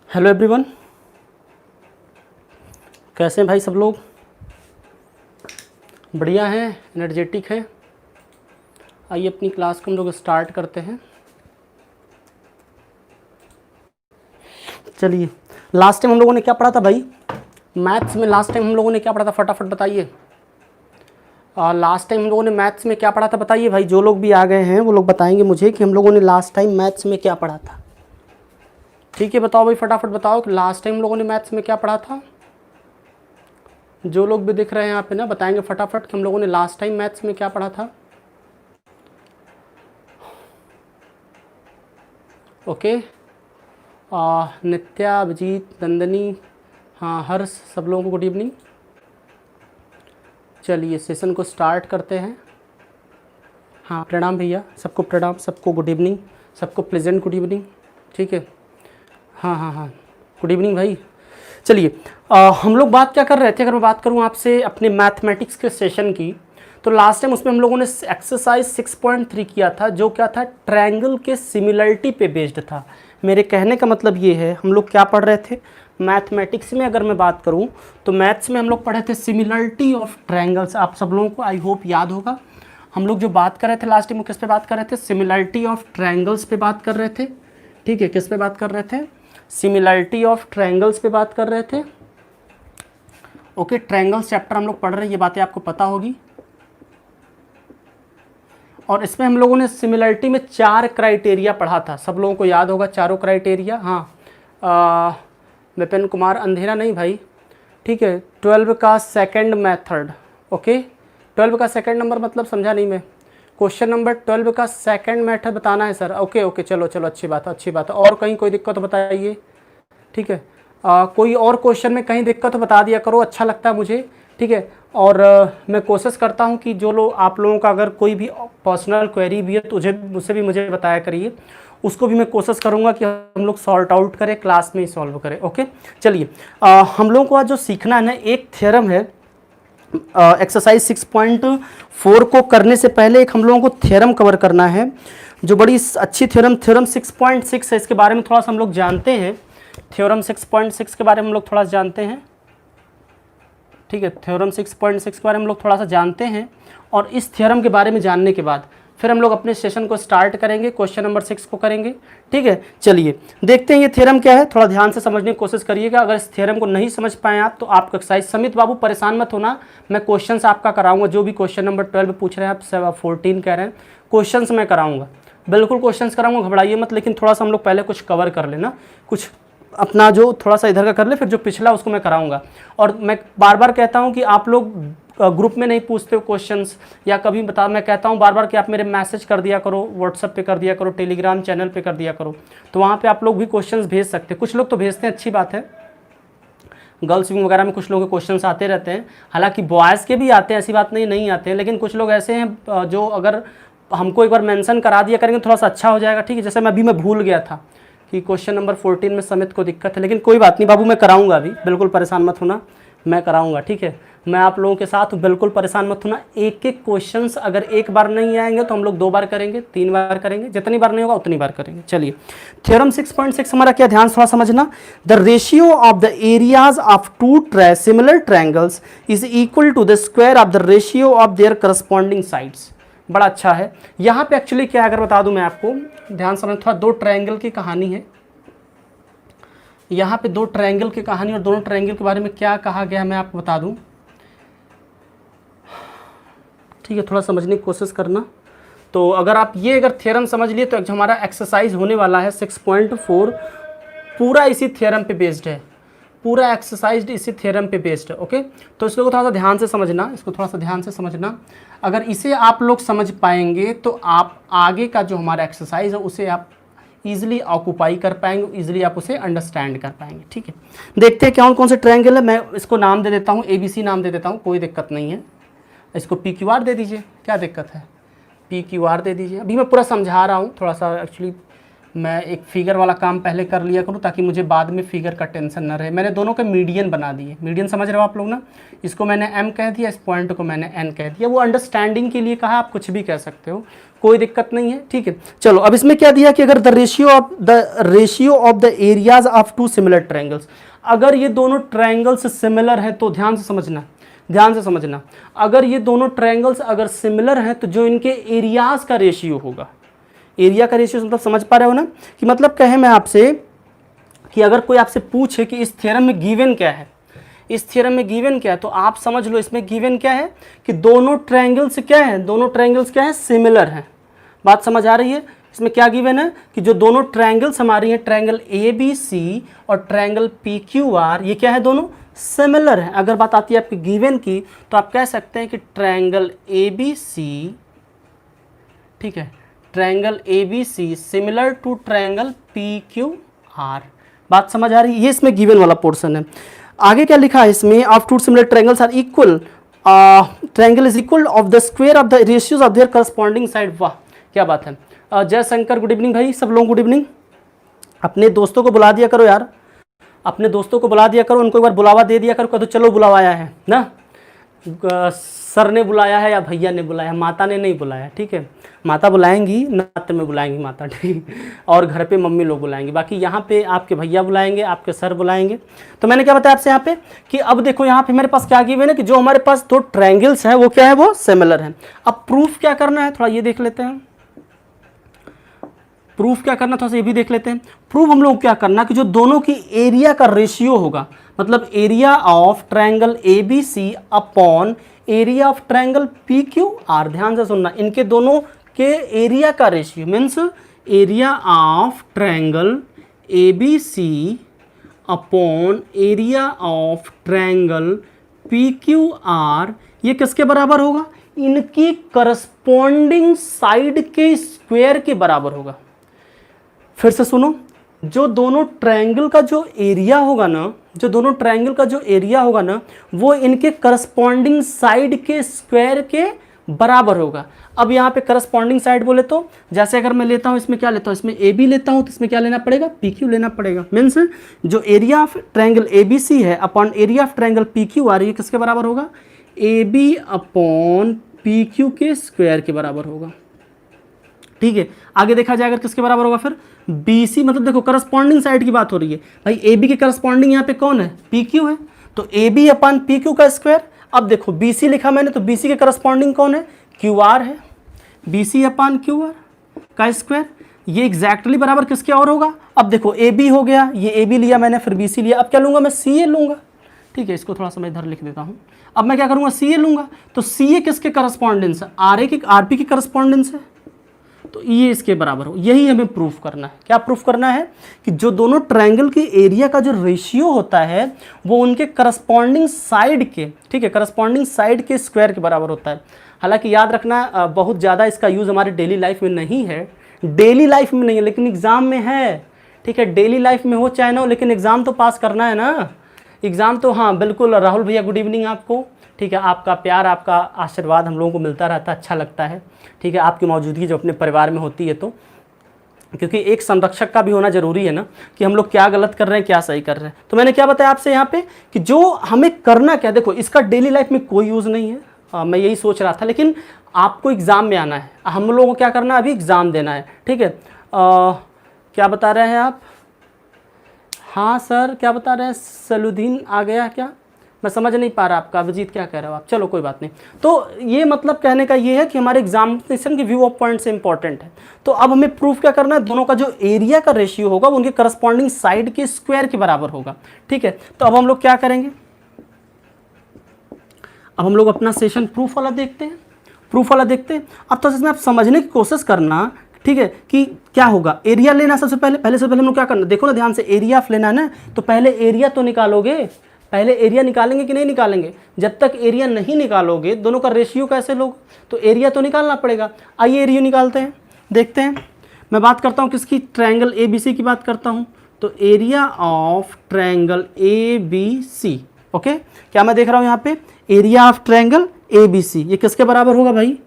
Hello everyone, कैसे हैं भाई सब लोग? बढ़िया हैं, एनर्जेटिक हैं। आइए अपनी क्लास को हम लोग स्टार्ट करते हैं। चलिए, लास्ट टाइम हम लोगों ने क्या पढ़ा था भाई? मैथ्स में लास्ट टाइम हम लोगों ने क्या पढ़ा था, फटाफट बताइए। लास्ट टाइम हम लोगों ने मैथ्स में क्या पढ़ा था बताइए भाई। जो लोग भी आ गए हैं वो लोग बताएंगे मुझे कि हम लोगों ने लास्ट टाइम मैथ्स में क्या पढ़ा था। ठीक है, बताओ भाई, फटाफट बताओ कि लास्ट टाइम हम लोगों ने मैथ्स में क्या पढ़ा था। जो लोग भी दिख रहे हैं यहाँ पे ना, बताएंगे फटाफट कि हम लोगों ने लास्ट टाइम मैथ्स में क्या पढ़ा था। ओके, नित्या, अभिजीत, नंदनी, हाँ हर्ष, सब लोगों को गुड इवनिंग। चलिए सेशन को स्टार्ट करते हैं। हाँ प्रणाम भैया, सबको प्रणाम, सबको गुड इवनिंग, सबको प्लेजेंट गुड इवनिंग। ठीक है, हाँ हाँ हाँ, गुड इवनिंग भाई। चलिए, हम लोग बात क्या कर रहे थे? अगर मैं बात करूँ आपसे अपने मैथमेटिक्स के सेशन की, तो लास्ट टाइम उसमें हम लोगों ने एक्सरसाइज 6.3 किया था, जो क्या था, ट्रायंगल के सिमिलरिटी पे बेस्ड था। मेरे कहने का मतलब ये है, हम लोग क्या पढ़ रहे थे मैथमेटिक्स में? अगर मैं बात करूँ तो मैथ्स में हम लोग पढ़े थे सिमिलरिटी ऑफ ट्रायंगल्स। आप सब लोगों को आई होप याद होगा। हम लोग जो बात कर रहे थे लास्ट टाइम, वो किस पे बात कर रहे थे? सिमिलरिटी ऑफ ट्रायंगल्स पे बात कर रहे थे। ठीक है, किस पे बात कर रहे थे? सिमिलरिटी ऑफ ट्रायंगल्स पे बात कर रहे थे। ओके, ट्रायंगल्स चैप्टर हम लोग पढ़ रहे हैं, ये बातें आपको पता होगी। और इसमें हम लोगों ने सिमिलरिटी में 4 क्राइटेरिया पढ़ा था, सब लोगों को याद होगा चारों क्राइटेरिया। हाँ, विपिन कुमार अंधेरा नहीं भाई। ठीक है, 12 का सेकंड मेथड। ओके, 12 का सेकंड नंबर मतलब समझा नहीं मैं। क्वेश्चन नंबर 12 का सेकंड मेथड बताना है सर। ओके ओके, चलो चलो, अच्छी बात है, अच्छी बात है। और कहीं कोई दिक्कत तो बताइए। ठीक है, कोई और क्वेश्चन में कहीं दिक्कत तो बता दिया करो, अच्छा लगता है मुझे। ठीक है, और मैं कोशिश करता हूँ कि जो लोग आप लोगों का अगर कोई भी पर्सनल क्वेरी भी है तो उसे भी मुझे बताया करिए, उसको भी मैं कोशिश करूँगा कि हम लोग सॉर्ट आउट करें, क्लास में ही सॉल्व करें। ओके, चलिए, हम लोगों को आज जो सीखना है ना, एक थ्योरम है। एक्सरसाइज 6.4 को करने से पहले एक हम लोगों को थ्योरम कवर करना है, जो बड़ी अच्छी थ्योरम 6.6 है। इसके बारे में थोड़ा सा हम लोग जानते हैं। थ्योरम 6.6 के बारे में हम लोग थोड़ा जानते हैं। ठीक है, थ्योरम 6.6 के बारे में हम लोग थोड़ा सा जानते हैं, और इस थ्योरम के बारे में जानने के बाद फिर हम लोग अपने सेशन को स्टार्ट करेंगे, क्वेश्चन नंबर 6 को करेंगे। ठीक है, चलिए देखते हैं ये थ्योरम क्या है, थोड़ा ध्यान से समझने की कोशिश करिएगा। अगर इस थ्योरम को नहीं समझ पाए आप तो आपका एक्सरसाइज, समित बाबू परेशान मत होना, मैं क्वेश्चन आपका कराऊंगा। जो भी क्वेश्चन नंबर 12 पूछ रहे हैं, आप 14 कह रहे हैं, क्वेश्चन मैं कराऊंगा, बिल्कुल क्वेश्चन कराऊंगा, घबराइए मत। लेकिन थोड़ा सा हम लोग पहले कुछ कवर कर लेना, कुछ अपना जो थोड़ा सा इधर का कर ले, फिर जो पिछला उसको मैं कराऊंगा। और मैं बार बार कहता हूं कि आप लोग ग्रुप में नहीं पूछते हो क्वेश्चंस, या कभी बता, मैं कहता हूं बार बार कि आप मेरे मैसेज कर दिया करो, व्हाट्सएप पे कर दिया करो, टेलीग्राम चैनल पे कर दिया करो, तो वहाँ पे आप लोग भी क्वेश्चंस भेज सकते हैं। कुछ लोग तो भेजते हैं, अच्छी बात है। गर्ल्स विंग वगैरह में कुछ लोगों के क्वेश्चंस आते रहते हैं, हालांकि बॉयज़ के भी आते हैं, ऐसी बात नहीं आते हैं, लेकिन कुछ लोग ऐसे हैं जो अगर हमको एक बार मेंशन करा दिया करेंगे थोड़ा सा अच्छा हो जाएगा। ठीक है, जैसे मैं भूल गया था कि क्वेश्चन नंबर 14 में समित को दिक्कत है, लेकिन कोई बात नहीं बाबू, मैं कराऊंगा अभी, बिल्कुल परेशान मत होना, मैं कराऊंगा। ठीक है, मैं आप लोगों के साथ, बिल्कुल परेशान मत होना। एक एक क्वेश्चंस अगर एक बार नहीं आएंगे तो हम लोग 2 बार करेंगे, 3 बार करेंगे, जितनी बार नहीं होगा उतनी बार करेंगे। चलिए, थ्योरम 6.6 हमारा क्या, ध्यान थोड़ा समझना। The ratio of the areas of two similar triangles is equal to the square of the ratio of their corresponding sides. बड़ा अच्छा है। यहाँ पे एक्चुअली क्या, अगर बता दूं मैं आपको, ध्यान समझ, थोड़ा 2 ट्रायंगल की कहानी है। यहाँ पे 2 ट्रायंगल की कहानी, और दोनों ट्रायंगल के बारे में क्या कहा गया है मैं आपको बता दूं। ठीक है, थोड़ा समझने की कोशिश करना। तो अगर आप ये अगर थ्योरम समझ लिए तो हमारा एक्सरसाइज होने वाला है 6.4, पूरा इसी थ्योरम पे बेस्ड है, पूरा एक्सरसाइज इसी थ्योरम पे बेस्ड है। ओके, तो इसको थोड़ा सा ध्यान से समझना, इसको थोड़ा सा ध्यान से समझना। अगर इसे आप लोग समझ पाएंगे तो आप आगे का जो हमारा एक्सरसाइज है उसे आप ईजिली ऑक्यूपाई कर पाएंगे, ईजिली आप उसे अंडरस्टैंड कर पाएंगे। ठीक है, देखते हैं कौन कौन से ट्रायंगल है। मैं इसको नाम दे देता हूँ, ABC नाम दे देता हूँ, कोई दिक्कत नहीं है। इसको PQR दे दीजिए, क्या दिक्कत है, PQR दे दीजिए। अभी मैं पूरा समझा रहा हूँ, थोड़ा सा एक्चुअली मैं एक फिगर वाला काम पहले कर लिया करूँ ताकि मुझे बाद में फिगर का टेंशन ना रहे। मैंने दोनों के मीडियन बना दिए, मीडियन समझ रहे हो आप लोग ना। इसको मैंने m कह दिया, इस पॉइंट को मैंने n कह दिया। वो अंडरस्टैंडिंग के लिए कहा, आप कुछ भी कह सकते हो, कोई दिक्कत नहीं है, ठीक है। चलो अब इसमें क्या दिया कि अगर the ratio of the areas of two similar triangles, अगर ये दोनों ट्रायंगल्स सिमिलर हैं तो ध्यान से समझना, ध्यान से समझना, अगर ये दोनों ट्रायंगल्स अगर सिमिलर हैं तो जो इनके एरियाज का रेशियो होगा, एरिया का रेशियो मतलब समझ पा रहे हो ना, कि मतलब कहे मैं आपसे कि अगर कोई आपसे पूछे कि इस थ्योरम में गिवन क्या है, इस थ्योरम में गिवन क्या है, तो आप समझ लो इसमें गिवन क्या है कि दोनों ट्रायंगल्स क्या है, दोनों ट्रायंगल्स क्या है, सिमिलर हैं। बात समझ आ रही है। इसमें क्या गिवन है कि जो दोनों ट्रायंगल्स हमारी हैं, ट्रायंगल ABC और ट्रायंगल PQR, ये क्या है, दोनों सिमिलर हैं। अगर बात आती है आपकी गिवन की तो आप कह सकते हैं कि ट्रायंगल ABC, ठीक है, triangle ABC similar to triangle PQR। बात समझ आ रही है, ये इसमें गिवन वाला पोर्शन है। आगे क्या लिखा है इसमें, of two similar triangles are equal, triangle is equal of the square of the ratios of their corresponding side. वाह क्या बात है। जयशंकर गुड इवनिंग भाई, सब लोगों गुड इवनिंग। अपने दोस्तों को बुला दिया करो यार, अपने दोस्तों को बुला दिया करो, उनको एक बार बुलावा दे दिया करो, तो चलो बुलावा आया है ना, सर ने बुलाया है या भैया ने बुलाया, माता ने नहीं बुलाया, ठीक है। माता बुलाएंगी, नात में बुलाएंगी माता, ठीक, और घर पे मम्मी लोग बुलाएंगे, बाकी यहाँ पे आपके भैया बुलाएंगे, आपके सर बुलाएंगे। तो मैंने क्या बताया आपसे यहाँ पे कि अब देखो यहाँ पे मेरे पास क्या गिवन है कि जो हमारे पास दो ट्रायंगल्स हैं वो क्या है, वो सिमिलर हैं। अब प्रूफ क्या करना है, थोड़ा ये देख लेते हैं। प्रूफ क्या करना, थोड़ा सा ये भी देख लेते हैं। प्रूफ हम लोग क्या करना कि जो दोनों की एरिया का रेशियो होगा, मतलब area of triangle ABC upon area of triangle PQR, ध्यान से सुनना, इनके दोनों के एरिया का ratio means area of triangle ABC upon area of triangle PQR, ये किसके बराबर होगा, इनकी करस्पॉन्डिंग साइड के स्क्वायर के बराबर होगा। फिर से सुनो, जो दोनों ट्रायंगल का जो एरिया होगा ना, जो दोनों ट्रायंगल का जो एरिया होगा ना, वो इनके करस्पॉन्डिंग साइड के स्क्वायर के बराबर होगा। अब यहाँ पे करस्पॉन्डिंग साइड बोले तो जैसे अगर मैं लेता हूँ, इसमें क्या लेता हूँ, इसमें AB लेता हूँ, तो इसमें क्या लेना पड़ेगा, PQ लेना पड़ेगा। मीन्स जो एरिया ऑफ ट्रायंगल ABC है upon area of triangle PQR, ये किसके बराबर होगा, AB अपॉन PQ के स्क्वायर के बराबर होगा, ठीक है। आगे देखा जाए अगर किसके बराबर होगा, फिर BC, मतलब देखो करस्पॉन्डिंग साइड की बात हो रही है भाई, AB के करस्पॉन्डिंग यहाँ पे कौन है, PQ है, तो AB अपन PQ का स्क्वायर। अब देखो BC लिखा मैंने, तो BC के करस्पॉन्डिंग कौन है, QR है, BC अपन QR का स्क्वायर, ये एग्जैक्टली बराबर किसके और होगा। अब देखो AB हो गया, ये AB लिया मैंने, फिर BC लिया, अब क्या लूँगा मैं, CA लूँगा, ठीक है। इसको थोड़ा सा मैं इधर लिख देता हूँ। अब मैं क्या करूँगा, CA लूँगा, तो CA किसके करस्पॉन्डेंस है, RP की करस्पॉन्डेंस है, तो ये इसके बराबर हो। यही हमें प्रूफ करना है। क्या प्रूफ करना है कि जो दोनों ट्रायंगल की एरिया का जो रेशियो होता है वो उनके करस्पॉन्डिंग साइड के, ठीक है, करस्पॉन्डिंग साइड के स्क्वायर के बराबर होता है। हालांकि याद रखना बहुत ज़्यादा इसका यूज़ हमारे डेली लाइफ में नहीं है, डेली लाइफ में नहीं है, लेकिन एग्ज़ाम में है, ठीक है। डेली लाइफ में हो चाहे ना हो, लेकिन एग्ज़ाम तो पास करना है ना, एग्ज़ाम तो, हाँ बिल्कुल। राहुल भैया गुड इवनिंग आपको, ठीक है। आपका प्यार, आपका आशीर्वाद हम लोगों को मिलता रहता है, अच्छा लगता है, ठीक है। आपकी मौजूदगी जो अपने परिवार में होती है, तो क्योंकि एक संरक्षक का भी होना ज़रूरी है ना, कि हम लोग क्या गलत कर रहे हैं, क्या सही कर रहे हैं। तो मैंने क्या बताया आपसे यहाँ पे कि जो हमें करना क्या, देखो इसका डेली लाइफ में कोई यूज़ नहीं है, मैं यही सोच रहा था, लेकिन आपको एग्ज़ाम में आना है, हम लोगों को क्या करना है, अभी एग्ज़ाम देना है, ठीक है। क्या बता रहे हैं आप, हाँ सर क्या बता रहे हैं, सलुद्दीन आ गया क्या, मैं समझ नहीं पा रहा आपका, अभिजीत क्या कह रहे हो आप, चलो कोई बात नहीं। तो ये मतलब कहने का ये है कि हमारे एग्जामिनेशन के व्यू ऑफ पॉइंट से इंपॉर्टेंट है। तो अब हमें प्रूफ क्या करना है, दोनों का जो एरिया का रेशियो होगा वो उनके करस्पॉन्डिंग साइड के स्क्वायर के बराबर होगा, ठीक है। तो अब हम लोग क्या करेंगे, अब हम लोग अपना सेशन प्रूफ वाला देखते हैं, प्रूफ वाला देखते हैं। अब तो इसमें आप समझने की कोशिश करना, ठीक है, कि क्या होगा, एरिया लेना सबसे पहले हम लोग क्या करना, देखो ना ध्यान से, एरिया ऑफ लेना है ना, तो पहले एरिया तो निकालोगे, पहले एरिया निकालेंगे कि नहीं निकालेंगे, जब तक एरिया नहीं निकालोगे दोनों का रेशियो कैसे लोगे, तो एरिया तो निकालना पड़ेगा। आइए एरिया निकालते हैं, देखते हैं। मैं बात करता हूँ किसकी, ट्रायंगल ABC की बात करता हूँ, तो area of triangle ABC, okay. क्या मैं देख रहा हूँ यहाँ पे, एरिया ऑफ ट्रायंगल ABC, ये किसके बराबर होगा भाई,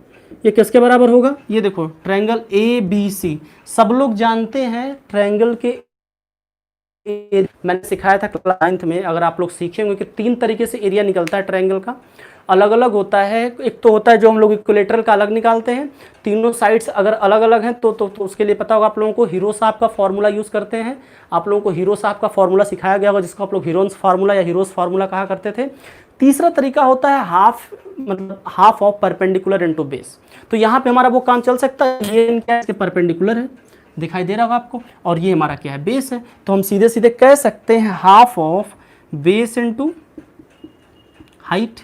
ये किसके बराबर होगा, ये देखो ट्रायंगल ए बी सी, सब लोग जानते हैं ट्रायंगल के मैंने सिखाया था क्लास 9th में, अगर आप लोग सीखे होंगे कि 3 तरीके से एरिया निकलता है ट्रायंगल का, अलग अलग होता है। एक तो होता है जो हम लोग इक्विलेटरल का अलग निकालते हैं, तीनों साइड्स अगर अलग अलग हैं तो उसके लिए पता होगा आप लोगों को हीरो साहब का फॉर्मूला यूज़ करते हैं। आप लोगों को हीरो साहब का फॉर्मूला सिखाया गया होगा जिसको आप लोग हीरोन्स फार्मूला या हीरोज फार्मूला कहा करते थे। तीसरा तरीका होता है हाफ, मतलब half of perpendicular into base. तो यहाँ पे हमारा वो काम चल सकता है, ये क्या है, परपेंडिकुलर है, दिखाई दे रहा होगा आपको, और ये हमारा क्या है, बेस है। तो हम सीधे सीधे कह सकते हैं half of base into height.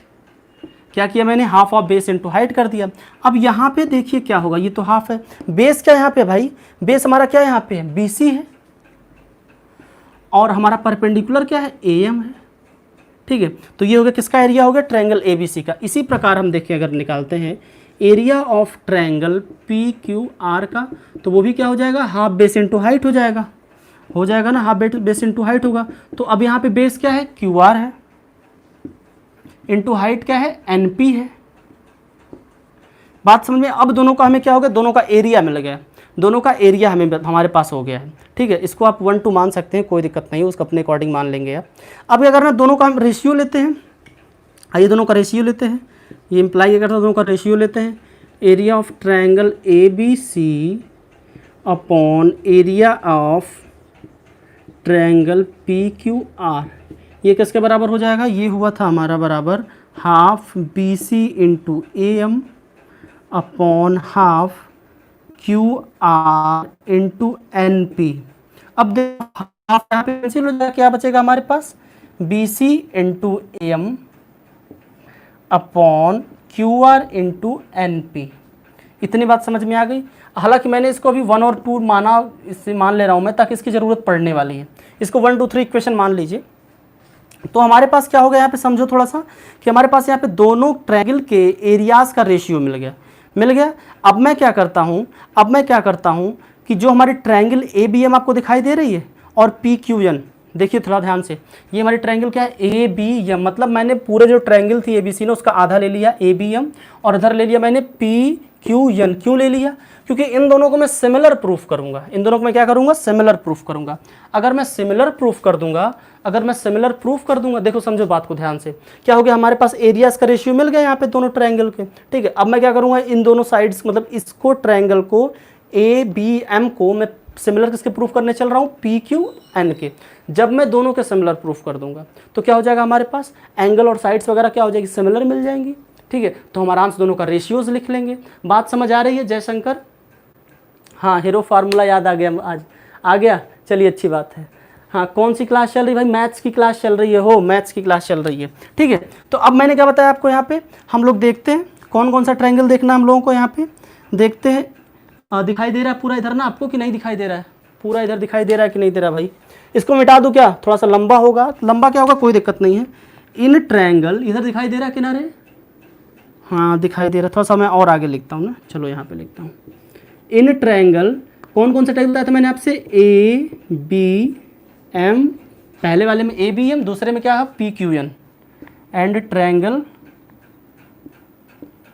क्या किया मैंने, half of base into height कर दिया। अब यहाँ पे देखिए क्या होगा, ये तो हाफ है, बेस क्या है यहाँ पे भाई, बेस हमारा क्या है यहाँ पे, BC है, और हमारा परपेंडिकुलर क्या है, AM है। ठीक है, तो ये हो गया किसका एरिया हो गया, ट्रायंगल ABC का। इसी प्रकार हम देखें अगर निकालते हैं एरिया ऑफ ट्रायंगल PQR का, तो वो भी क्या हो जाएगा, हाफ बेस इनटू हाइट हो जाएगा ना, हाफ बेस इनटू हाइट होगा। तो अब यहाँ पे बेस क्या है, QR है, इनटू हाइट क्या है, NP है। बात समझ में, अब दोनों का हमें क्या हो गया, दोनों का एरिया मिल गया, दोनों का एरिया हमारे पास हो गया है। ठीक है, इसको आप 1 to मान सकते हैं, कोई दिक्कत नहीं है, उसको अपने अकॉर्डिंग मान लेंगे आप। अब क्या करना, दोनों का हम रेशियो लेते हैं, आइए दोनों का रेशियो लेते हैं। ये इम्प्लाई क्या करता है, दोनों का रेशियो लेते हैं, area of triangle ABC upon area of triangle PQR, ये किसके बराबर हो जाएगा, ये हुआ था हमारा बराबर half BC into AM upon half QR into NP। अब देखो हाफ यहाँ पे कैंसिल हो जाएगा, क्या बचेगा हमारे पास, BC into AM upon QR into NP। इतनी बात समझ में आ गई। हालांकि मैंने इसको अभी 1 और 2 माना, इससे मान ले रहा हूँ मैं ताकि इसकी ज़रूरत पड़ने वाली है। इसको 1 2 3 इक्वेशन मान लीजिए। तो हमारे पास क्या हो गया यहाँ पे, समझो थोड़ा सा कि हमारे पास यहाँ पे दोनों ट्रायंगल के एरियाज़ का रेशियो मिल गया। अब मैं क्या करता हूँ कि जो हमारी ट्रायंगल ABM आपको दिखाई दे रही है और PQN, देखिए थोड़ा ध्यान से, ये हमारी ट्रायंगल क्या है, ABM, मतलब मैंने पूरे जो ट्रायंगल थी ABC ने उसका आधा ले लिया ABM और इधर ले लिया मैंने PQN। क्यों ले लिया, क्योंकि इन दोनों को मैं सिमिलर प्रूफ करूंगा, इन दोनों को मैं क्या करूंगा, सिमिलर प्रूफ करूंगा। अगर मैं सिमिलर प्रूफ कर दूंगा, देखो समझो बात को ध्यान से, क्या हो गया, हमारे पास एरियाज का रेशियो मिल गया यहाँ पे दोनों ट्रायंगल के। ठीक है, अब मैं क्या करूंगा, इन दोनों साइड्स, मतलब इसको ट्रायंगल को ABM को मैं सिमिलर किसके प्रूफ करने चल रहा हूँ, PQN के। जब मैं दोनों के सिमिलर प्रूफ कर दूंगा तो क्या हो जाएगा, हमारे पास एंगल और साइड्स वगैरह क्या हो जाएगी, सिमिलर मिल जाएंगी। ठीक है, तो हम आराम से दोनों का रेशियोज लिख लेंगे। बात समझ आ रही है जयशंकर, हाँ हीरो फार्मूला याद आ गया, आज आ गया, चलिए अच्छी बात है। हाँ, कौन सी क्लास चल रही है भाई, मैथ्स की क्लास चल रही है, मैथ्स की क्लास चल रही है। ठीक है, तो अब मैंने क्या बताया आपको, यहाँ पे हम लोग देखते हैं कौन कौन सा ट्रायंगल देखना है हम लोगों को, यहाँ पे देखते हैं। दिखाई दे रहा है पूरा इधर ना आपको कि नहीं दिखाई दे रहा है, पूरा इधर दिखाई दे रहा है कि नहीं दे रहा भाई, इसको मिटा दूं क्या, थोड़ा सा लंबा होगा, लंबा क्या होगा, कोई दिक्कत नहीं है। इन ट्रायंगल इधर दिखाई दे रहा है किनारे, हाँ दिखाई दे रहा है, थोड़ा सा मैं और आगे लिखता हूँ ना, चलो यहाँ पे लिखता हूँ। इन ट्रायंगल कौन कौन सा ट्रायंगल बताया था मैंने आपसे, ABM, पहले वाले में ABM, दूसरे में क्या है PQN, एंड ट्रायंगल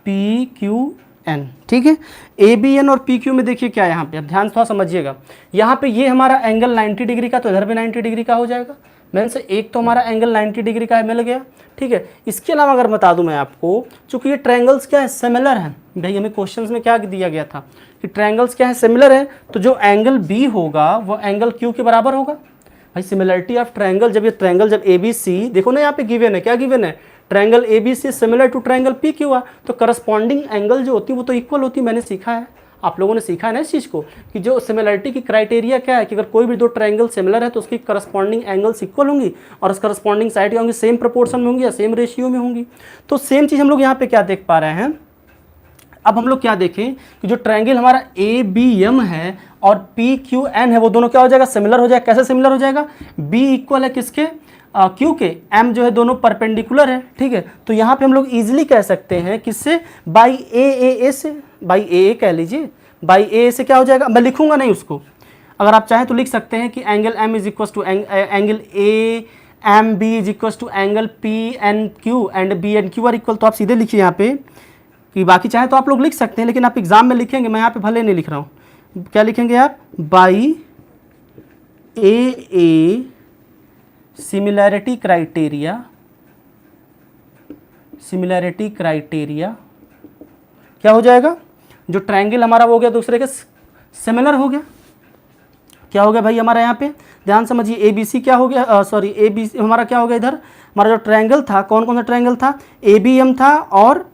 PQN। ठीक है, ABN और PQ में देखिए क्या यहाँ पे, अब ध्यान थोड़ा समझिएगा, यहाँ पे ये हमारा एंगल 90 डिग्री का, तो इधर भी 90 डिग्री का हो जाएगा। मैंने से एक तो हमारा एंगल 90 डिग्री का है, मिल गया। ठीक है, इसके अलावा अगर बता दूं मैं आपको, चूंकि ये ट्रायंगल्स क्या है, सिमिलर हैं भाई, हमें क्वेश्चंस में क्या दिया गया था कि ट्रायंगल्स क्या है, सिमिलर है, तो जो एंगल B होगा वो एंगल Q के बराबर होगा। भाई सिमिलरिटी ऑफ ट्रायंगल, जब ये ट्रायंगल जब ABC, देखो ना यहाँ पे गिवन है, क्या गिवन है, triangle ABC similar to triangle PQR, तो करस्पॉन्डिंग एंगल जो होती है वो तो इक्वल होती है। मैंने सीखा है, आप लोगों ने सीखा है ना इस चीज़ को, कि जो सिमिलरिटी की क्राइटेरिया क्या है कि अगर कोई भी दो ट्रायंगल सिमिलर है तो उसकी करस्पॉन्डिंग एंगल्स इक्वल होंगी और उस करस्पॉन्डिंग साइड क्या होंगी, सेम प्रोपोर्शन में होंगी या सेम रेशियो में होंगी। तो सेम चीज़ हम लोग यहाँ पे क्या देख पा रहे हैं, अब हम लोग क्या देखें कि जो ट्रायंगल हमारा ABM है और PQN है वो दोनों क्या हो जाएगा, सिमिलर हो जाएगा। कैसे सिमिलर हो जाएगा, B इक्वल है किसके, Q के, M जो है दोनों परपेंडिकुलर है। ठीक है, तो यहाँ पे हम लोग इजीली कह सकते हैं किससे, बाई AA से, बाई AA कह लीजिए, बाई AA से क्या हो जाएगा, मैं लिखूंगा नहीं उसको, अगर आप चाहें तो लिख सकते हैं कि angle M is equal to angle AMB is equal to angle PNQ and BNQ are equal, तो आप सीधे लिखिए यहाँ पे कि बाकी चाहे तो आप लोग लिख सकते हैं, लेकिन आप एग्जाम में लिखेंगे, मैं यहाँ पे भले नहीं लिख रहा हूँ, क्या लिखेंगे आप, by A similarity criteria, similarity criteria क्या हो जाएगा, जो ट्रायंगल हमारा वो हो गया दूसरे के सिमिलर हो गया। क्या हो गया भाई हमारा यहाँ पे, ध्यान समझिए, ए बी सी क्या हो गया, सॉरी ए बी सी हमारा क्या हो गया, इधर हमारा जो ट्रायंगल था, कौन कौन सा ट्रायंगल था, ए बी एम था और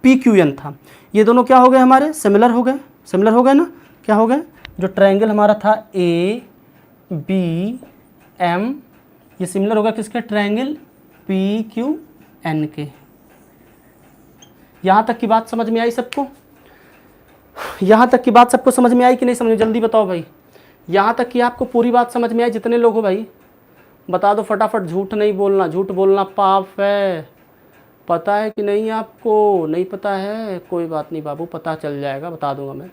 पी क्यू एन था, ये दोनों क्या हो गए हमारे, सिमिलर हो गए, सिमिलर हो गए ना, क्या हो गए, जो ट्रायंगल हमारा था ए बी एम, ये सिमिलर होगा किसके, ट्रायंगल पी क्यू एन के। यहाँ तक की बात समझ में आई सबको, यहाँ तक की बात सबको समझ में आई कि नहीं समझ में, जल्दी बताओ भाई, यहाँ तक कि आपको पूरी बात समझ में आई, जितने लोग हो भाई बता दो फटाफट, झूठ नहीं बोलना, झूठ बोलना पाप है, पता है कि नहीं आपको, नहीं पता है, कोई बात नहीं बाबू, पता चल जाएगा, बता दूंगा मैं,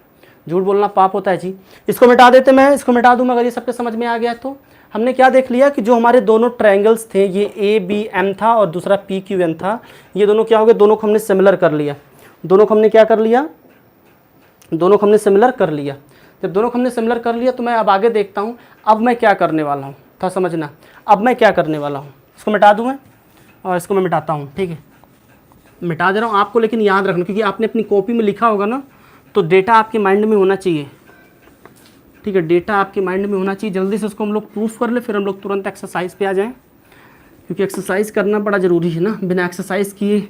झूठ बोलना पाप होता है जी। इसको मिटा देते, मैं इसको मिटा दूंगा अगर ये सबके समझ में आ गया तो। हमने क्या देख लिया कि जो हमारे दोनों ट्रायंगल्स थे, ये ए बी एम था और दूसरा पी क्यू एन था, ये दोनों क्या हो गए, दोनों को हमने सिमिलर कर लिया, दोनों को हमने क्या कर लिया, दोनों को हमने सिमिलर कर लिया। जब दोनों को हमने सिमिलर कर लिया तो मैं अब आगे देखता हूँ, अब मैं क्या करने वाला हूँ, था समझना, अब मैं क्या करने वाला हूँ, इसको मिटा दूँ मैं, और इसको मैं मिटाता हूँ, ठीक है, मिटा दे रहा हूँ आपको, लेकिन याद रखना क्योंकि आपने अपनी कॉपी में लिखा होगा ना, तो डेटा आपके माइंड में होना चाहिए, ठीक है, डेटा आपके माइंड में होना चाहिए। जल्दी से उसको हम लोग प्रूफ कर ले, फिर हम लोग तुरंत एक्सरसाइज पे आ जाएं, क्योंकि एक्सरसाइज करना बड़ा ज़रूरी है ना, बिना एक्सरसाइज किए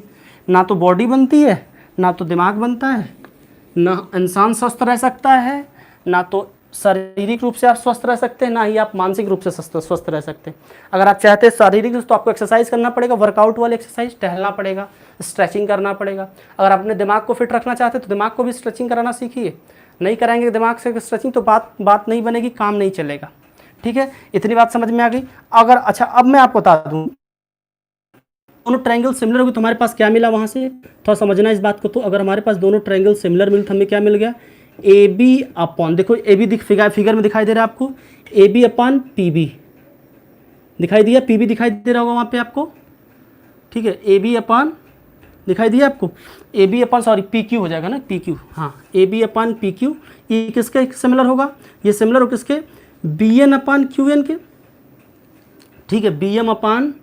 ना तो बॉडी बनती है, ना तो दिमाग बनता है, ना इंसान स्वस्थ रह सकता है, ना तो शारीरिक रूप से आप स्वस्थ रह सकते हैं, ना ही आप मानसिक रूप से स्वस्थ रह सकते हैं। अगर आप चाहते हैं शारीरिक रूप तो आपको एक्सरसाइज करना पड़ेगा, वर्कआउट वाली एक्सरसाइज, टहलना पड़ेगा, स्ट्रेचिंग करना पड़ेगा। अगर आप अपने दिमाग को फिट रखना चाहते हैं तो दिमाग को भी स्ट्रेचिंग कराना सीखिए, नहीं कराएंगे दिमाग से स्ट्रेचिंग तो बात नहीं बनेगी, काम नहीं चलेगा, ठीक है, इतनी बात समझ में आ गई। अगर अच्छा अब मैं आपको बता दूँ, दोनों ट्रायंगल सिमिलर होगी तो हमारे पास क्या मिला, वहाँ से थोड़ा समझना इस बात को, तो अगर हमारे पास दोनों ट्रायंगल सिमिलर मिले तो हमें क्या मिल गया, ए बी अपॉन, देखो ए बी फिगर में दिखाई दे रहा है आपको, A B upon P B दिखाई दिया, पी बी दिखाई दे रहा होगा वहाँ पे आपको, ठीक है, ए बी अपॉन दिखाई दिया आपको, A B upon sorry P Q हो जाएगा ना, पी क्यू, हाँ A B upon P Q, ये किसके सिमिलर होगा, ये सिमिलर हो किसके, B N upon Q N के, ठीक है, B M upon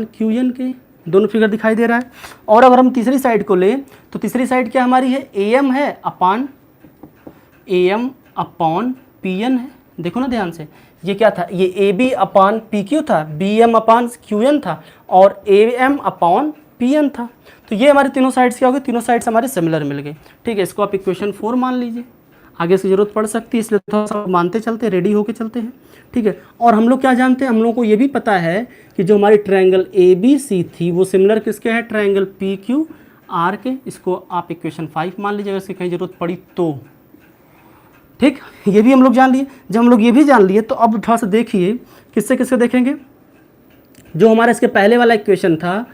Q N के, दोनों फिगर दिखाई दे रहा है। और अगर हम तीसरी साइड को लें तो तीसरी साइड क्या हमारी है, ए एम है अपॉन पी एन है, देखो ना ध्यान से, ये क्या था, ये A B upon P Q था, B M upon Q N था और A M upon P N था। तो ये हमारे तीनों साइड्स क्या हो गए, तीनों साइड्स हमारे सिमिलर मिल गए, ठीक है, इसको आप इक्वेशन 4 मान लीजिए, आगे इसकी जरूरत पड़ सकती है इसलिए थोड़ा सा मानते चलते, रेडी होके चलते हैं, ठीक है। और हम लोग क्या जानते हैं, हम लोगों को ये भी पता है कि जो हमारी ट्रायंगल ए बी सी थी वो सिमिलर किसके है, ट्रायंगल पी क्यू आर के, इसको आप इक्वेशन 5 मान लीजिए अगर इसकी कहीं जरूरत पड़ी तो, ठीक, ये भी हम लोग जान लिए। जब हम लोग ये भी जान लिए तो अब थोड़ा सा देखिए किससे किससे देखेंगे, जो हमारा इसके पहले वाला इक्वेशन था,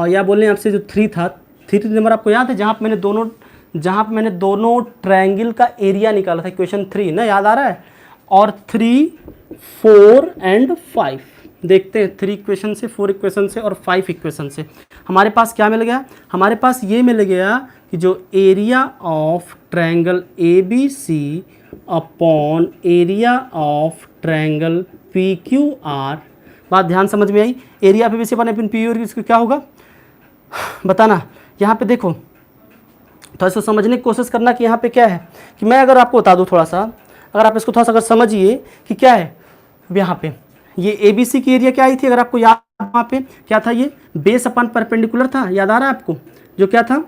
या बोल रहे आपसे जो 3 था, 3 नंबर आपको याद है, जहाँ पे मैंने दोनों ट्रायंगल का एरिया निकाला था, इक्वेशन 3 ना, याद आ रहा है, और 3, 4 एंड 5 देखते हैं, 3 इक्वेशन से, 4 इक्वेशन से और 5 इक्वेशन से हमारे पास क्या मिल गया, हमारे पास ये मिल गया कि जो area of triangle A B C upon area of triangle P Q R, बात ध्यान समझ में आई, एरिया पे B C upon P Q R, इसको क्या होगा बताना, यहाँ पे देखो तो इसको समझने की कोशिश करना कि यहाँ पे क्या है, कि मैं अगर आपको बता दूँ थोड़ा सा, अगर आप इसको थोड़ा सा अगर समझिए कि क्या है, यहाँ पे ये ए बी सी की एरिया क्या आई थी, अगर आपको याद, वहाँ पे क्या था, ये बेस अपन परपेंडिकुलर था, याद आ रहा है आपको, जो क्या था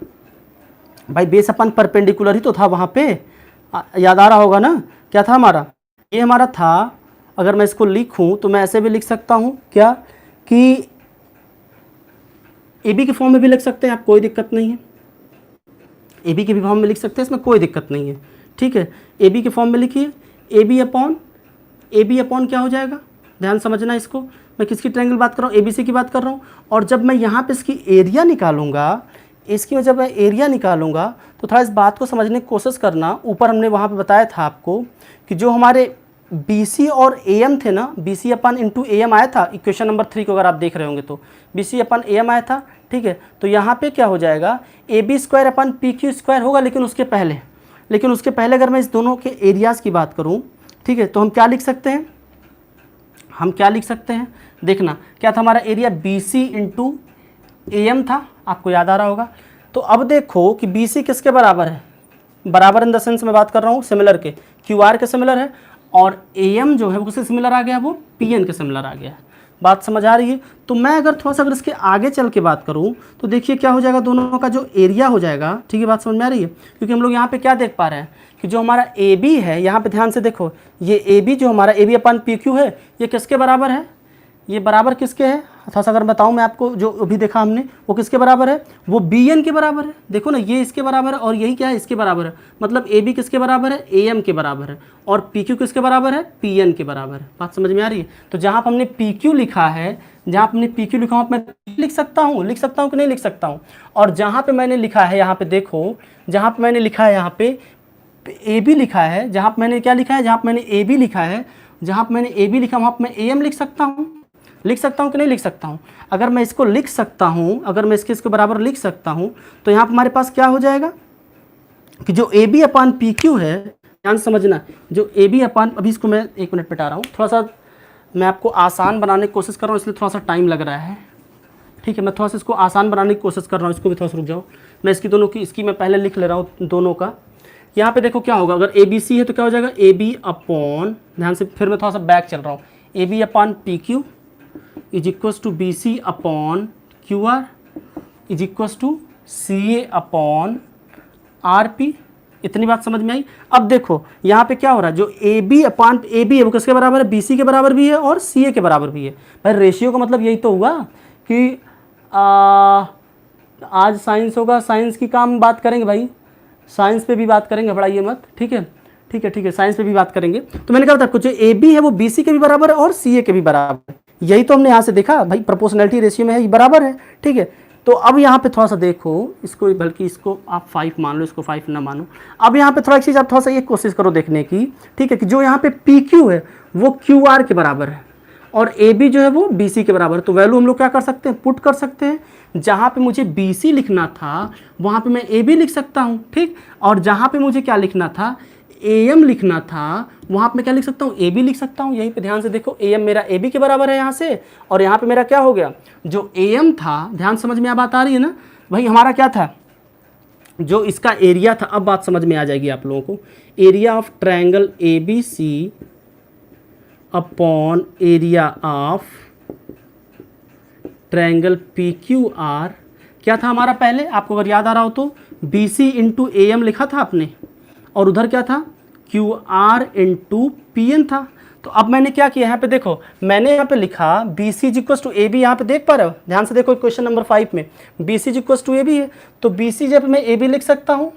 भाई, बेस अपन परपेंडिकुलर ही तो था वहाँ पे, याद आ रहा होगा ना, क्या था हमारा, ये हमारा था, अगर मैं इसको लिखूँ तो मैं ऐसे भी लिख सकता हूँ क्या, कि ए बी के फॉर्म में भी लिख सकते हैं आप, कोई दिक्कत नहीं है, ए बी के भी फॉर्म में लिख सकते हैं, इसमें कोई दिक्कत नहीं है, ठीक है, ए बी के फॉर्म में लिखिए, ए बी अपॉन क्या हो जाएगा, ध्यान समझना इसको, मैं किसकी ट्रायंगल बात कर रहा हूँ, ए बी सी की बात कर रहा हूँ, और जब मैं यहाँ पे इसकी एरिया निकालूंगा, इसकी जब मैं एरिया निकालूंगा तो थोड़ा इस बात को समझने की कोशिश करना, ऊपर हमने वहाँ पे बताया था आपको कि जो हमारे बी सी और ए एम थे ना, B C upon into A M आया था इक्वेशन नंबर 3 को अगर आप देख रहे होंगे तो बी सी अपन ए एम आया था, ठीक है। तो यहाँ पे क्या हो जाएगा, A B square upon P Q square होगा, लेकिन उसके पहले अगर मैं इस दोनों के एरियाज़ की बात करूँ, ठीक है, तो हम क्या लिख सकते हैं, देखना क्या था हमारा area, B C into A M था, आपको याद आ रहा होगा। तो अब देखो कि बी सी किसके बराबर है, बराबर इन द सेंस मैं बात कर रहा हूँ सिमिलर के, क्यू आर के सिमिलर है, और ए एम जो है वो किसके सिमिलर आ गया, वो पी एन के सिमिलर आ गया। बात समझ आ रही है। तो मैं अगर थोड़ा सा अगर इसके आगे चल के बात करूँ तो देखिए क्या हो जाएगा, दोनों का जो एरिया हो जाएगा, ठीक है, बात समझ में आ रही है। क्योंकि हम लोग यहाँ पे क्या देख पा रहे हैं कि जो हमारा ए बी है, यहाँ पे ध्यान से देखो, ये ए बी जो हमारा A B upon P Q है, ये किसके बराबर है, ये बराबर किसके है, थोड़ा सा अगर बताऊँ मैं आपको, जो अभी देखा हमने वो किसके बराबर है, वो बी एन के बराबर है। देखो ना, ये इसके बराबर है और यही क्या है, इसके बराबर है। मतलब ए बी किसके बराबर है, ए एम के बराबर है, और पी क्यू किसके बराबर है, पी एन के बराबर है। बात समझ में आ रही है। तो जहाँ पर हमने पी क्यू लिखा है, मैं लिख सकता हूँ कि नहीं लिख सकता हूँ। और जहाँ पे मैंने लिखा है, यहाँ पे देखो, जहाँ पे मैंने लिखा है, यहाँ पे ए बी लिखा है, जहाँ पे मैंने क्या लिखा है, जहाँ पे मैंने ए बी लिखा है, जहाँ पे मैंने ए बी लिखा वहाँ पे मैं ए एम लिख सकता हूँ कि नहीं लिख सकता हूँ। अगर मैं इसको लिख सकता हूँ, अगर मैं इसके बराबर लिख सकता हूँ, तो यहाँ पर हमारे पास क्या हो जाएगा कि जो A B upon P Q है, ध्यान समझना, जो ए बी अपान, अभी इसको मैं 1 मिनट मिटा रहा हूँ, थोड़ा सा मैं आपको आसान बनाने की कोशिश कर रहा हूँ, इसलिए थोड़ा सा टाइम लग रहा है, ठीक है। मैं थोड़ा सा इसको आसान बनाने की कोशिश कर रहा हूँ, इसको भी थोड़ा सा रुक जाओ, मैं इसकी मैं पहले लिख ले रहा हूँ दोनों का। यहाँ पे देखो क्या होगा, अगर ए बी सी है तो क्या हो जाएगा, ए बी अपॉन, ध्यान से, फिर मैं थोड़ा सा बैक चल रहा हूँ, A B upon P Q is equals to B C upon Q R is equals to C A upon R P. इतनी बात समझ में आई। अब देखो यहाँ पे क्या हो रहा है, जो A B upon A B है वो किसके बराबर है, बी सी के बराबर भी है और सी ए के बराबर भी है। भाई रेशियो का मतलब यही तो हुआ कि आज साइंस होगा, साइंस की काम बात करेंगे भाई, साइंस पे भी बात करेंगे, घबराइए मत, ठीक है, साइंस पे भी बात करेंगे। तो मैंने कहा था कुछ ए बी है वो बी सी के भी बराबर है और सी ए के भी बराबर है, यही तो हमने यहाँ से देखा भाई, प्रोपोर्शनैलिटी रेशियो में है, ये बराबर है, ठीक है। तो अब यहाँ पे थोड़ा सा देखो इसको, बल्कि इसको आप 5 मान लो, इसको 5 ना मानो। अब यहाँ पे थोड़ा एक चीज़ आप थोड़ा सा ये कोशिश करो देखने की, ठीक है, कि जो यहाँ पे पी क्यू है वो क्यू आर के बराबर है और ए बी जो है वो बी सी के बराबर है। तो वैल्यू हम लोग क्या कर सकते हैं, पुट कर सकते हैं। जहाँ पे मुझे बी सी लिखना था वहाँ पे मैं ए बी लिख सकता हूँ, ठीक। और जहाँ पे मुझे क्या लिखना था, ए एम लिखना था, वहाँ पे मैं क्या लिख सकता हूँ, ए बी लिख सकता हूँ। यहीं पे ध्यान से देखो, ए एम मेरा ए बी के बराबर है यहाँ से, और यहाँ पे मेरा क्या हो गया, जो ए एम था, ध्यान समझ में बात आ रही है ना भाई, हमारा क्या था, जो इसका एरिया था, अब बात समझ में आ जाएगी आप लोगों को, area of triangle A B C upon area of triangle P Q R, क्या था हमारा पहले, आपको अगर याद आ रहा हो तो B C into A M लिखा था आपने, और उधर क्या था, Q R into P N था। तो अब मैंने क्या किया, यहाँ पे देखो, मैंने यहाँ पे लिखा B C equals to A B, यहाँ पे देख पा रहे हो, ध्यान से देखो क्वेश्चन नंबर 5 में B C equals to A B है, तो बी सी जब मैं ए बी लिख सकता हूँ,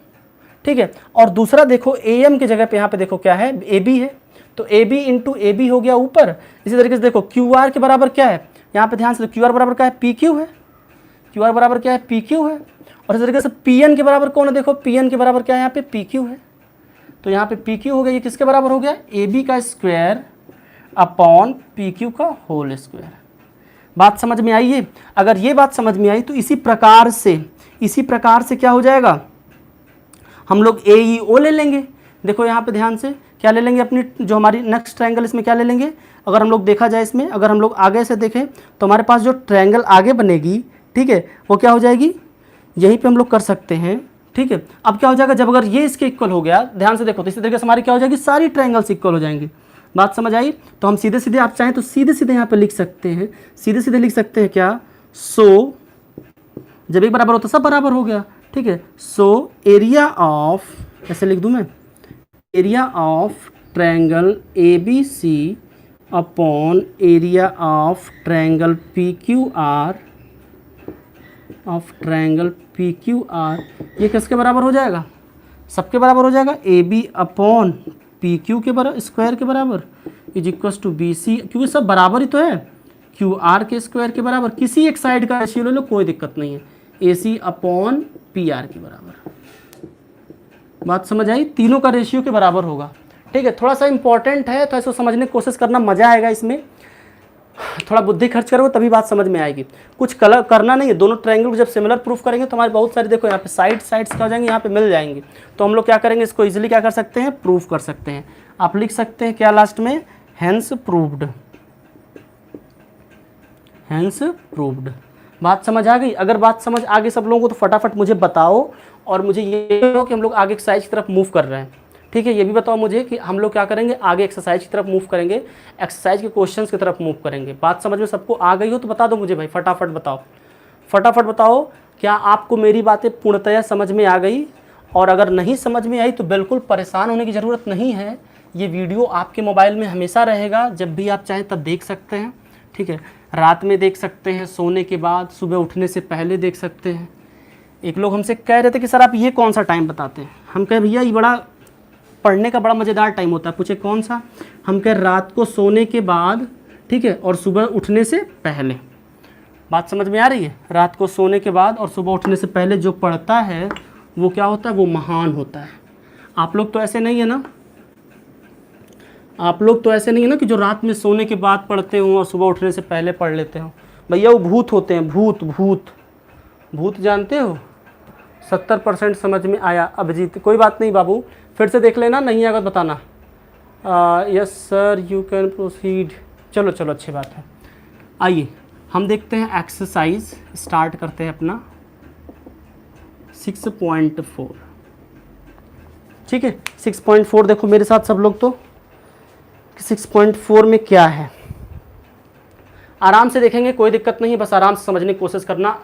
ठीक है। और दूसरा देखो ए एम की जगह पे यहाँ पे देखो क्या है, ए बी है, तो A B into A B हो गया ऊपर। इसी तरीके से देखो क्यू आर के बराबर क्या है, यहाँ पे ध्यान से, क्यू आर बराबर क्या है, पी क्यू है, क्यू आर बराबर क्या है, पी क्यू है। और इस तरीके से पी एन के बराबर कौन है, देखो पी एन के बराबर क्या है, यहाँ पे पी क्यू है। तो यहाँ पे पी क्यू हो गया, ये किसके बराबर हो गया, ए बी का स्क्वायर अपॉन पी क्यू का होल स्क्वायर। बात समझ में आई है। अगर ये बात समझ में आई तो इसी प्रकार से क्या हो जाएगा, हम लोग ए ई ओ ले लेंगे। देखो यहाँ पे ध्यान से क्या ले लेंगे, अपनी जो हमारी नेक्स्ट ट्रायंगल इसमें क्या ले लेंगे, अगर हम लोग देखा जाए इसमें, अगर हम लोग आगे से देखें तो हमारे पास जो ट्रायंगल आगे बनेगी, ठीक है, वो क्या हो जाएगी, यहीं पे हम लोग कर सकते हैं, ठीक है। अब क्या हो जाएगा, जब अगर ये इसके इक्वल हो गया, ध्यान से देखो, तो इसी तरीके से हमारी क्या हो जाएगी, सारी ट्रायंगल्स इक्वल हो जाएंगी। बात समझ आई। तो हम सीधे सीधे, आप चाहें तो सीधे सीधे यहाँ पे लिख सकते हैं, क्या, सो जब एक बराबर होता सब बराबर हो गया, ठीक है। सो एरिया ऑफ, ऐसे लिख दूं मैं, area of triangle A B C upon area of triangle P Q R, ये किसके बराबर हो जाएगा, सबके बराबर हो जाएगा, A B upon P Q के बराबर, स्क्वायर के बराबर, is equals to B C, क्योंकि सब बराबर ही तो है, क्यू आर के स्क्वायर के बराबर। किसी एक साइड का रेशियो ले लो, कोई दिक्कत नहीं है, A C upon P R के बराबर। बात समझ आई, तीनों का रेशियो के बराबर होगा, ठीक है, थोड़ा सा इंपॉर्टेंट है तो इसको समझने की कोशिश करना, मज़ा आएगा इसमें। थोड़ा बुद्धि खर्च करोगे तभी बात समझ में आएगी। कुछ कलर करना नहीं है, दोनों ट्रायंगल को जब सिमिलर प्रूफ करेंगे तो हमारे बहुत सारे, देखो यहाँ पे साइड्स क्या हो जाएंगे, यहाँ पे मिल जाएंगे। तो हम लोग क्या करेंगे, इसको इजीली क्या कर सकते हैं, प्रूफ कर सकते हैं। आप लिख सकते हैं क्या लास्ट में, हेंस प्रूव्ड, हेंस प्रूव्ड। बात समझ आ गई? अगर बात समझ आ गई सब लोगों को तो फटाफट मुझे बताओ, और मुझे ये हो कि हम लोग आगे एक्सरसाइज की तरफ मूव कर रहे हैं। ठीक है, ये भी बताओ मुझे कि हम लोग क्या करेंगे, आगे एक्सरसाइज की तरफ मूव करेंगे, एक्सरसाइज के क्वेश्चंस की तरफ मूव करेंगे। बात समझ में सबको आ गई हो तो बता दो मुझे भाई, फटाफट बताओ, फटाफट बताओ, क्या आपको मेरी बातें पूर्णतया समझ में आ गई? और अगर नहीं समझ में आई तो बिल्कुल परेशान होने की ज़रूरत नहीं है। ये वीडियो आपके मोबाइल में हमेशा रहेगा, जब भी आप चाहें तब देख सकते हैं। ठीक है, रात में देख सकते हैं, सोने के बाद, सुबह उठने से पहले देख सकते हैं। एक लोग हमसे कह रहे थे कि सर आप ये कौन सा टाइम बताते हैं? हम कहे भैया ये बड़ा पढ़ने का बड़ा मज़ेदार टाइम होता है। पूछे कौन सा? हम कह रात को सोने के बाद, ठीक है, और सुबह उठने से पहले। बात समझ में आ रही है? रात को सोने के बाद और सुबह उठने से पहले जो पढ़ता है वो क्या होता है, वो महान होता है। आप लोग तो ऐसे नहीं है ना, आप लोग तो ऐसे नहीं है ना कि जो रात में सोने के बाद पढ़ते हो और सुबह उठने से पहले पढ़ लेते हो। भैया वो भूत होते हैं, भूत भूत भूत जानते हो? 70% समझ में आया अभिजीत, कोई बात नहीं बाबू, फिर से देख लेना, नहीं आएगा तो बताना। Yes sir you can proceed. चलो चलो अच्छी बात है। आइए हम देखते हैं एक्सरसाइज, स्टार्ट करते हैं अपना 6.4। ठीक है, 6.4 देखो मेरे साथ सब लोग, तो 6.4 में क्या है आराम से देखेंगे, कोई दिक्कत नहीं, बस आराम से समझने की कोशिश करना।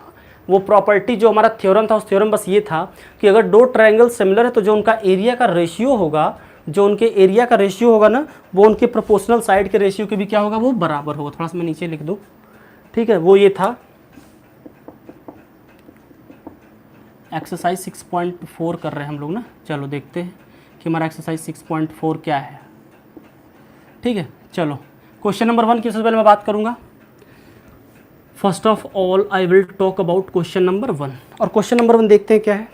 वो प्रॉपर्टी जो हमारा थ्योरम था, उस थ्योरम बस ये था कि अगर दो ट्रायंगल सिमिलर है तो जो उनका एरिया का रेशियो होगा, जो उनके एरिया का रेशियो होगा ना, वो उनके प्रोपोर्शनल साइड के रेशियो के भी क्या होगा, वो बराबर होगा। थोड़ा सा मैं नीचे लिख दूँ, ठीक है, वो ये था। एक्सरसाइज 6.4 कर रहे हैं हम लोग ना, चलो देखते हैं कि हमारा एक्सरसाइज 6.4 क्या है। ठीक है, चलो क्वेश्चन नंबर 1 की सबसे पहले मैं बात करूंगा। First of all I will talk about question number 1। और क्वेश्चन नंबर 1 देखते हैं क्या है।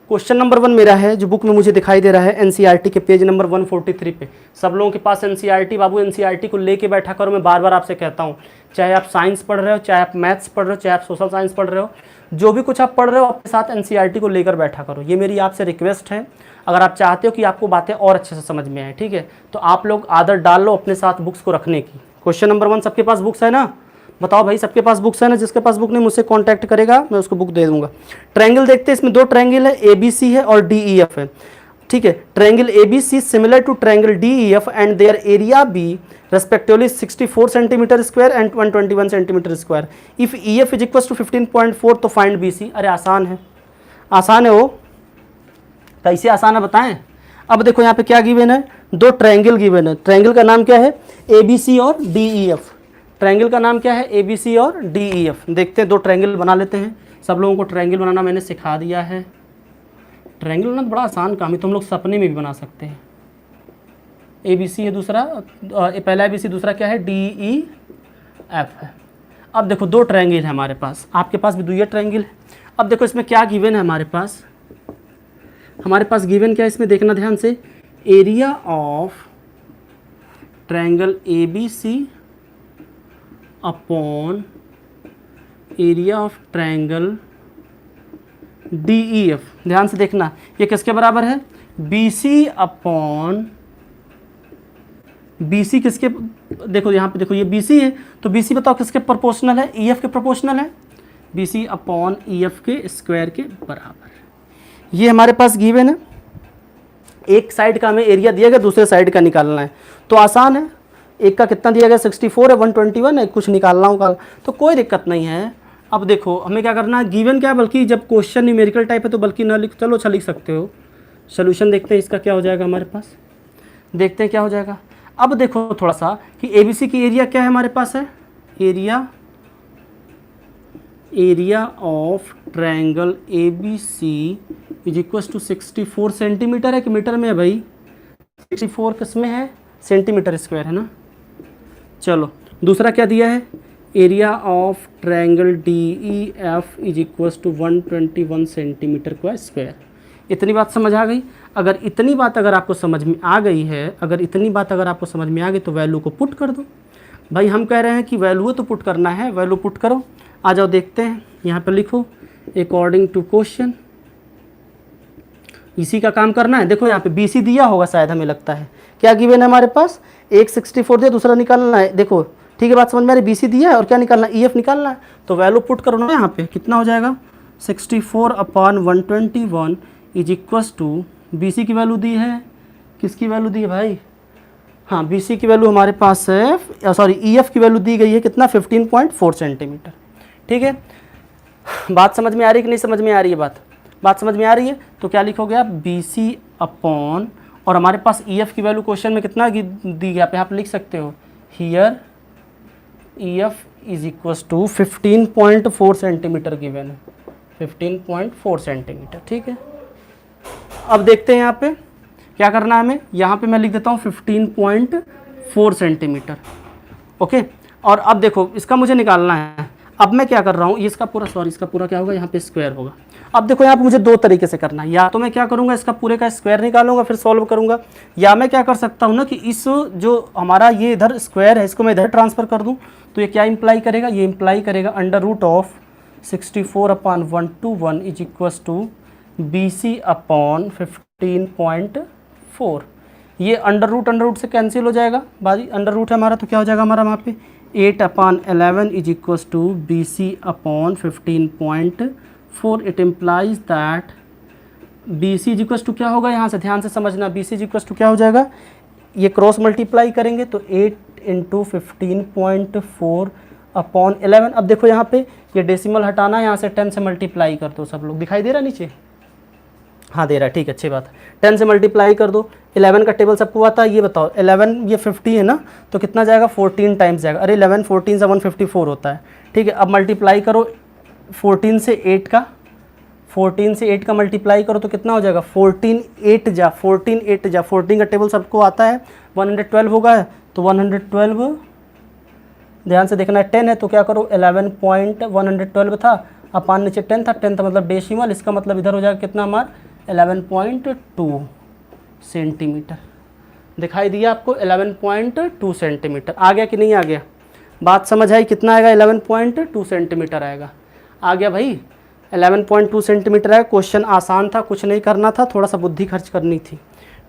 क्वेश्चन नंबर 1 मेरा है जो बुक में मुझे दिखाई दे रहा है, एनसीईआरटी के पेज नंबर 143 पे। सब लोगों के पास एनसीईआरटी, बाबू एनसीईआरटी को लेके बैठा करो। मैं बार बार आपसे कहता हूँ, चाहे आप साइंस पढ़ रहे हो, चाहे आप मैथ्स पढ़ रहे हो, चाहे आप सोशल साइंस पढ़ रहे हो, जो भी कुछ आप पढ़ रहे हो अपने साथ एनसीईआरटी को लेकर बैठा करो। ये मेरी आपसे रिक्वेस्ट है, अगर आप चाहते हो कि आपको बातें और अच्छे से समझ में आए। ठीक है, तो आप लोग आदत डाल लो अपने साथ बुक्स को रखने की। क्वेश्चन नंबर 1 सबके पास बुक्स है ना? बताओ भाई, सबके पास बुक्स है ना? जिसके पास बुक नहीं मुझसे कांटेक्ट करेगा, मैं उसको बुक दे दूंगा। ट्रायंगल देखते हैं, इसमें दो ट्रायंगल है, एबीसी है और डीईएफ है। ठीक है, triangle ABC similar to triangle DEF and their area be respectively 64 centimetre square and 121 centimetre square. If EF is equal to 15.4 तो फाइंड बीसी। अरे आसान है, आसान है वो। कैसे आसान है बताएं? अब देखो यहाँ पे क्या गिवन है, दो ट्रायंगल गिवन है। ट्रायंगल का नाम क्या है, एबीसी और डीईएफ। ट्रायंगल का नाम क्या है, एबीसी और डीईएफ। देखते हैं, दो ट्रायंगल बना लेते हैं। सब लोगों को ट्रायंगल बनाना मैंने सिखा दिया है। ट्रायंगल बनाना बड़ा आसान काम है, तुम लोग सपने में भी बना सकते हैं। एबीसी है दूसरा, पहला एबीसी, दूसरा क्या है, डीईएफ है। अब देखो दो ट्रायंगल है हमारे पास, आपके पास भी दो ट्रायंगल है। अब देखो इसमें क्या गिवन है हमारे पास, गिवन क्या है इसमें देखना ध्यान से, area of triangle ABC upon area of triangle DEF. ध्यान से देखना, ये किसके बराबर है, बीसी अपॉन, बीसी किसके, देखो यहाँ पे देखो ये बीसी है, तो बीसी बताओ किसके प्रोपोर्शनल है, ईएफ के प्रोपोर्शनल है। बीसी अपॉन ईएफ के स्क्वायर के बराबर। ये हमारे पास गिवन है। एक साइड का हमें एरिया दिया गया, दूसरे साइड का निकालना है, तो आसान है। एक का कितना दिया गया, 64 है, 121 है, कुछ निकालना होगा तो कोई दिक्कत नहीं है। अब देखो हमें क्या करना है, गिवन क्या है, बल्कि जब क्वेश्चन न्यूमेरिकल टाइप है तो बल्कि ना लिख, चलो अच्छा लिख सकते हो। सोल्यूशन देखते हैं इसका क्या हो जाएगा हमारे पास, देखते हैं क्या हो जाएगा। अब देखो थोड़ा सा कि एबीसी की एरिया क्या है हमारे पास है, area of triangle ABC is equal to 64 centimetre है कि मीटर में है भाई, 64 किस में है, सेंटीमीटर स्क्वायर है ना। चलो दूसरा क्या दिया है, area of triangle DEF is equal to 121 centimetre का स्क्वायर। इतनी बात समझ आ गई। अगर इतनी बात अगर आपको समझ में आ गई है, अगर इतनी बात अगर आपको समझ में आ गई तो वैल्यू को पुट कर दो। भाई हम कह रहे हैं कि वैल्यू तो पुट करना है, वैल्यू पुट करो। आ जाओ देखते हैं, यहाँ पर लिखो अकॉर्डिंग टू क्वेश्चन, इसी का काम करना है। देखो यहाँ पे BC दिया होगा शायद, हमें लगता है। क्या गिवन है हमारे पास, एक 64 दिया, दूसरा निकालना है। देखो ठीक है, बात समझ में आ रही, BC दिया है और क्या निकालना है, EF निकालना है। तो वैल्यू पुट करो ना, यहाँ पे कितना हो जाएगा 64/121 इज इक्वस टू, BC की वैल्यू दी है, किसकी वैल्यू दी है भाई, हाँ BC की वैल्यू हमारे पास है, सॉरी EF की वैल्यू दी गई है कितना 15.4 सेंटीमीटर। ठीक है, बात समझ में आ रही है कि नहीं समझ में आ रही है, बात समझ में आ रही है। तो क्या लिखोगे आप, BC अपॉन, और हमारे पास EF की वैल्यू क्वेश्चन में कितना दी गई, आप यहाँ पे लिख सकते हो, here EF is equals to 15.4 centimetre given है, 15.4 सेंटीमीटर। ठीक है, अब देखते हैं यहाँ पे क्या करना है हमें। यहाँ पे मैं लिख देता हूँ 15.4 सेंटीमीटर। ओके, और अब देखो इसका मुझे निकालना है। अब मैं क्या कर रहा हूँ, इसका पूरा, सॉरी इसका पूरा क्या होगा, यहाँ पे स्क्वायर होगा। अब देखो यहाँ पे मुझे दो तरीके से करना है, या तो मैं क्या करूँगा, इसका पूरे का स्क्वायर निकालूंगा फिर सॉल्व करूँगा, या मैं क्या कर सकता हूँ ना कि इस जो हमारा ये इधर स्क्वायर है इसको मैं इधर ट्रांसफ़र कर दूँ। तो ये क्या इंप्लाई करेगा, ये इंप्लाई करेगा under root of 64/121 is equals to BC upon 15.4। ये अंडर रूट से कैंसिल हो जाएगा, भाई अंडर रूट है हमारा, तो क्या हो जाएगा हमारा वहाँ पे 8/11 is equals to BC upon 15.4। It implies that BC is equals to क्या होगा, यहाँ से ध्यान से समझना, BC इज इक्वस टू क्या हो जाएगा, ये क्रॉस मल्टीप्लाई करेंगे तो 8 × 15.4 अपॉन 11। अब देखो यहाँ पे ये डेसिमल हटाना है, यहाँ से 10 से मल्टीप्लाई कर दो। सब लोग दिखाई दे रहा नीचे, हाँ दे रहा है, ठीक है अच्छी बात है। 10 से मल्टीप्लाई कर दो, 11 का टेबल सबको आता है, ये बताओ 11 ये 50 है ना, तो कितना जाएगा 14 टाइम्स जाएगा। अरे 11 14 से 154 होता है। ठीक है, अब मल्टीप्लाई करो 14 से 8 का, 14 से 8 का मल्टीप्लाई करो तो कितना हो जाएगा 14 8 जा 14 का टेबल सबको आता है, 112 होगा, तो 112 ध्यान से देखना है, 10 है तो क्या करो 11.112 था, अपान नीचे 10 था, 10 था मतलब डेसिमल, इसका मतलब इधर हो जाएगा कितना हमारा 11.2 सेंटीमीटर। दिखाई दिया आपको 11.2 सेंटीमीटर। आ गया कि नहीं आ गया, बात समझ आई, कितना आएगा 11.2 सेंटीमीटर आएगा। आ गया भाई 11.2 सेंटीमीटर है। क्वेश्चन आसान था, कुछ नहीं करना था, थोड़ा सा बुद्धि खर्च करनी थी।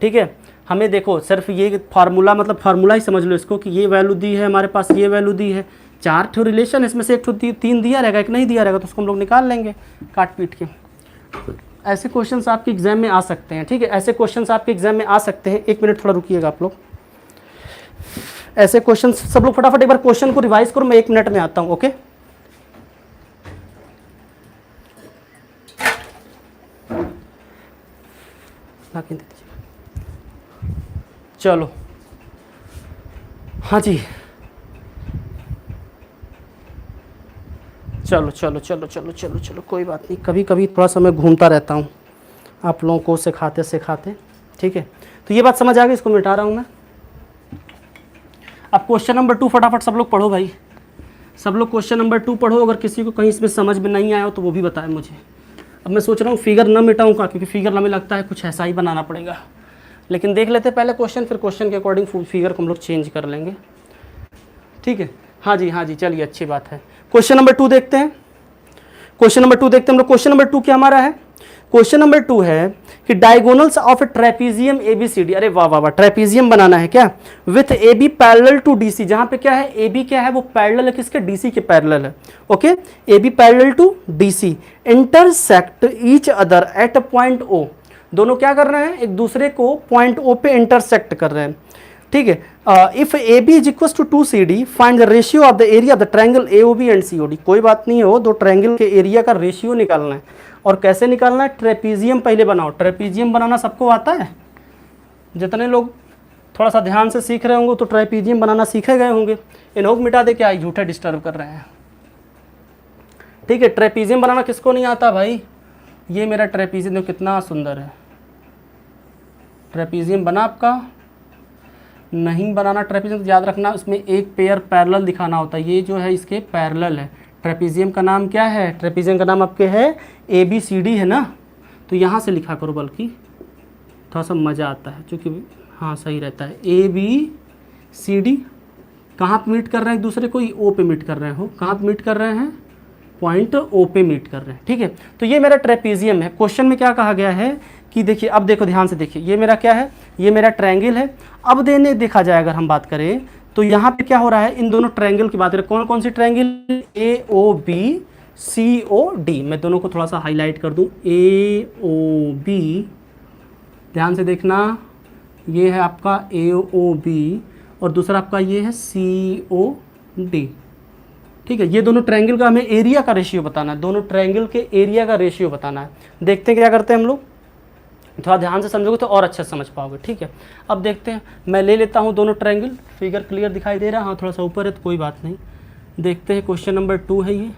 ठीक है, हमें देखो सिर्फ ये फार्मूला, मतलब फार्मूला ही समझ लो इसको कि ये वैल्यू दी है हमारे पास, ये वैल्यू दी है, 4 ठो रिलेशन, इसमें से 1 ठो 3 दिया रहेगा, एक नहीं दिया रहेगा, तो उसको हम लोग निकाल लेंगे काट पीट के। ऐसे क्वेश्चंस आपके एग्जाम में आ सकते हैं। ठीक है, ऐसे क्वेश्चंस आपके एग्जाम में आ सकते हैं। 1 मिनट थोड़ा रुकिएगा आप लोग, ऐसे क्वेश्चन सब लोग फटाफट एक बार क्वेश्चन को रिवाइज करो, मैं 1 मिनट में आता हूँ। ओके, चलो हाँ जी, चलो चलो चलो चलो चलो चलो कोई बात नहीं, कभी कभी थोड़ा सा मैं घूमता रहता हूँ आप लोगों को सिखाते सिखाते। ठीक है, तो ये बात समझ आ गई, इसको मिटा रहा हूँ मैं। अब क्वेश्चन नंबर 2 फटाफट सब लोग पढ़ो भाई, सब लोग क्वेश्चन नंबर 2 पढ़ो। अगर किसी को कहीं इसमें समझ में नहीं आया हो तो वो भी बताए मुझे। अब मैं सोच रहा हूँ फिगर न मिटाऊँ का, क्योंकि फिगर हमें लगता है कुछ ऐसा ही बनाना पड़ेगा, लेकिन देख लेते पहले क्वेश्चन, फिर क्वेश्चन के अकॉर्डिंग फिगर को हम लोग चेंज कर लेंगे। ठीक है, हाँ जी चलिए अच्छी बात है। क्वेश्चन नंबर 2 देखते हैं, क्वेश्चन नंबर 2 देखते हैं हम लोग। क्वेश्चन नंबर 2 क्या हमारा है, क्वेश्चन नंबर 2 है कि diagonals of a trapezium ABCD, अरे वाह वाह वाह, ट्रेपीजियम बनाना है क्या, with AB parallel to DC, जहां पे क्या है AB क्या है, वो पैरेलल है किसके, DC के पैरेलल है। Okay, AB parallel to DC, intersect each other at point O, दोनों क्या कर रहे हैं, एक दूसरे को पॉइंट O पे इंटरसेक्ट कर रहे हैं। ठीक है, if AB is equal to 2CD, find the ratio of the area of the triangle AOB and COD। कोई बात नहीं हो, दो ट्रायंगल के एरिया का रेशियो निकालना है। और कैसे निकालना है, ट्रेपीजियम पहले बनाओ। ट्रेपीजियम बनाना सबको आता है, जितने लोग थोड़ा सा ध्यान से सीख रहे होंगे तो ट्रेपीजियम बनाना सीखे गए होंगे। इनको मिटा दे, क्या झूठे डिस्टर्ब कर रहे हैं। ठीक है, ट्रेपीजियम बनाना किसको नहीं आता भाई, ये मेरा ट्रेपीजियम देखो कितना सुंदर है। ट्रेपीजियम बना आपका, नहीं बनाना ट्रेपीजियम तो याद रखना उसमें एक पेयर पैरेलल दिखाना होता है, ये जो है इसके पैरेलल है। ट्रेपीजियम का नाम क्या है, ट्रेपीजियम का नाम आपके है ABCD है ना, तो यहाँ से लिखा करो, बल्कि थोड़ा सा मज़ा आता है, क्योंकि हाँ सही रहता है। ABCD कहाँ पे मीट कर रहे हैं एक दूसरे को, O पे मीट कर रहे हो, कहाँ पे मीट कर रहे हैं, पॉइंट O पे मीट कर रहे हैं, ठीक है। तो ये मेरा ट्रेपेजियम है। क्वेश्चन में क्या कहा गया है कि देखिए, अब देखो ध्यान से देखिए, ये मेरा क्या है, ये मेरा ट्रायंगल है। अब देखा जाए अगर हम बात करें तो यहाँ पे क्या हो रहा है, इन दोनों ट्रायंगल की बात करें, कौन कौन सी ट्रायंगल, AOBCOD। मैं दोनों को थोड़ा सा हाईलाइट कर दूं, AOB, ध्यान से देखना, ये है आपका AOB और दूसरा आपका ये है COD, ठीक है। ये दोनों ट्रायंगल का हमें एरिया का रेशियो बताना है, दोनों ट्रायंगल के एरिया का रेशियो बताना है। देखते हैं क्या करते हैं हम लोग, थोड़ा ध्यान से समझोगे तो और अच्छा समझ पाओगे, ठीक है। अब देखते हैं, मैं ले लेता हूँ दोनों ट्रायंगल, फिगर क्लियर दिखाई दे रहा है, हाँ थोड़ा सा ऊपर है तो कोई बात नहीं। देखते हैं, क्वेश्चन नंबर 2 है ये,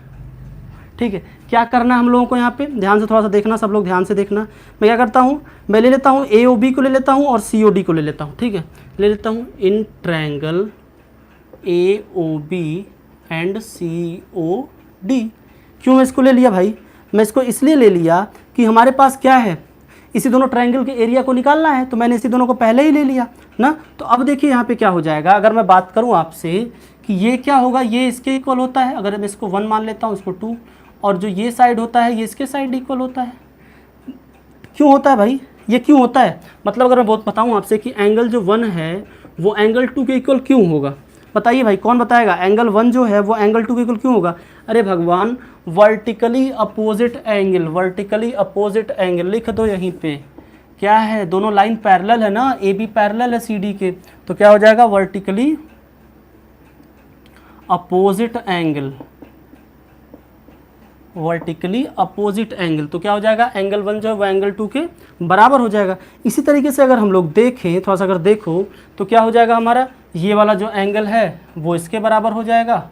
ठीक है। क्या करना है हम लोगों को यहाँ पे, ध्यान से थोड़ा सा देखना, सब लोग ध्यान से देखना। मैं क्या करता हूँ, मैं ले लेता हूँ AOB को ले लेता हूँ और COD को ले लेता हूँ, ठीक है। ले लेता हूँ in triangle AOB and COD। क्यों मैं इसको ले लिया भाई, मैं इसको इसलिए ले लिया कि हमारे पास क्या है, इसी दोनों ट्रायंगल के एरिया को निकालना है, तो मैंने इसी दोनों को पहले ही ले लिया ना। तो अब देखिए यहाँ पे क्या हो जाएगा, अगर मैं बात करूँ आपसे कि ये क्या होगा, ये इसके इक्वल होता है, अगर मैं इसको 1 मान लेता हूँ, इसको 2, और जो ये साइड होता है ये इसके साइड इक्वल होता है। क्यों होता है भाई, ये क्यों होता है, मतलब अगर मैं बताऊँ आपसे कि एंगल जो 1 है वो एंगल 2 के इक्वल क्यों होगा, बताइए भाई, कौन बताएगा, एंगल 1 जो है वो एंगल 2 के इक्वल क्यों होगा। अरे भगवान, vertically opposite angle, vertically opposite angle लिख दो यहीं पे, क्या है, दोनों लाइन पैरेलल है ना, AB पैरेलल है CD के, तो क्या हो जाएगा, vertically opposite angle, vertically opposite angle, तो क्या हो जाएगा, एंगल 1 जो है वो एंगल 2 के बराबर हो जाएगा। इसी तरीके से अगर हम लोग देखें, थोड़ा सा अगर देखो तो क्या हो जाएगा, हमारा ये वाला जो एंगल है वो इसके बराबर हो जाएगा,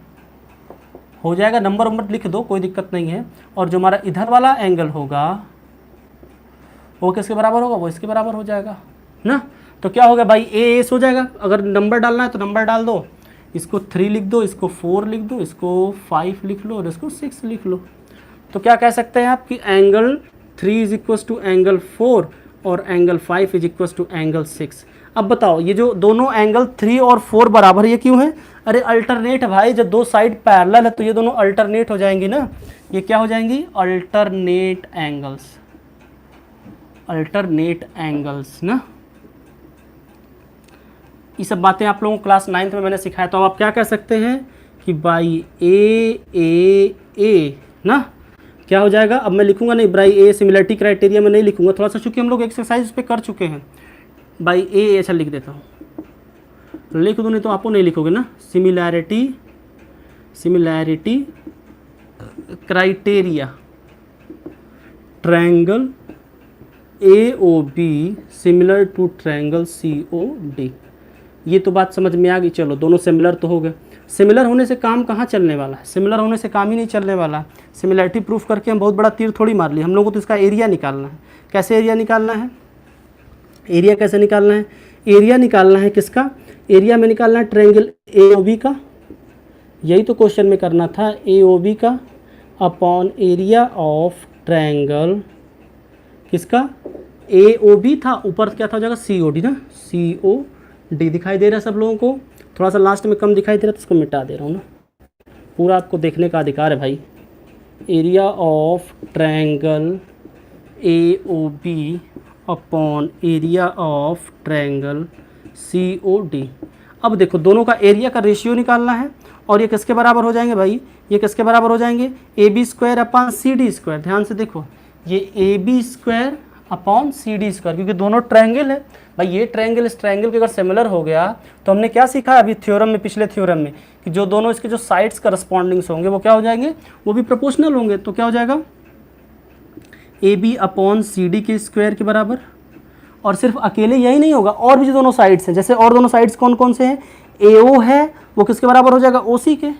नंबर लिख दो कोई दिक्कत नहीं है, और जो हमारा इधर वाला एंगल होगा वो किसके बराबर होगा, वो इसके बराबर हो जाएगा ना। तो क्या होगा भाई, AS हो जाएगा। अगर नंबर डालना है तो नंबर डाल दो, इसको 3 लिख दो, इसको 4 लिख दो, इसको 5 लिख लो और इसको 6 लिख लो। तो क्या कह सकते हैं आप कि angle 3 is equal to angle 4 और angle 5 is equal to angle 6। अब बताओ, ये जो दोनों एंगल 3 और 4 बराबर ये क्यों है, अरे अल्टरनेट भाई, जब दो साइड पैरेलल है तो ये दोनों अल्टरनेट हो जाएंगी ना, ये क्या हो जाएंगी, अल्टरनेट एंगल्स, अल्टरनेट एंगल्स ना। ये सब बातें आप लोगों को क्लास 9th में मैंने सिखाया, तो अब आप क्या कह सकते हैं कि बाई ए ना, क्या हो जाएगा, अब मैं लिखूंगा नहीं बाई ए, सिमिलरिटी क्राइटेरिया में नहीं लिखूंगा, थोड़ा सा चूंकि हम लोग एक्सरसाइज पे कर चुके हैं, बाई ए ऐसा लिख देता हूँ, लिख दूँ नहीं तो आपको नहीं लिखोगे ना, similarity criteria triangle AOB similar to triangle COD। ये तो बात समझ में आ गई, चलो दोनों सिमिलर तो हो गए। सिमिलर होने से काम कहाँ चलने वाला है, सिमिलर होने से काम ही नहीं चलने वाला। सिमिलरिटी प्रूफ करके हम बहुत बड़ा तीर थोड़ी मार लिए, हम लोगों को तो इसका एरिया निकालना है। कैसे एरिया निकालना है, एरिया कैसे निकालना है, एरिया निकालना है किसका, एरिया में निकालना है ट्रायंगल AOB का, यही तो क्वेश्चन में करना था, AOB का अपॉन एरिया ऑफ ट्रायंगल किसका, AOB था, ऊपर क्या था हो जाएगा COD ना, COD दिखाई दे रहा है सब लोगों को, थोड़ा सा लास्ट में कम दिखाई दे रहा है तो इसको मिटा दे रहा हूँ ना, पूरा आपको देखने का अधिकार है भाई। Area of triangle AOB upon area of triangle COD। अब देखो दोनों का एरिया का रेशियो निकालना है, और ये किसके बराबर हो जाएंगे भाई, ये किसके बराबर हो जाएंगे, AB square upon CD square. ध्यान से देखो, ये AB square upon CD square, क्योंकि दोनों ट्रायंगल है भाई, ये ट्रायंगल इस ट्रायंगल के अगर सिमिलर हो गया तो हमने क्या सीखा अभी थ्योरम में, पिछले थ्योरम में, कि जो दोनों इसके जो साइड्स करस्पॉन्डिंग्स होंगे वो क्या हो जाएंगे, वो भी प्रोपोर्शनल होंगे। तो क्या हो जाएगा, AB अपॉन CD के स्क्वायर के बराबर। और सिर्फ अकेले यही नहीं होगा, और भी जो दोनों साइड्स हैं, जैसे और दोनों साइड्स कौन कौन से हैं, AO है वो किसके बराबर हो जाएगा, OC के,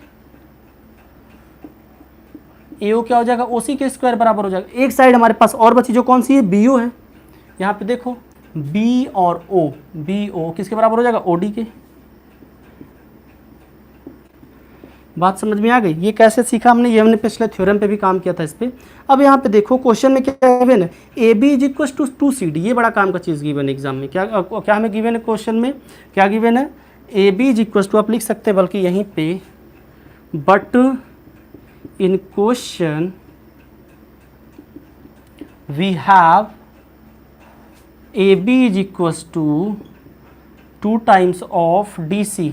AO क्या हो जाएगा, OC के स्क्वायर बराबर हो जाएगा। एक साइड हमारे पास और बची जो कौन सी है, BO है, यहाँ पे देखो B और O, BO किसके बराबर हो जाएगा, OD के। बात समझ में आ गई? ये कैसे सीखा हमने, ये हमने पिछले थ्योरम पे भी काम किया था इस पे। अब यहाँ पे देखो क्वेश्चन में क्या गिवन है, A B is equal to 2 CD। ये बड़ा काम का चीज़ गिवन है एग्जाम में। क्या हमें गिवन है क्वेश्चन में, क्या गिवन है, A B is equal to, आप लिख सकते हैं बल्कि यहीं पे, but in question we have A B is equal to 2 times of D C.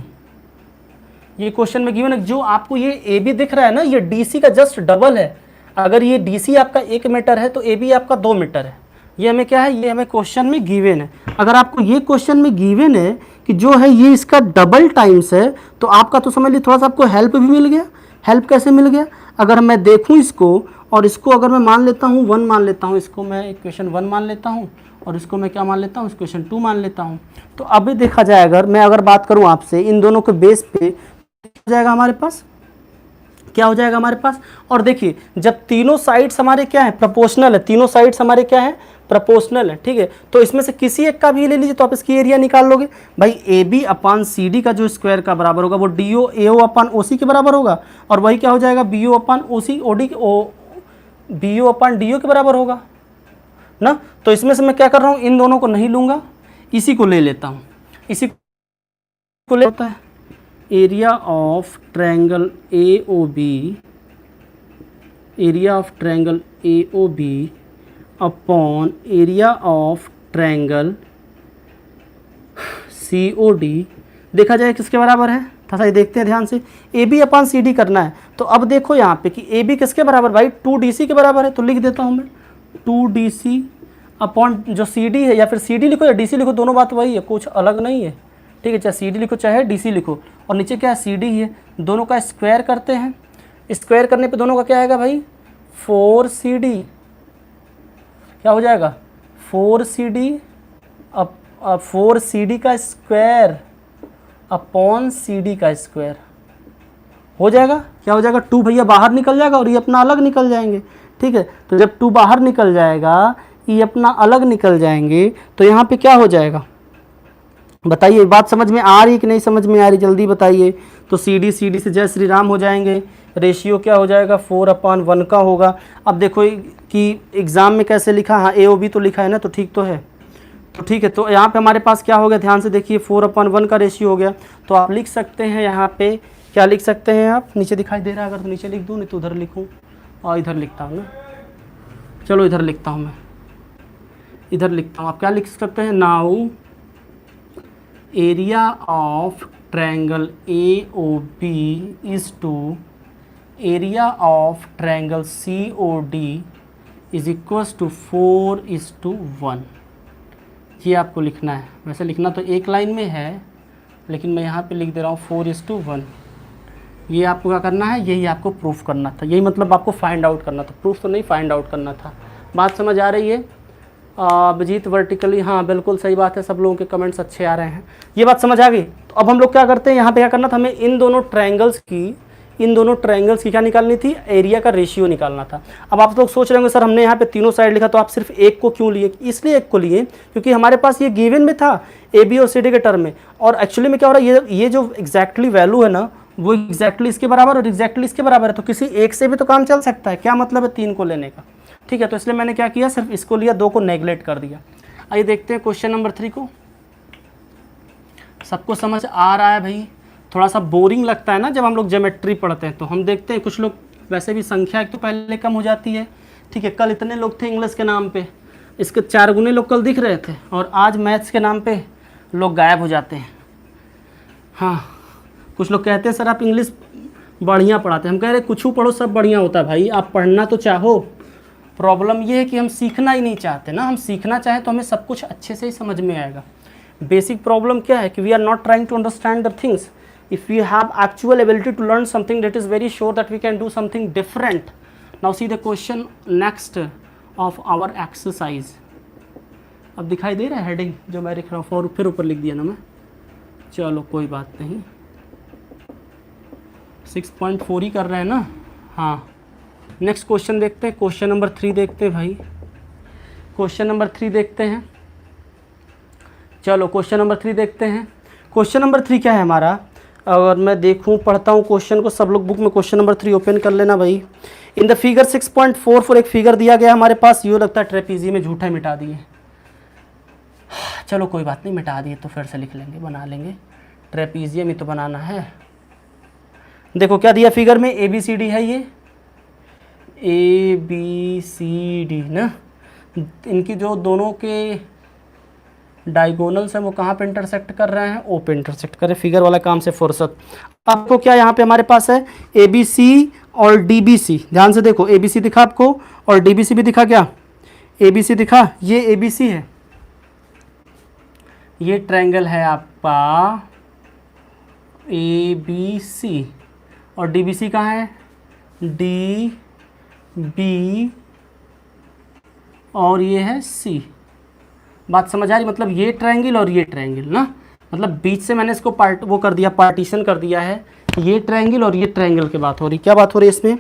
ये क्वेश्चन में गिवन है, जो आपको ये ए बी दिख रहा है ना, ये डी सी का जस्ट डबल है। अगर ये डी सी आपका 1 मीटर है तो ए बी आपका 2 मीटर है। ये हमें क्या है, ये हमें क्वेश्चन में गिवन है। अगर आपको ये क्वेश्चन में गिवन है कि जो है ये इसका डबल टाइम्स है, तो आपका तो समझ लीजिए थोड़ा सा आपको हेल्प भी मिल गया। हेल्प कैसे मिल गया, अगर मैं देखूँ इसको, और इसको अगर मैं मान लेता हूँ 1 मान लेता हूँ, इसको मैं इक्वेशन 1 मान लेता हूँ, और इसको मैं क्या मान लेता हूँ, इक्वेशन 2 मान लेता हूँ। तो अभी देखा जाए, अगर मैं बात करूँ आपसे इन दोनों के बेस पे, हो जाएगा हमारे पास, क्या हो जाएगा हमारे पास। और देखिए जब तीनों साइड्स हमारे क्या है, प्रोपोर्शनल है, तीनों साइड्स हमारे क्या है, प्रोपोर्शनल है, ठीक है। तो इसमें से किसी एक का भी ले लीजिए तो आप इसकी एरिया निकाल लोगे भाई। ए बी अपान सी डी का जो स्क्वायर का बराबर होगा वो D O A O upon O सी के बराबर होगा, और वही क्या हो जाएगा, B O upon O C O D O B O upon D O के बराबर होगा ना। तो इसमें से मैं क्या कर रहा हूँ, इन दोनों को नहीं लूँगा, इसी को ले लेता हूँ, इसी को ले होता है area of triangle A O B, area of triangle A O B upon area of triangle C O D. देखा जाए किसके बराबर है, थोड़ा सा देखते हैं ध्यान से। A B upon C D करना है, तो अब देखो यहाँ पे कि ए बी किसके बराबर भाई, 2 डी सी के बराबर है। तो लिख देता हूँ मैं 2 डी सी अपॉन जो सी डी है, या फिर सी डी लिखो या डी सी लिखो, दोनों बात वही है, कुछ अलग नहीं है, ठीक है। चाहे सी डी लिखो चाहे डी सी लिखो, और नीचे क्या है, सी डी ही है। दोनों का स्क्वायर करते हैं, स्क्वायर करने पे दोनों का क्या आएगा भाई, 4 सी डी। क्या हो जाएगा, 4 सी डी 4 सी डी का स्क्वायर अपॉन सी डी का स्क्वायर हो जाएगा। क्या हो जाएगा, 2 भैया बाहर निकल जाएगा और ये अपना अलग निकल जाएंगे, ठीक है। तो जब 2 बाहर निकल जाएगा, ये अपना अलग निकल जाएंगे, तो यहाँ पे क्या हो जाएगा बताइए, बात समझ में आ रही कि नहीं समझ में आ रही, जल्दी बताइए। तो सी डी से जय श्री राम हो जाएंगे, रेशियो क्या हो जाएगा, 4/1 का होगा। अब देखो कि एग्ज़ाम में कैसे लिखा, हाँ ए ओ बी तो लिखा है ना, तो ठीक तो है, तो ठीक है। तो यहाँ पे हमारे पास क्या हो गया, ध्यान से देखिए, 4/1 का रेशियो हो गया। तो आप लिख सकते हैं यहाँ पे, क्या लिख सकते हैं आप, नीचे दिखाई दे रहा है, अगर तो नीचे लिख दूँ, नहीं तो उधर लिखूँ, और इधर लिखता हूँ ना, चलो इधर लिखता हूँ मैं, इधर लिखता हूँ। आप क्या लिख सकते हैं, now area of triangle A O B is to area of triangle C O D is equals to 4:1। ये आपको लिखना है, वैसे लिखना तो एक लाइन में है, लेकिन मैं यहाँ पे लिख दे रहा हूँ 4:1। ये आपको क्या करना है, यही आपको प्रूफ करना था, यही मतलब आपको फाइंड आउट करना था, प्रूफ तो नहीं फाइंड आउट करना था। बात समझ आ रही है अभिजीत वर्टिकली, हाँ बिल्कुल सही बात है, सब लोगों के कमेंट्स अच्छे आ रहे हैं, ये बात समझ आ गई। तो अब हम लोग क्या करते हैं, यहाँ पे क्या करना था, हमें इन दोनों ट्रायंगल्स की क्या निकालनी थी, एरिया का रेशियो निकालना था। अब आप लोग सोच रहे होंगे सर हमने यहाँ पे तीनों साइड लिखा, तो आप सिर्फ एक को क्यों लिए, इसलिए एक को लिए क्योंकि हमारे पास ये गिवन में था ए बी और सी डी के टर्म में, और एक्चुअली में क्या हो रहा है, ये जो एग्जैक्टली वैल्यू है ना, वो एग्जैक्टली इसके बराबर और एग्जैक्टली इसके बराबर है, तो किसी एक से भी तो काम चल सकता है, क्या मतलब है 3 को लेने का, ठीक है। तो इसलिए मैंने क्या किया, सिर्फ इसको लिया, 2 को नेगलेक्ट कर दिया। आइए देखते हैं क्वेश्चन नंबर 3 को। सबको समझ आ रहा है भाई, थोड़ा सा बोरिंग लगता है ना जब हम लोग ज्योमेट्री पढ़ते हैं, तो हम देखते हैं कुछ लोग, वैसे भी संख्या एक तो पहले कम हो जाती है, ठीक है। कल इतने लोग थे इंग्लिश के नाम पे, इसके 4 गुने लोग कल दिख रहे थे, और आज मैथ्स के नाम पे लोग गायब हो जाते हैं। हाँ, कुछ लोग कहते हैं सर आप इंग्लिश बढ़िया पढ़ाते हैं, हम कह रहे कुछ पढ़ो सब बढ़िया होता है भाई, आप पढ़ना तो चाहो, प्रॉब्लम ये है कि हम सीखना ही नहीं चाहते ना। हम सीखना चाहें तो हमें सब कुछ अच्छे से ही समझ में आएगा। बेसिक प्रॉब्लम क्या है कि we are not trying to understand the things. If we have actual ability to learn something that is very sure that we can do something different. Now see the question next of our exercise. अब दिखाई दे रहा है heading जो मैं लिख रहा हूँ, फिर ऊपर लिख दिया ना मैं, चलो कोई बात नहीं, 6.4 ही कर रहे हैं ना। हाँ, नेक्स्ट क्वेश्चन देखते हैं, क्वेश्चन नंबर 3 देखते हैं भाई, क्वेश्चन नंबर 3 देखते हैं। चलो क्वेश्चन नंबर 3 देखते हैं। क्वेश्चन नंबर 3 क्या है हमारा, अगर मैं देखूं पढ़ता हूं क्वेश्चन को, सब लोग बुक में क्वेश्चन नंबर 3 ओपन कर लेना भाई। इन द फिगर 6.44 एक फिगर दिया गया हमारे पास, यूँ लगता है ट्रेपीजियम में झूठा मिटा दिए। चलो कोई बात नहीं, मिटा दिए तो फिर से लिख लेंगे, बना लेंगे। ट्रेपीजियम ही तो बनाना है। देखो क्या दिया फिगर में, ए बी सी डी है, ये ए बी सी डी ना, इनकी जो दोनों के डायगोनल्स हैं वो कहाँ पे इंटरसेक्ट कर रहे हैं, ओ पे इंटरसेक्ट कर रहे हैं। फिगर वाला काम से फुर्सत। आपको क्या यहाँ पे हमारे पास है, ए बी सी और डी बी सी। ध्यान से देखो, ए बी सी दिखा आपको और डी बी सी भी दिखा। क्या ए बी सी दिखा, ये ए बी सी है, ये ट्रायंगल है आपका ए बी सी, और डी बी सी कहाँ है, डी बी, और ये है सी। बात समझ आ रही, मतलब ये ट्रायंगल और ये ट्रायंगल ना, मतलब बीच से मैंने इसको वो कर दिया, पार्टीशन कर दिया है। ये ट्रायंगल और ये ट्रायंगल की बात हो रही। क्या बात हो रही है इसमें,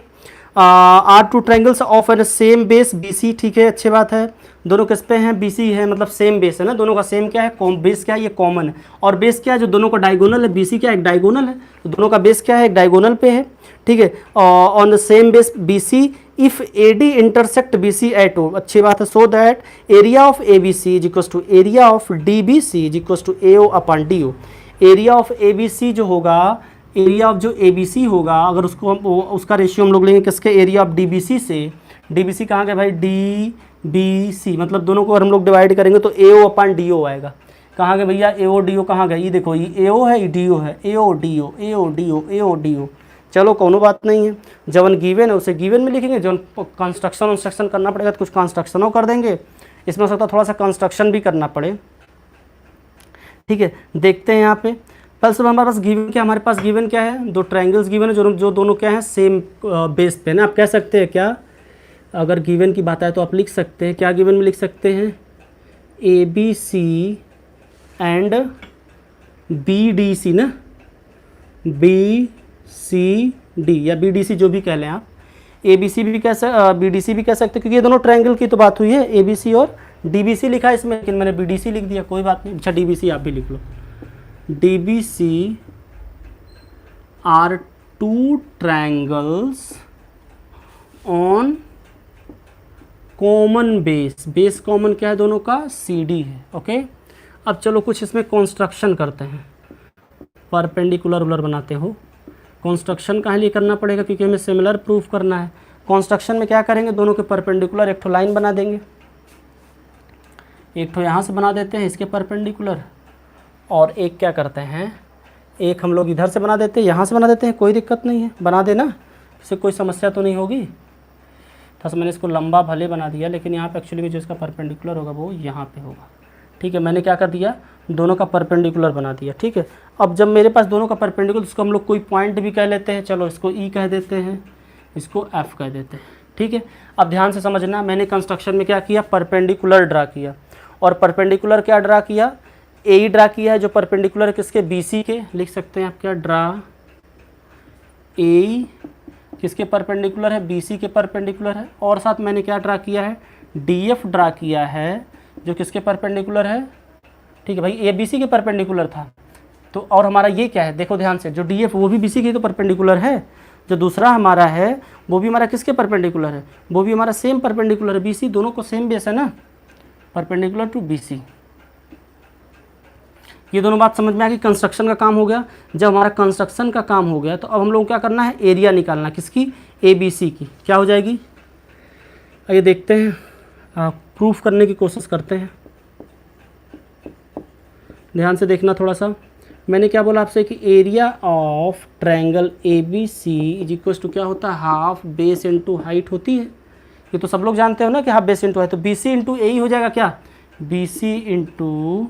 are two triangles of an same base B C. ठीक है, अच्छी बात है। दोनों किस पे हैं, बी सी है, मतलब सेम बेस है ना, दोनों का सेम क्या है, बेस क्या है, ये कॉमन है। और बेस क्या है, जो दोनों का डायगोनल है, बी सी क्या एक डायगोनल है, तो दोनों का बेस क्या है, एक डायगोनल पे है। ठीक है, on the same base B C if A D intersect B C at O. अच्छी बात है। So that area of A B C is equals to area of D B C is equals to A O upon D O. Area of A B C जो होगा, area of जो A B सी होगा, अगर उसको हम उसका ratio हम लोग लेंगे किसके, area of D B C से। डी बी सी कहाँ गया भाई, डी बी सी, मतलब दोनों को अगर हम लोग डिवाइड करेंगे तो ए ओ अपॉन डी ओ आएगा। कहाँ गए भैया, ए ओ डी ओ कहाँ गए, ये देखो, ये ए ओ है, ये डी ओ है, ए ओ D O, A O D O, A O D ओ। चलो कोनो बात नहीं है, जवन गिवन है उसे गिवन में लिखेंगे, जवन कंस्ट्रक्शन करना पड़ेगा तो कुछ कंस्ट्रक्शनों कर देंगे। इसमें हो सकता है थोड़ा सा कंस्ट्रक्शन भी करना पड़े। ठीक है, देखते हैं यहाँ पे। पहले सब हमारे पास गिवन क्या, हमारे पास गिवन क्या है, दो ट्रायंगल्स गिवन है जो दोनों क्या है, सेम बेस पे ना। आप कह सकते हैं क्या, अगर गिवन की बात आए तो आप लिख सकते हैं क्या, गिवन में लिख सकते हैं A B C and B D C ना, बी सी डी या बी डी सी जो भी कह लें आप, ए बी सी भी बी डी सी भी कह सकते हैं, क्योंकि ये दोनों ट्रायंगल की तो बात हुई है। ए बी सी और डी बी सी लिखा है इसमें, लेकिन मैंने बी डी सी लिख दिया, कोई बात नहीं। अच्छा, डी बी सी आप भी लिख लो। D B C are two triangles on common base. Base common क्या है दोनों का, सी डी है। ओके, अब चलो कुछ इसमें कंस्ट्रक्शन करते हैं। परपेंडिकुलर उलर बनाते हो, कंस्ट्रक्शन कहाँ लिए करना पड़ेगा, क्योंकि हमें सिमिलर प्रूफ करना है। कंस्ट्रक्शन में क्या करेंगे, दोनों के परपेंडिकुलर एक ठो लाइन बना देंगे, एक ठो यहाँ से बना देते हैं इसके परपेंडिकुलर, और एक क्या करते हैं, एक हम लोग इधर से बना देते हैं, यहाँ से बना देते हैं, कोई दिक्कत नहीं है, बना देना, इससे कोई समस्या तो नहीं होगी। तो मैंने इसको लंबा भले बना दिया, लेकिन यहाँ पे एक्चुअली में जो इसका परपेंडिकुलर होगा वो यहाँ पे होगा। ठीक है, मैंने क्या कर दिया, दोनों का परपेंडिकुलर बना दिया। ठीक है, अब जब मेरे पास दोनों का परपेंडिकुलर, इसको हम लोग कोई पॉइंट भी कह लेते हैं, चलो इसको ई कह देते हैं, इसको एफ कह देते हैं। ठीक है, अब ध्यान से समझना, मैंने कंस्ट्रक्शन में क्या किया, परपेंडिकुलर ड्रा किया, और परपेंडिकुलर क्या ड्रा किया, ए ड्रा किया है, जो परपेंडिकुलर किसके, बी सी के। लिख सकते हैं आप क्या, ड्रा ए किसके परपेंडिकुलर है, बी सी के परपेंडिकुलर है। और साथ मैंने क्या ड्रा किया है, डी एफ ड्रा किया है, जो किसके परपेंडिकुलर है। ठीक है भाई, ए बी सी के परपेंडिकुलर था, तो और हमारा ये क्या है, देखो ध्यान से, जो डी एफ वो भी बी सी के तो परपेंडिकुलर है, जो दूसरा हमारा है वो भी हमारा किसके परपेंडिकुलर है, वो भी हमारा सेम परपेंडिकुलर है, बी सी, दोनों को सेम बेस है ना, परपेंडिकुलर टू बी सी। ये दोनों बात समझ में आ गई। कंस्ट्रक्शन का काम हो गया। जब हमारा कंस्ट्रक्शन का काम हो गया तो अब हम लोग क्या करना है, एरिया निकालना, किसकी, ए बी सी की। क्या हो जाएगी, आइए देखते हैं, प्रूफ करने की कोशिश करते हैं। ध्यान से देखना थोड़ा सा। मैंने क्या बोला आपसे कि area of triangle A B C is equals to क्या होता है, हाफ बेस इंटू हाइट होती है। ये तो सब लोग जानते हो ना कि हाफ बेस इंटू हाइट, तो बी सी इंटू ए ही हो जाएगा क्या, बी सी इंटू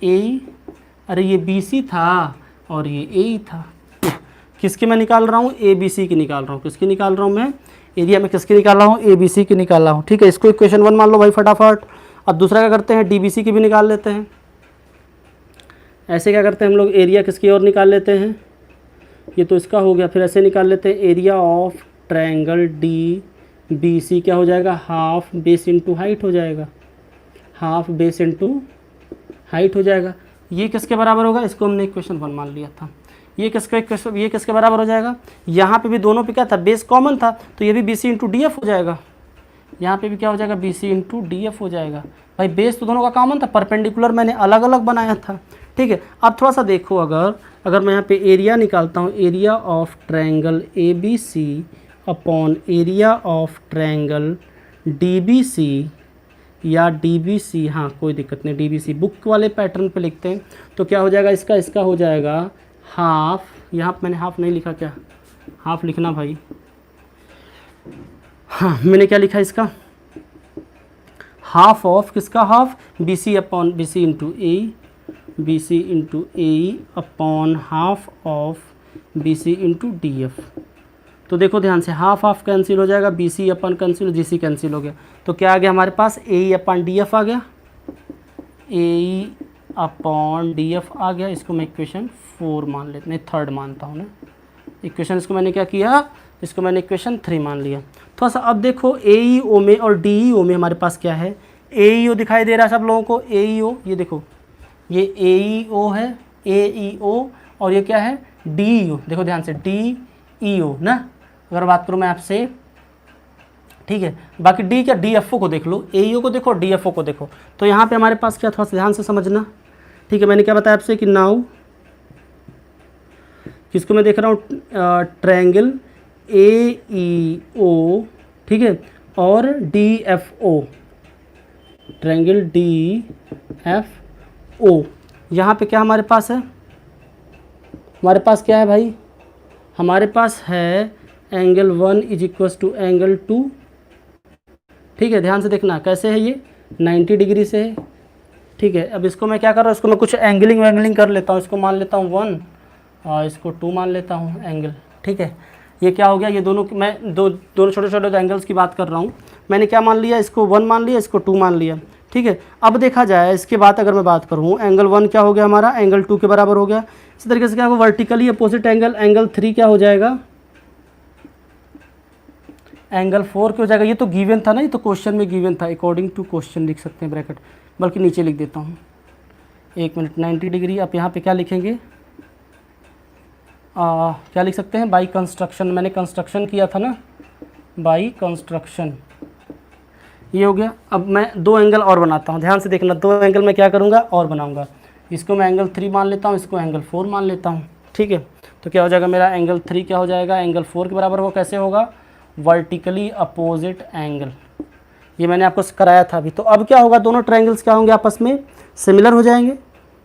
ए। अरे ये बी सी था और ये ए ही था। किसकी मैं निकाल रहा हूँ, ए बी सी की निकाल रहा हूँ। किसकी निकाल रहा हूँ मैं, एरिया में किसकी निकाल रहा हूँ, ए बी सी की निकाल रहा हूँ। ठीक है, इसको इक्वेशन 1 मान लो भाई फटाफट। अब दूसरा क्या करते हैं, डी बी सी की भी निकाल लेते हैं। ऐसे क्या करते हैं हम लोग, एरिया किसकी और निकाल लेते हैं, ये तो इसका हो गया, फिर ऐसे निकाल लेते हैं, area of triangle D B C क्या हो जाएगा, हाफ बेस इंटू हाइट हो जाएगा, हाफ बेस इंटू हाइट हो जाएगा। ये किसके बराबर होगा, इसको हमने इक्वेशन 1 मान लिया था। ये किसके बराबर हो जाएगा, यहाँ पे भी दोनों पे क्या था, बेस कॉमन था, तो ये भी B C into D F हो जाएगा। यहाँ पे भी क्या हो जाएगा, B C into D F हो जाएगा। भाई बेस तो दोनों का कॉमन था, परपेंडिकुलर मैंने अलग अलग बनाया था। ठीक है, अब थोड़ा सा देखो, अगर मैं यहाँ पे एरिया निकालता हूँ, area of triangle A B C upon area of triangle D B C या डी बी सी, हाँ कोई दिक्कत नहीं, डी बी सी बुक वाले पैटर्न पे लिखते हैं, तो क्या हो जाएगा इसका हो जाएगा हाफ, यहाँ पे मैंने हाफ नहीं लिखा, क्या हाफ लिखना भाई, हाँ मैंने क्या लिखा इसका, हाफ ऑफ किसका, half B C upon B C into A, B C into A upon half of B C into D F. तो देखो ध्यान से, हाफ हाफ कैंसिल हो जाएगा, B C upon cancel, G C cancel हो गया, तो क्या आ गया हमारे पास, ए अपॉन डी एफ आ गया, ए अपॉन डी एफ आ गया। इसको मैं इक्वेशन 4 मान लेता, नहीं 3 मानता हूँ ना, इक्वेशन इसको मैंने क्या किया, इसको मैंने इक्वेशन 3 मान लिया। थोड़ा सा अब देखो ए ई ओ में और डी ई ओ में हमारे पास क्या है, ए ई ओ दिखाई दे रहा है सब लोगों को, ए ई ओ, ये देखो ये ए ई ओ है, ए ई ओ, और ये क्या है डी ई ओ, देखो ध्यान से डी ई ओ ना, अगर बात करूँ मैं आपसे, ठीक है। बाकी डी क्या, डी एफ ओ को देख लो, ए ई ओ को देखो, डी एफ ओ को देखो, तो यहाँ पे हमारे पास क्या, थोड़ा सा ध्यान से समझना, ठीक है। मैंने क्या बताया आपसे कि नाउ किसको मैं देख रहा हूँ, ट्रायंगल ए ई ओ, ठीक है, और D F O, triangle D F O, यहाँ पे क्या हमारे पास है, हमारे पास क्या है भाई, हमारे पास है angle 1 is equal to angle 2, ठीक है। ध्यान से देखना कैसे है, ये 90 डिग्री से है, ठीक है। अब इसको मैं क्या कर रहा हूँ, इसको मैं कुछ एंगलिंग वैंगलिंग कर लेता हूँ, इसको मान लेता हूँ 1 और इसको 2 मान लेता हूँ एंगल, ठीक है। ये क्या हो गया, ये दोनों मैं दोनों छोटे छोटे एंगल्स की बात कर रहा हूँ, मैंने क्या मान लिया, इसको 1 मान लिया, इसको 2 मान लिया, ठीक है। अब देखा जाए इसके बाद अगर मैं बात करूँ, एंगल 1 क्या हो गया हमारा, एंगल 2 के बराबर हो गया। इसी तरीके से क्या होगा, वर्टिकली अपोजिट एंगल, एंगल 3 क्या हो जाएगा, एंगल 4 क्या हो जाएगा। ये तो गिवन था ना, ये तो क्वेश्चन में गिवन था, अकॉर्डिंग टू क्वेश्चन लिख सकते हैं ब्रैकेट, बल्कि नीचे लिख देता हूँ, 1 मिनट, 90 डिग्री। आप यहाँ पे क्या लिखेंगे, क्या लिख सकते हैं, बाई कंस्ट्रक्शन, मैंने कंस्ट्रक्शन किया था ना, बाई कंस्ट्रक्शन, ये हो गया। अब मैं 2 एंगल और बनाता हूँ, ध्यान से देखना, 2 एंगल मैं क्या करूँगा और बनाऊँगा, इसको मैं एंगल 3 मान लेता हूँ, इसको एंगल 4 मान लेता हूँ, ठीक है। तो क्या हो जाएगा मेरा एंगल 3 क्या हो जाएगा, एंगल 4 के बराबर होगा, कैसे होगा, वर्टिकली अपोजिट एंगल, ये मैंने आपको कराया था अभी। तो अब क्या होगा, दोनों ट्रायंगल्स क्या होंगे, आपस में सिमिलर हो जाएंगे,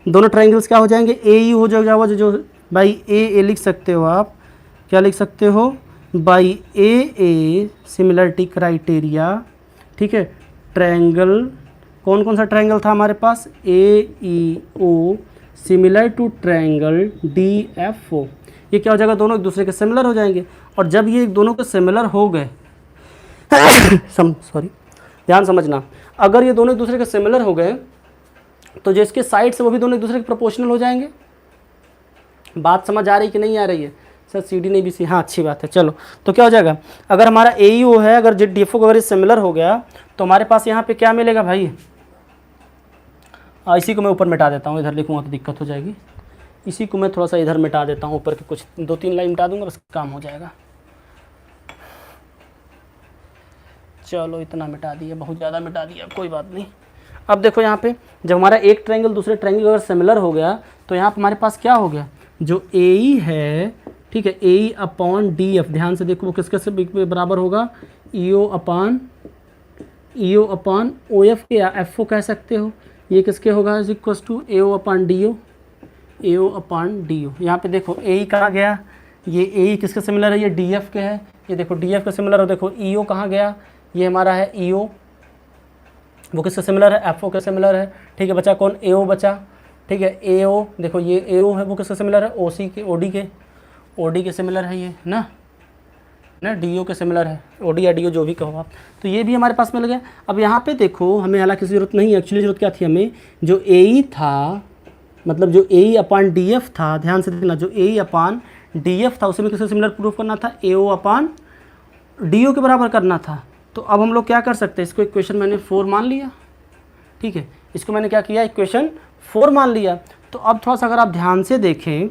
दोनों ट्रायंगल्स क्या हो जाएंगे, ए ई हो जाएगा, जो बाई ए लिख सकते हो आप, क्या लिख सकते हो, बाई ए सिमिलरिटी क्राइटेरिया, ठीक है। ट्रायंगल कौन कौन सा ट्रायंगल था हमारे पास, A E O similar to triangle D F O, ये क्या हो जाएगा, दोनों एक दूसरे के सिमिलर हो जाएंगे। और जब ये दोनों के सिमिलर हो गए सॉरी, ध्यान समझना, अगर ये दोनों एक दूसरे के सिमिलर हो गए तो जो इसके साइड से वो भी दोनों एक दूसरे के प्रोपोर्शनल हो जाएंगे। बात समझ आ रही कि नहीं आ रही है सर, सी डी नहीं बी सी, हाँ अच्छी बात है। चलो तो क्या हो जाएगा, अगर हमारा ए ई ओ है, अगर डी एफ ओ अगर सिमिलर हो गया तो हमारे पास यहाँ पे क्या मिलेगा भाई, इसी को मैं ऊपर मिटा देता हूँ, इधर लिखूँगा तो दिक्कत हो जाएगी, इसी को मैं थोड़ा सा इधर मिटा देता हूँ, ऊपर के कुछ 2-3 लाइन मिटा दूंगा, बस काम हो जाएगा। चलो इतना मिटा दिया, बहुत ज़्यादा मिटा दिया, कोई बात नहीं। अब देखो यहाँ पे जब हमारा एक ट्रायंगल दूसरे ट्रायंगल अगर सिमिलर हो गया तो यहाँ पे हमारे पास क्या हो गया, जो ए ई है, ठीक है, ए ई अपॉन डी एफ, ध्यान से देखो वो किसके से बराबर होगा, ई ओ अपॉन ओ एफ के, या एफ ओ कह सकते हो, ये किसके होगा, is equal to A O upon D O, A O upon D O. यहाँ पे देखो ए ई कहाँ गया, ये ए ई किसके सिमिलर है, ये डी एफ के है, ये देखो डी एफ का सिमिलर है। देखो ई ओ कहाँ गया, ये हमारा है ई ओ, वो किससे सिमिलर है, एफ ओ के सिमिलर है, ठीक है। बचा कौन, ए ओ बचा, ठीक है। ए ओ देखो ये ए ओ है, वो किससे सिमिलर है, ओ सी के, ओ डी के सिमिलर है ये ना डी ओ के सिमिलर है, ओ डी या डी ओ जो भी कहो आप। तो ये भी हमारे पास मिल गया। अब यहाँ पे देखो हमें हालांकि ज़रूरत नहीं है, एक्चुअली ज़रूरत क्या थी हमें, जो ए ई था, मतलब जो ए ई अपान डी एफ था, ध्यान से देखना, जो ए ई अपान डी एफ था उसे में किससे सिमिलर प्रूफ करना था, ए ओ अपान डी ओ के बराबर करना था। तो अब हम लोग क्या कर सकते हैं, इसको इक्वेशन मैंने 4 मान लिया, ठीक है, इसको मैंने क्या किया, इक्वेशन 4 मान लिया। तो अब थोड़ा सा अगर आप ध्यान से देखें,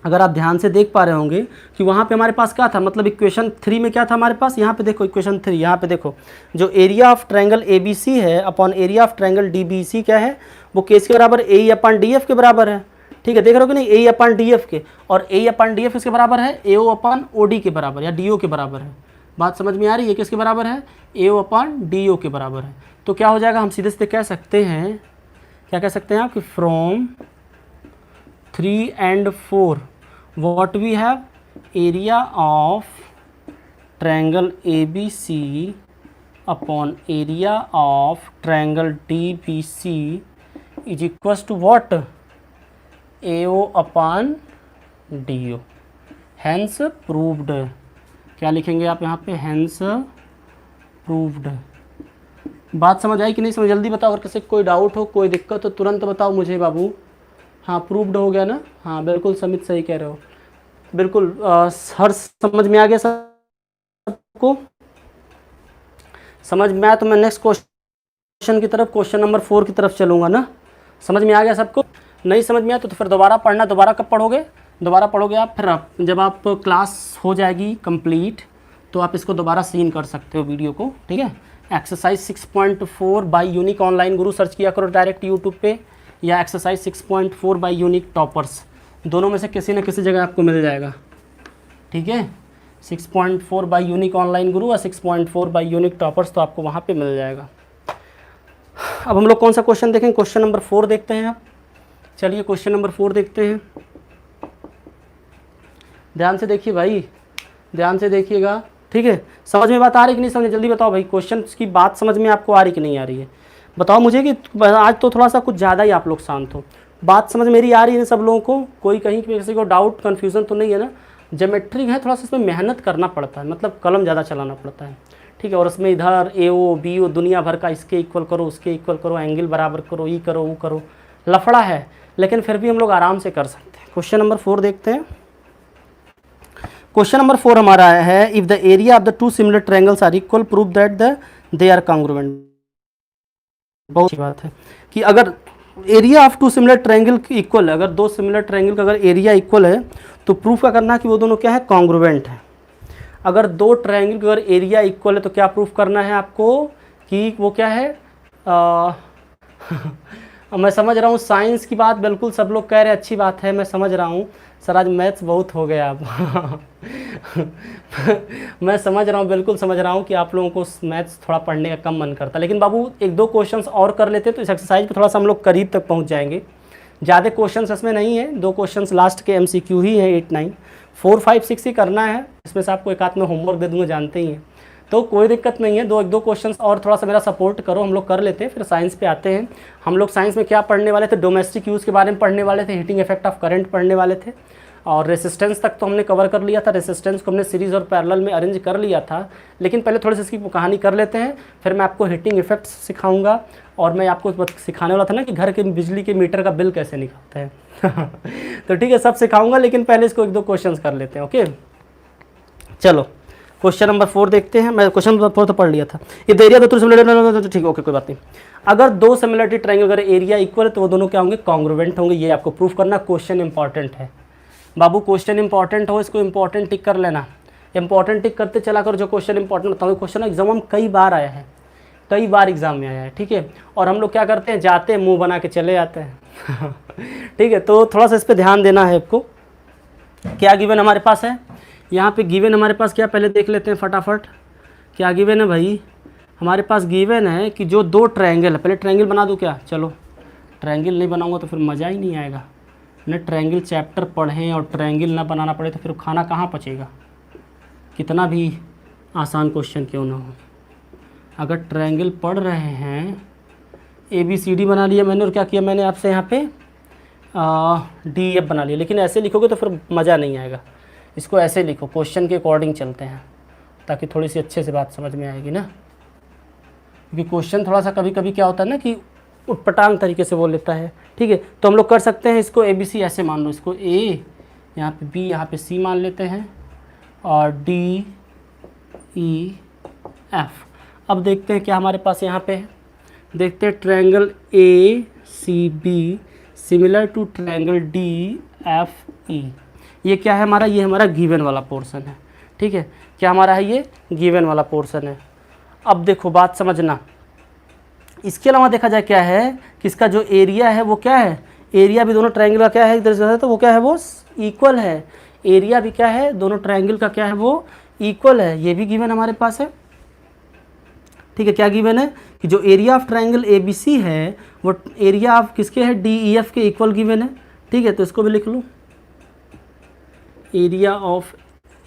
अगर आप ध्यान से देख पा रहे होंगे कि वहाँ पे हमारे पास क्या था, मतलब इक्वेशन 3 में क्या था हमारे पास, यहाँ पे देखो इक्वेशन 3, यहाँ पे देखो जो area of triangle A B C है upon area of triangle D B C क्या है, वो किसके बराबर, ए अपॉन डी एफ के बराबर है। ठीक है, देख रहे हो कि नहीं, ए अपॉन डी एफ के, और ए अपॉन डी एफ किसके बराबर है, ए ओ अपॉन ओ डी के बराबर या डी ओ के बराबर है। बात समझ में आ रही है, किसके बराबर है, ए ओ अपॉन डी ओ के बराबर है। तो क्या हो जाएगा, हम सीधे सीधे कह सकते हैं, क्या कह सकते हैं आप कि from 3 and 4 what we have, area of triangle ABC upon area of triangle DBC is equals to what, AO upon DO, hence proved। क्या लिखेंगे आप यहाँ पे, hence proved। बात समझ आई कि नहीं समझ, जल्दी बताओ, अगर किसी कोई डाउट हो, कोई दिक्कत हो, तुरंत बताओ मुझे बाबू। हाँ प्रूव्ड हो गया ना, हाँ बिल्कुल समित सही कह रहे हो, बिल्कुल। हर समझ में आ गया सबको, समझ में आया तो मैं नेक्स्ट क्वेश्चन की तरफ, क्वेश्चन नंबर 4 की तरफ चलूँगा ना। समझ में आ गया सबको, नहीं समझ में आया तो फिर दोबारा पढ़ना। दोबारा कब पढ़ोगे, दोबारा पढ़ोगे आप फिर जब आप क्लास हो जाएगी कंप्लीट तो आप इसको दोबारा सीन कर सकते हो वीडियो को। ठीक है, एक्सरसाइज 6.4 बाय यूनिक ऑनलाइन गुरु सर्च किया करो डायरेक्ट यूट्यूब पे, या एक्सरसाइज 6.4 बाय यूनिक टॉपर्स, दोनों में से किसी न किसी जगह आपको मिल जाएगा। ठीक है, 6.4 बाय यूनिक ऑनलाइन गुरु और 6.4 बाय यूनिक टॉपर्स, तो आपको वहाँ पे मिल जाएगा। अब हम लोग कौन सा क्वेश्चन देखें, क्वेश्चन नंबर 4 देखते हैं आप। चलिए क्वेश्चन नंबर 4 देखते हैं, ध्यान से देखिए भाई, ध्यान से देखिएगा। ठीक है, समझ में बात आ रही कि नहीं समझ, जल्दी बताओ भाई, क्वेश्चन की बात समझ में आपको आ रही कि नहीं आ रही है, बताओ मुझे। कि आज तो थोड़ा सा कुछ ज़्यादा ही आप लोग शांत हो, बात समझ मेरी आ रही है सब लोगों को, कोई कहीं किसी को डाउट कन्फ्यूज़न तो नहीं है ना। ज्योमेट्री है, थोड़ा सा इसमें मेहनत करना पड़ता है, मतलब कलम ज़्यादा चलाना पड़ता है। ठीक है, और उसमें इधर ए ओ बी ओ दुनिया भर का, इसके इक्वल करो, उसके इक्वल करो, एंगल बराबर करो, ई करो, वो करो, लफड़ा है, लेकिन फिर भी हम लोग आराम से कर सकते हैं। क्वेश्चन नंबर 4 देखते हैं। क्वेश्चन नंबर 4 हमारा है, if the area of the 2 similar triangles are equal prove that they are congruent. बहुत अच्छी बात है कि अगर area of 2 similar triangle equal है, अगर 2 सिमिलर ट्रायंगल का अगर एरिया इक्वल है तो प्रूफ क्या करना है कि वो दोनों क्या है, कॉन्ग्रुएंट है। अगर 2 ट्रायंगल का अगर एरिया इक्वल है तो क्या प्रूफ करना है आपको कि वो क्या है। मैं समझ रहा हूँ साइंस की बात, बिल्कुल सब लोग कह रहे हैं अच्छी बात है, मैं समझ रहा हूँ सर आज मैथ्स बहुत हो गया आप मैं समझ रहा हूँ, बिल्कुल समझ रहा हूँ कि आप लोगों को मैथ्स थोड़ा पढ़ने का कम मन करता है, लेकिन बाबू 1-2 क्वेश्चंस और कर लेते तो इस एक्सरसाइज पे थोड़ा सा हम लोग करीब तक पहुँच जाएंगे। ज़्यादा क्वेश्चंस इसमें नहीं है, 2 क्वेश्चंस लास्ट के MCQ ही है, 8, 9, 4, 5, 6 ही करना है। इसमें से आपको एक आध में होमवर्क दे दूँगा, जानते ही हैं, तो कोई दिक्कत नहीं है। 1-2 क्वेश्चंस और थोड़ा सा मेरा सपोर्ट करो, हम लोग कर लेते हैं, फिर साइंस पे आते हैं। हम लोग साइंस में क्या पढ़ने वाले थे, डोमेस्टिक यूज़ के बारे में पढ़ने वाले थे, हीटिंग इफेक्ट ऑफ करंट पढ़ने वाले थे, और रेसिस्टेंस तक तो हमने कवर कर लिया था। रेसिस्टेंस को हमने सीरीज़ और पैरेलल में अरेंज कर लिया था, लेकिन पहले थोड़ी सी इसकी कहानी कर लेते हैं, फिर मैं आपको हीटिंग इफेक्ट्स सिखाऊंगा, और मैं आपको सिखाने वाला था ना कि घर के बिजली के मीटर का बिल कैसे निकलता है तो ठीक है, सब सिखाऊंगा, लेकिन पहले इसको 1-2 क्वेश्चन कर लेते हैं। ओके, चलो क्वेश्चन नंबर 4 देखते हैं। मैं क्वेश्चन नंबर 4 तो पढ़ लिया था। ये एरिया तो सिमिलर, ठीक है, ओके, कोई बात नहीं। अगर 2 सिमिलरिटी ट्रायंगल अगर एरिया इक्वल है तो वो दोनों क्या होंगे, कॉन्ग्रुएंट होंगे। ये आपको प्रूफ करना, क्वेश्चन इंपॉर्टेंट है बाबू, क्वेश्चन इंपॉर्टेंट हो, इसको इंपॉर्टेंट टिक कर लेना, इंपॉर्टेंट टिक करते चला करो। जो क्वेश्चन इंपॉर्टेंट होता है, क्वेश्चन एग्जाम में कई बार आया है, कई बार एग्जाम में आया है। ठीक है, और हम लोग क्या करते हैं, जाते हैं मुंह बना के चले जाते हैं ठीक है, तो थोड़ा सा इस पर ध्यान देना है आपको। क्या गिवन हमारे पास है यहाँ पे, गिवन हमारे पास क्या, पहले देख लेते हैं फटाफट क्या गिवन है भाई। हमारे पास गिवन है कि जो 2 ट्रायंगल है, पहले ट्रायंगल बना दूँ क्या, चलो ट्रायंगल नहीं बनाऊंगा तो फिर मज़ा ही नहीं आएगा ना। ट्रायंगल चैप्टर पढ़ें और ट्रायंगल ना बनाना पड़े तो फिर खाना कहाँ पचेगा, कितना भी आसान क्वेश्चन क्यों ना हो। अगर ट्रायंगल पढ़ रहे हैं, ABCD बना लिया मैंने, और क्या किया मैंने आपसे यहाँ पे DF बना लिया, लेकिन ऐसे लिखोगे तो फिर मज़ा नहीं आएगा। इसको ऐसे लिखो, क्वेश्चन के अकॉर्डिंग चलते हैं, ताकि थोड़ी सी अच्छे से बात समझ में आएगी ना। क्योंकि क्वेश्चन थोड़ा सा कभी कभी क्या होता है ना कि उटपटांग तरीके से बोल लेता है। ठीक है, तो हम लोग कर सकते हैं इसको ABC ऐसे मान लो, इसको A, यहाँ पे B, यहाँ पे C मान लेते हैं, और D, E, F। अब देखते हैं क्या हमारे पास यहाँ पे है, देखते हैं triangle ACB similar to triangle D F E. ये क्या है हमारा, ये हमारा गिवन वाला पोर्शन है, ठीक है, क्या हमारा है, ये गिवन वाला पोर्शन है। अब देखो बात समझना, इसके अलावा देखा जाए क्या है कि इसका जो एरिया है वो क्या है, एरिया भी दोनों ट्रायंगल का क्या है इधर से, तो वो क्या है, वो इक्वल है। एरिया भी क्या है, दोनों ट्रायंगल का क्या है, वो इक्वल है। ये भी गिवन हमारे पास है, ठीक है। क्या गिवन है कि जो area of triangle A B C है वो एरिया ऑफ किसके है, डी ई एफ के इक्वल गिवन है, ठीक है। तो इसको भी लिख लो, area of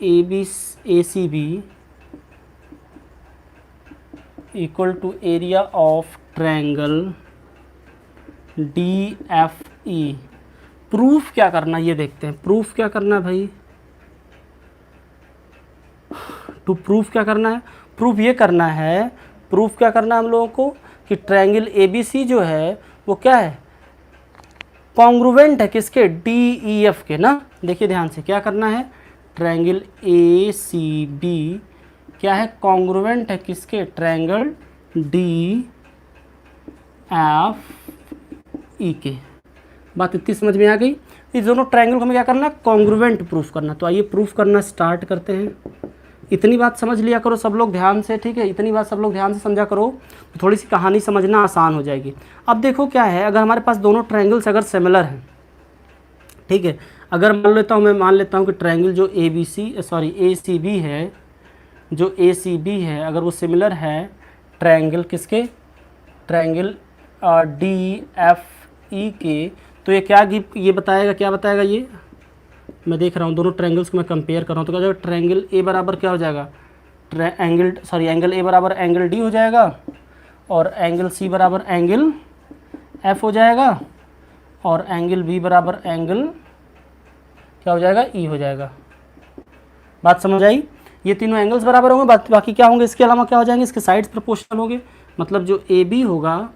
A C B equal to area of triangle D F E. Proof क्या करना ये देखते हैं, प्रूफ क्या करना है भाई, टू प्रूफ क्या करना है, प्रूफ ये करना है, प्रूफ क्या करना है हम लोगों को कि ट्रायंगल ए बी सी जो है वो क्या है, कॉन्ग्रुवेंट है किसके, डी ई एफ के ना। देखिए ध्यान से क्या करना है, ट्रायंगल ए सी बी क्या है, कॉन्ग्रुवेंट है किसके, ट्रायंगल डी एफ ई के। बात इतनी समझ में आ गई। इस दोनों ट्रायंगल को हमें क्या करना है, कॉन्ग्रुवेंट प्रूफ करना। तो आइए प्रूफ करना स्टार्ट करते हैं। इतनी बात समझ लिया करो सब लोग ध्यान से, ठीक है, इतनी बात सब लोग ध्यान से समझा करो, तो थोड़ी सी कहानी समझना आसान हो जाएगी। अब देखो क्या है, अगर हमारे पास दोनों ट्रायंगल्स अगर सिमिलर हैं, ठीक है, अगर मान लेता हूँ, मैं मान लेता हूँ कि ट्रायंगल जो ए सी बी है, जो ए सी बी है अगर वो सिमिलर है ट्रायंगल किसके, ट्रायंगल डी एफ ई के, तो ये क्या ये बताएगा, क्या बताएगा, ये मैं देख रहा हूँ दोनों ट्रायंगल्स को मैं कंपेयर कर रहा हूँ, तो क्या हो जाएगा, ट्रायंगल ए बराबर क्या हो जाएगा, एंगल ए बराबर एंगल डी हो जाएगा, और एंगल सी बराबर एंगल एफ हो जाएगा, और एंगल बी बराबर एंगल क्या हो जाएगा, ई हो जाएगा। बात समझ आई, ये तीनों एंगल्स बराबर होंगे, बाकी क्या होंगे, इसके अलावा क्या हो जाएंगे, इसके साइड्स प्रोपोर्शनल होंगे, मतलब जो ए बी होगा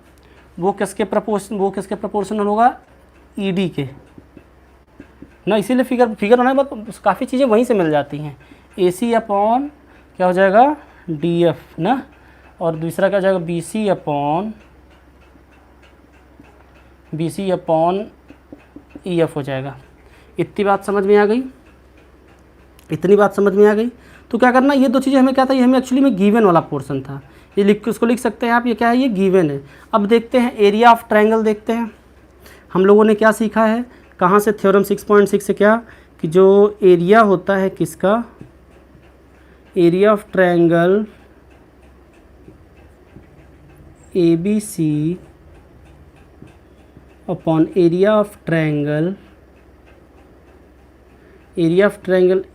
वो किसके प्रोपोर्शनल होगा, ई डी के ना। इसीलिए फिगर होने के बाद काफ़ी चीज़ें वहीं से मिल जाती हैं। ए सी अपॉन क्या हो जाएगा, डी एफ ना, और दूसरा क्या हो जाएगा, B C upon E F हो जाएगा। इतनी बात समझ में आ गई, इतनी बात समझ में आ गई। तो क्या करना, ये दो चीज़ें हमें क्या था, ये हमें एक्चुअली में गिवन वाला पोर्शन था, ये इसको लिख सकते हैं आप, ये क्या है, ये गिवन है। अब देखते हैं एरिया ऑफ ट्रायंगल, देखते हैं हम लोगों ने क्या सीखा है, कहाँ से, थ्योरम 6.6 से, क्या कि जो एरिया होता है किसका, area of triangle A B C upon area of triangle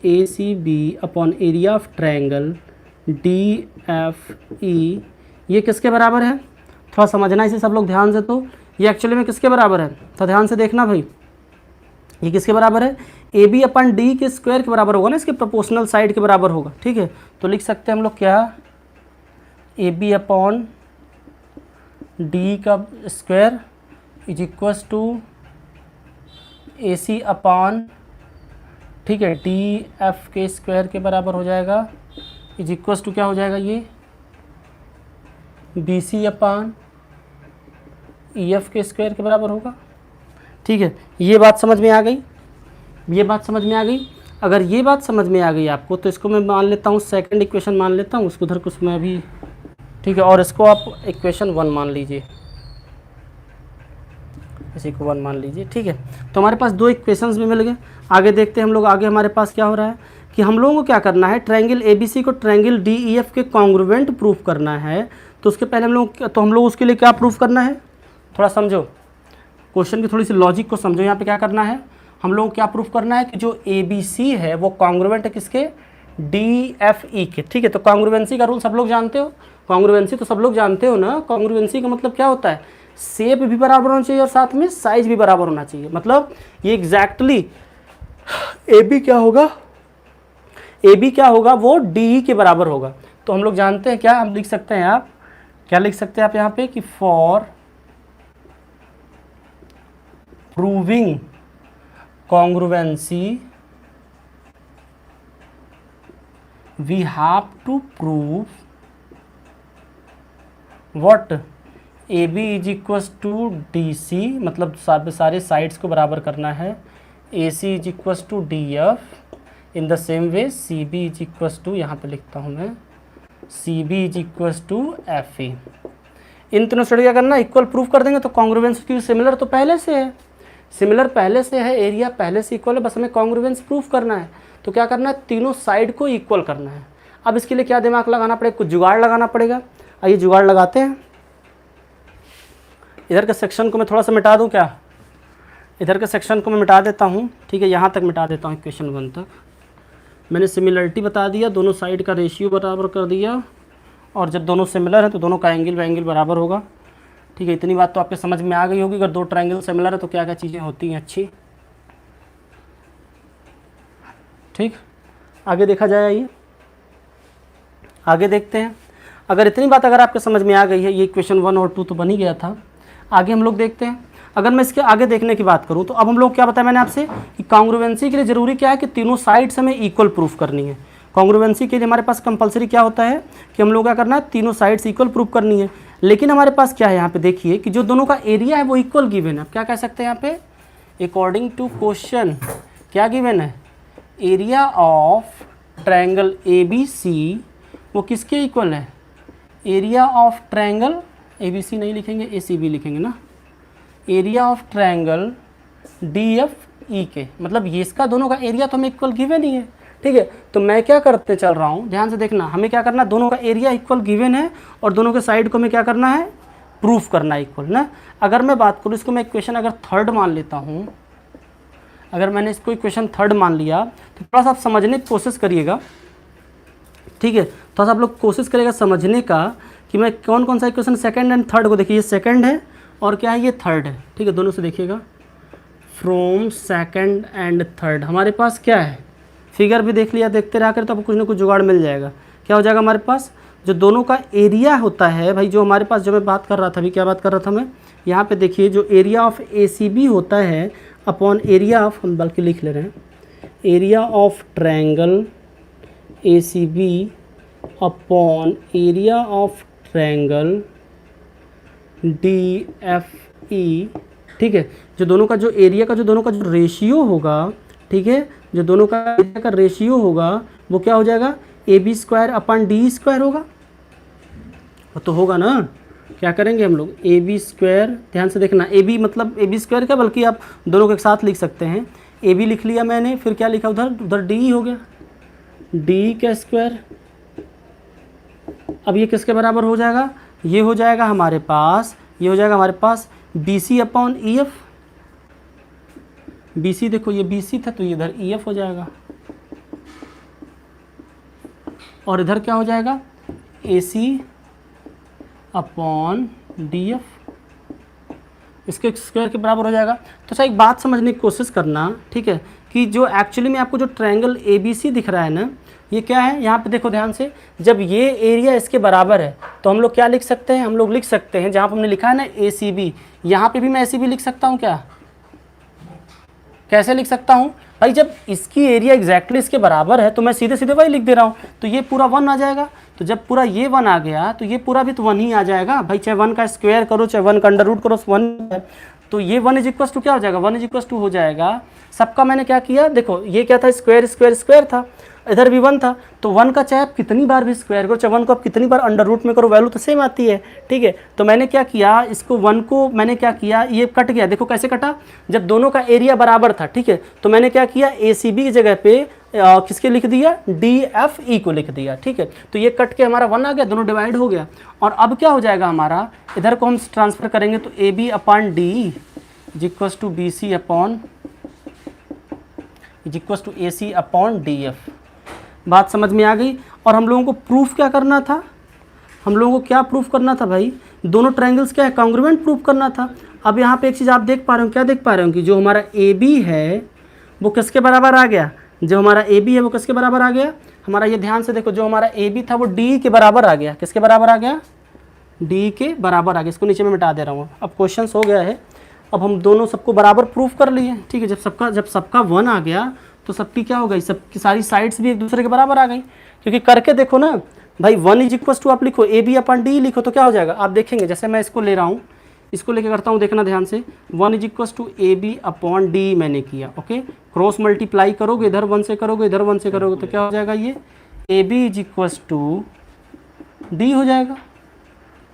A C B upon area of triangle D F E, ये किसके बराबर है, थोड़ा समझना इसे सब लोग ध्यान से। तो ये एक्चुअली में किसके बराबर है, तो ध्यान से देखना भाई, ये किसके बराबर है, ए बी अपन डी के स्क्वायर के बराबर होगा ना, इसके प्रोपोर्शनल साइड के बराबर होगा, ठीक है। तो लिख सकते हैं हम लोग क्या, ए बी अपॉन डी का square is equals to A C upon, ठीक है, डी एफ के स्क्वायर के बराबर हो जाएगा, इज इक्वस टू क्या हो जाएगा, ये B C upon E F के स्क्वायर के बराबर होगा, ठीक है। ये बात समझ में आ गई, ये बात समझ में आ गई। अगर ये बात समझ में आ गई आपको, तो इसको मैं मान लेता हूँ सेकंड इक्वेशन मान लेता हूँ, उसको उधर कुछ मैं अभी, ठीक है, और इसको आप इक्वेशन 1 मान लीजिए, इसी को 1 मान लीजिए, ठीक है। तो हमारे पास दो इक्वेशंस भी मिल गए। आगे देखते हैं हम लोग, आगे हमारे पास क्या हो रहा है कि हम लोगों को क्या करना है, ट्रायंगल ए बी सी को ट्रायंगल डी ई एफ के कॉन्ग्रुवेंट प्रूफ करना है। तो उसके पहले हम लोग उसके लिए क्या प्रूफ करना है, थोड़ा समझो क्वेश्चन की थोड़ी सी लॉजिक को समझो। यहाँ पे क्या करना है, हम लोग क्या प्रूफ करना है कि जो ए बी सी है वो कॉन्ग्रुवेंट है किसके, डी एफ ई के, ठीक है। तो कॉन्ग्रुवेंसी का रूल सब लोग जानते हो, कॉन्ग्रुवेंसी तो सब लोग जानते हो ना। कॉन्ग्रुवेंसी का मतलब क्या होता है, शेप भी बराबर होना चाहिए और साथ में साइज भी बराबर होना चाहिए। मतलब ये एग्जैक्टली ए बी क्या होगा, ए बी क्या होगा, वो डी के बराबर होगा। तो हम लोग जानते हैं क्या, हम लिख सकते हैं, आप क्या लिख सकते हैं आप यहाँ पे कि for proving congruency we have to prove what, A B is equals to D C, मतलब सारे साइड्स को बराबर करना है। A C is equals to D F. In the same way C B is equals to, यहाँ पे लिखता हूँ मैं, C B is equals to F E. इन तीनों स्टडी क्या करना, इक्वल प्रूफ कर देंगे तो कॉन्ग्रुएंस, की सिमिलर तो पहले से है, सिमिलर पहले से है, एरिया पहले से इक्वल है, बस हमें कॉन्ग्रुएंस प्रूफ करना है। तो क्या करना है, तीनों साइड को इक्वल करना है। अब इसके लिए क्या दिमाग लगाना पड़ेगा, कुछ जुगाड़ लगाना पड़ेगा। आइए जुगाड़ लगाते हैं। इधर के सेक्शन को मैं थोड़ा सा मिटा दूं क्या, इधर के सेक्शन को मैं मिटा देता हूं, ठीक है, यहाँ तक मिटा देता हूँ, इक्वेशन 1 तक। मैंने सिमिलरिटी बता दिया, दोनों साइड का रेशियो बराबर कर दिया, और जब दोनों सिमिलर है तो दोनों का एंगल बराबर होगा, ठीक है। इतनी बात तो आपके समझ में आ गई होगी। अगर दो ट्रायंगल सिमिलर है तो क्या क्या चीज़ें होती हैं अच्छी, ठीक। आगे देखा जाए, आइए आगे देखते हैं। अगर इतनी बात अगर आपके समझ में आ गई है, ये इक्वेशन 1 और 2 तो बन ही गया था। आगे हम लोग देखते हैं। अगर मैं इसके आगे देखने की बात करूं तो अब हम लोग क्या बताया मैंने आपसे कि कॉन्ग्रुएंसी के लिए ज़रूरी क्या है कि तीनों साइड्स हमें इक्वल प्रूफ करनी है। कॉन्ग्रुएंसी के लिए हमारे पास कंपलसरी क्या होता है कि हम लोग क्या करना है, तीनों साइड्स इक्वल प्रूफ करनी है। लेकिन हमारे पास क्या है यहाँ पे, देखिए कि जो दोनों का एरिया है वो इक्वल गिवन है। क्या कह सकते हैं यहाँ पे, अकॉर्डिंग टू क्वेश्चन क्या गिवन है, area of triangle A B C वो किसके इक्वल है, area of triangle A B C नहीं लिखेंगे, ए सी बी लिखेंगे ना, area of triangle D F E के, मतलब ये इसका दोनों का एरिया तो हमें इक्वल गिवन ही है, ठीक है। तो मैं क्या करते चल रहा हूँ, ध्यान से देखना, हमें क्या करना है, दोनों का एरिया इक्वल गिवन है और दोनों के साइड को हमें क्या करना है, प्रूफ करना है इक्वल ना। अगर मैं बात करूँ इसको, मैं इक्वेशन अगर 3rd मान लेता हूँ, अगर मैंने इसको इक्वेशन 3rd मान लिया तो थोड़ा सा आप समझने की कोशिश करिएगा, ठीक है। थोड़ा सा आप लोग कोशिश करिएगा समझने का कि मैं कौन कौन सा इक्वेशन 2nd एंड 3rd को, देखिए ये 2nd है और क्या है ये 3rd है, ठीक है। दोनों से देखिएगा, फ्रॉम 2nd एंड 3rd हमारे पास क्या है, फिगर भी देख लिया, देखते रहा कर तो आपको कुछ ना कुछ जुगाड़ मिल जाएगा। क्या हो जाएगा हमारे पास, जो दोनों का एरिया होता है भाई, जो हमारे पास, जो मैं बात कर रहा था अभी, क्या बात कर रहा था मैं, यहाँ पे देखिए जो area of A C B होता है अपॉन एरिया ऑफ, हम बल्कि लिख ले रहे हैं, area of triangle A C B upon area of triangle D F E, ठीक है। जो दोनों का जो एरिया का, जो दोनों का जो रेशियो होगा, ठीक है, जो दोनों का एरिया का रेशियो होगा वो क्या हो जाएगा, A B square upon D square होगा, वो तो होगा ना। क्या करेंगे हम लोग, ए बी स्क्वायर, ध्यान से देखना, ए बी मतलब ए बी स्क्वायर का, बल्कि आप दोनों के साथ लिख सकते हैं, ए बी लिख लिया मैंने, फिर क्या लिखा उधर, उधर डी हो गया, डी का स्क्वायर। अब ये किसके बराबर हो जाएगा, ये हो जाएगा हमारे पास, ये हो जाएगा हमारे पास B C upon E F. B C देखो ये बी सी था तो ये इधर ई एफ हो जाएगा, और इधर क्या हो जाएगा, ए सी अपॉन डी एफ, इसके स्क्वायर के बराबर हो जाएगा। तो अच्छा एक बात समझने की कोशिश करना, ठीक है, कि जो एक्चुअली में आपको जो ट्रायंगल ए बी सी दिख रहा है ना, ये क्या है, यहाँ पे देखो ध्यान से, जब ये एरिया इसके बराबर है तो हम लोग क्या लिख सकते हैं, हम लोग लिख सकते हैं, जहाँ पर हमने लिखा है ना ए सी बी, यहाँ पे भी मैं ए सी बी लिख सकता हूँ क्या, कैसे लिख सकता हूँ भाई, जब इसकी एरिया एग्जैक्टली इसके बराबर है तो मैं सीधे सीधे वही लिख दे रहा हूँ, तो ये पूरा 1 आ जाएगा। तो जब पूरा ये 1 आ गया तो ये पूरा भी तो 1 ही आ जाएगा भाई, चाहे 1 का स्क्वायर करो चाहे 1 का अंडर रूट करो, 1 है। तो ये 1 इज इक्वल टू क्या हो जाएगा, 1 इज इक्वल टू हो जाएगा सबका। मैंने क्या किया, देखो ये क्या था, स्क्वायर स्क्वायर स्क्वायर था, इधर भी 1 था, तो 1 का चाहे आप कितनी बार भी स्क्वायर करो, चाहे 1 को आप कितनी बार अंडर रूट में करो, वैल्यू तो सेम आती है, ठीक है। तो मैंने क्या किया, इसको 1 को मैंने क्या किया, ये कट गया, देखो कैसे कटा, जब दोनों का एरिया बराबर था, ठीक है। तो मैंने क्या किया, ए सी बी की जगह पे किसके लिख दिया, डी एफ ई को लिख दिया, ठीक है। तो ये कट के हमारा 1 आ गया, दोनों डिवाइड हो गया। और अब क्या हो जाएगा हमारा, इधर को हम ट्रांसफर करेंगे तो A B upon D is equal to B C upon is equal to A C upon D F. बात समझ में आ गई। और हम लोगों को प्रूफ क्या करना था, हम लोगों को क्या प्रूफ करना था भाई, दोनों ट्रायंगल्स क्या है, कॉन्ग्रुएंट प्रूफ करना था। अब यहाँ पे एक चीज़ आप देख पा रहे हो, क्या देख पा रहे हो कि जो हमारा ए बी है वो किसके बराबर आ गया, जो हमारा ए बी है वो किसके बराबर आ गया, हमारा ये ध्यान से देखो, जो हमारा ए बी था वो डी के बराबर आ गया, किसके बराबर आ गया, डी के बराबर आ गया। इसको नीचे में मिटा दे रहा हूँ, अब क्वेश्चन हो गया है। अब हम दोनों सबको बराबर प्रूफ कर लिए, ठीक है। जब सबका 1 आ गया तो सबकी क्या हो गई, सबकी सारी साइड्स भी एक दूसरे के बराबर आ गई, क्योंकि करके देखो ना, भाई 1 इज इक्वल टू आप लिखो ए बी अपन डी लिखो तो क्या हो जाएगा, आप देखेंगे जैसे मैं इसको ले रहा हूँ, इसको लेके करता हूँ, देखना ध्यान से, 1 is equal to A B upon D मैंने किया, ओके, क्रॉस मल्टीप्लाई करोगे, इधर 1 से करोगे, इधर 1 से करोगे तो क्या हो जाएगा, ये A B is equal to D हो जाएगा।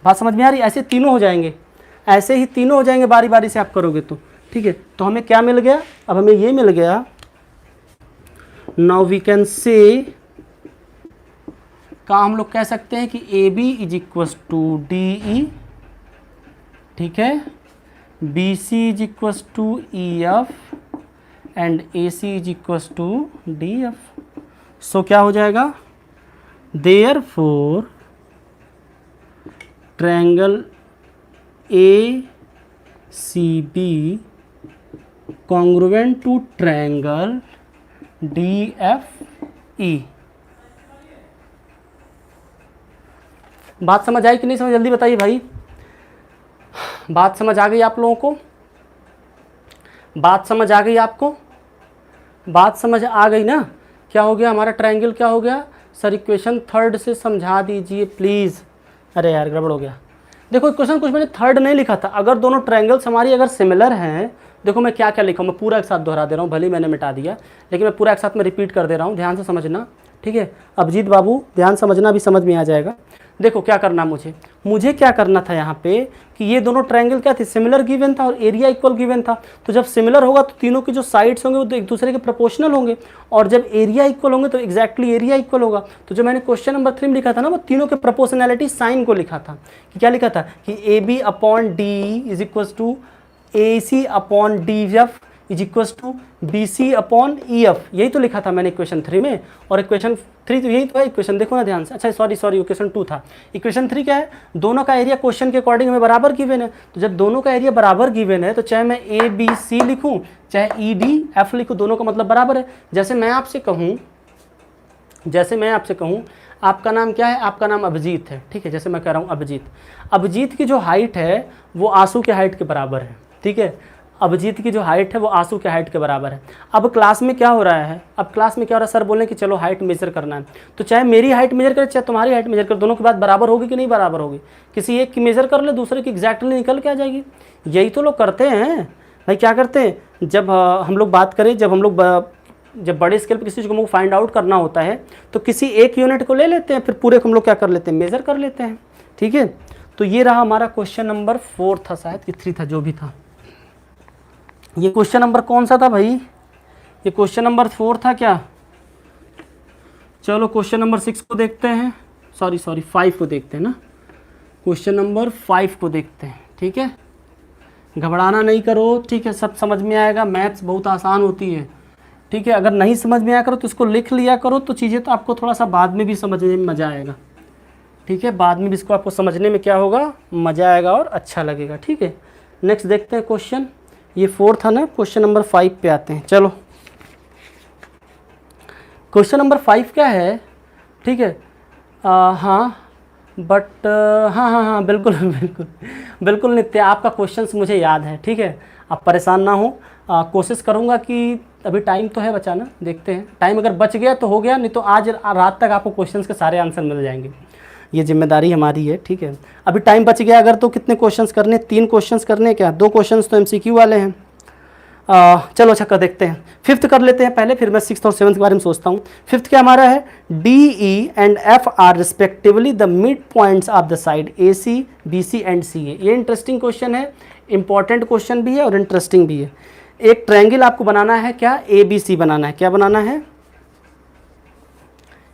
बात समझ में आ रही है? ऐसे तीनों हो जाएंगे, ऐसे ही तीनों हो जाएंगे बारी बारी से आप करोगे तो, ठीक है। तो हमें क्या मिल गया, अब हमें ये मिल गया, नाउ वी कैन से, का हम लोग कह सकते हैं कि A B is equal to D E, ठीक है, B C is equal to E F and A C is equal to D F. So क्या हो जाएगा, therefore triangle A C B congruent to triangle D F E. बात समझ आई कि नहीं समझ, जल्दी बताइए भाई, बात समझ आ गई आप लोगों को, बात समझ आ गई आपको, बात समझ आ गई ना। क्या हो गया हमारा ट्रायंगल, क्या हो गया सर, इक्वेशन थर्ड से समझा दीजिए प्लीज़। अरे यार गड़बड़ हो गया, देखो क्वेश्चन कुछ मैंने थर्ड नहीं लिखा था, अगर दोनों ट्रायंगल्स हमारी अगर सिमिलर हैं, देखो मैं क्या क्या लिखा हूँ, मैं पूरा एक साथ दोहरा दे रहा हूँ, भले ही मैंने मिटा दिया लेकिन मैं पूरा एक साथ में रिपीट कर दे रहा हूँ, ध्यान से समझना, ठीक है। अभिजीत बाबू ध्यान समझना, भी समझ में आ जाएगा। देखो क्या करना, मुझे क्या करना था यहाँ पे कि ये दोनों ट्रायंगल क्या थे, सिमिलर गिवन था और एरिया इक्वल गिवन था। तो जब सिमिलर होगा तो तीनों के जो साइड्स होंगे वो तो एक दूसरे के प्रोपोर्शनल होंगे, और जब एरिया इक्वल होंगे तो एग्जैक्टली एरिया इक्वल होगा। तो जो मैंने क्वेश्चन नंबर 3 में लिखा था ना, वो तीनों के प्रोपोर्शनैलिटी साइन को लिखा था, कि क्या लिखा था कि A B upon D is equal to A C upon D F is equal to B C upon E F, यही तो लिखा था मैंने इक्वेशन 3 में। और इक्वेशन 3 तो यही तो है, इक्वेशन देखो ना ध्यान से, अच्छा सॉरी इक्वेशन 2 था, इक्वेशन 3 क्या है, दोनों का एरिया क्वेश्चन के अकॉर्डिंग हमें बराबर गिवन है। तो जब दोनों का एरिया बराबर गिवन है तो चाहे मैं ए बी सी लिखूँ चाहे ई डी एफ लिखूँ, दोनों का मतलब बराबर है। जैसे मैं आपसे कहूँ आपका नाम क्या है, आपका नाम अभिजीत है, ठीक है, जैसे मैं कह रहा हूँ अभिजीत की जो हाइट है वो आंसू के हाइट के बराबर है, ठीक है, अभिजीत की जो हाइट है वो आंसू के हाइट के बराबर है। अब क्लास में क्या हो रहा है, सर बोले कि चलो हाइट मेजर करना है, तो चाहे मेरी हाइट मेजर करे चाहे तुम्हारी हाइट मेजर करे, दोनों की बात बराबर होगी कि नहीं बराबर होगी, किसी एक की मेजर कर ले दूसरे की एग्जैक्टली निकल के आ जाएगी। यही तो लोग करते हैं भाई, क्या करते हैं, जब हम लोग बात करें, जब बड़े स्केल पर किसी चीज़ को फाइंड आउट करना होता है तो किसी एक यूनिट को ले लेते हैं, फिर पूरे को हम लोग क्या कर लेते हैं, मेजर कर लेते हैं, ठीक है। तो ये रहा हमारा क्वेश्चन नंबर 4 था शायद कि 3 था, जो भी था। ये क्वेश्चन नंबर कौन सा था भाई, ये क्वेश्चन नंबर 4 था क्या। चलो क्वेश्चन नंबर 6 को देखते हैं, सॉरी 5 को देखते हैं ना, क्वेश्चन नंबर 5 को देखते हैं, ठीक है। घबराना नहीं करो, ठीक है, सब समझ में आएगा, मैथ्स बहुत आसान होती है, ठीक है। अगर नहीं समझ में आया करो तो इसको लिख लिया करो, तो चीज़ें तो आपको थोड़ा सा बाद में भी समझने में मज़ा आएगा, ठीक है, बाद में भी इसको आपको समझने में क्या होगा, मज़ा आएगा और अच्छा लगेगा, ठीक है। नेक्स्ट देखते हैं क्वेश्चन, ये 4 था ना, क्वेश्चन नंबर 5 पे आते हैं। चलो क्वेश्चन नंबर 5 क्या है, ठीक है, हाँ बिल्कुल नित्य, आपका क्वेश्चंस मुझे याद है, ठीक है, आप परेशान ना हो। कोशिश करूँगा कि अभी टाइम तो है बचाना, देखते हैं, टाइम अगर बच गया तो हो गया, नहीं तो आज रात तक आपको क्वेश्चंस के सारे आंसर मिल जाएंगे, ये जिम्मेदारी हमारी है, ठीक है। अभी टाइम बच गया अगर, तो कितने क्वेश्चंस करने, 3 क्वेश्चंस करने, क्या 2 क्वेश्चंस तो एमसीक्यू वाले हैं। चलो अच्छा कर देखते हैं, 5th कर लेते हैं पहले, फिर मैं 6th और 7th के बारे में सोचता हूँ। 5th क्या हमारा है, D E and F are respectively the mid points of the side A C B C and C A. ये इंटरेस्टिंग क्वेश्चन है, इंपॉर्टेंट क्वेश्चन भी है और इंटरेस्टिंग भी है। एक ट्रायंगल आपको बनाना है, क्या ए बी सी बनाना है, क्या बनाना है,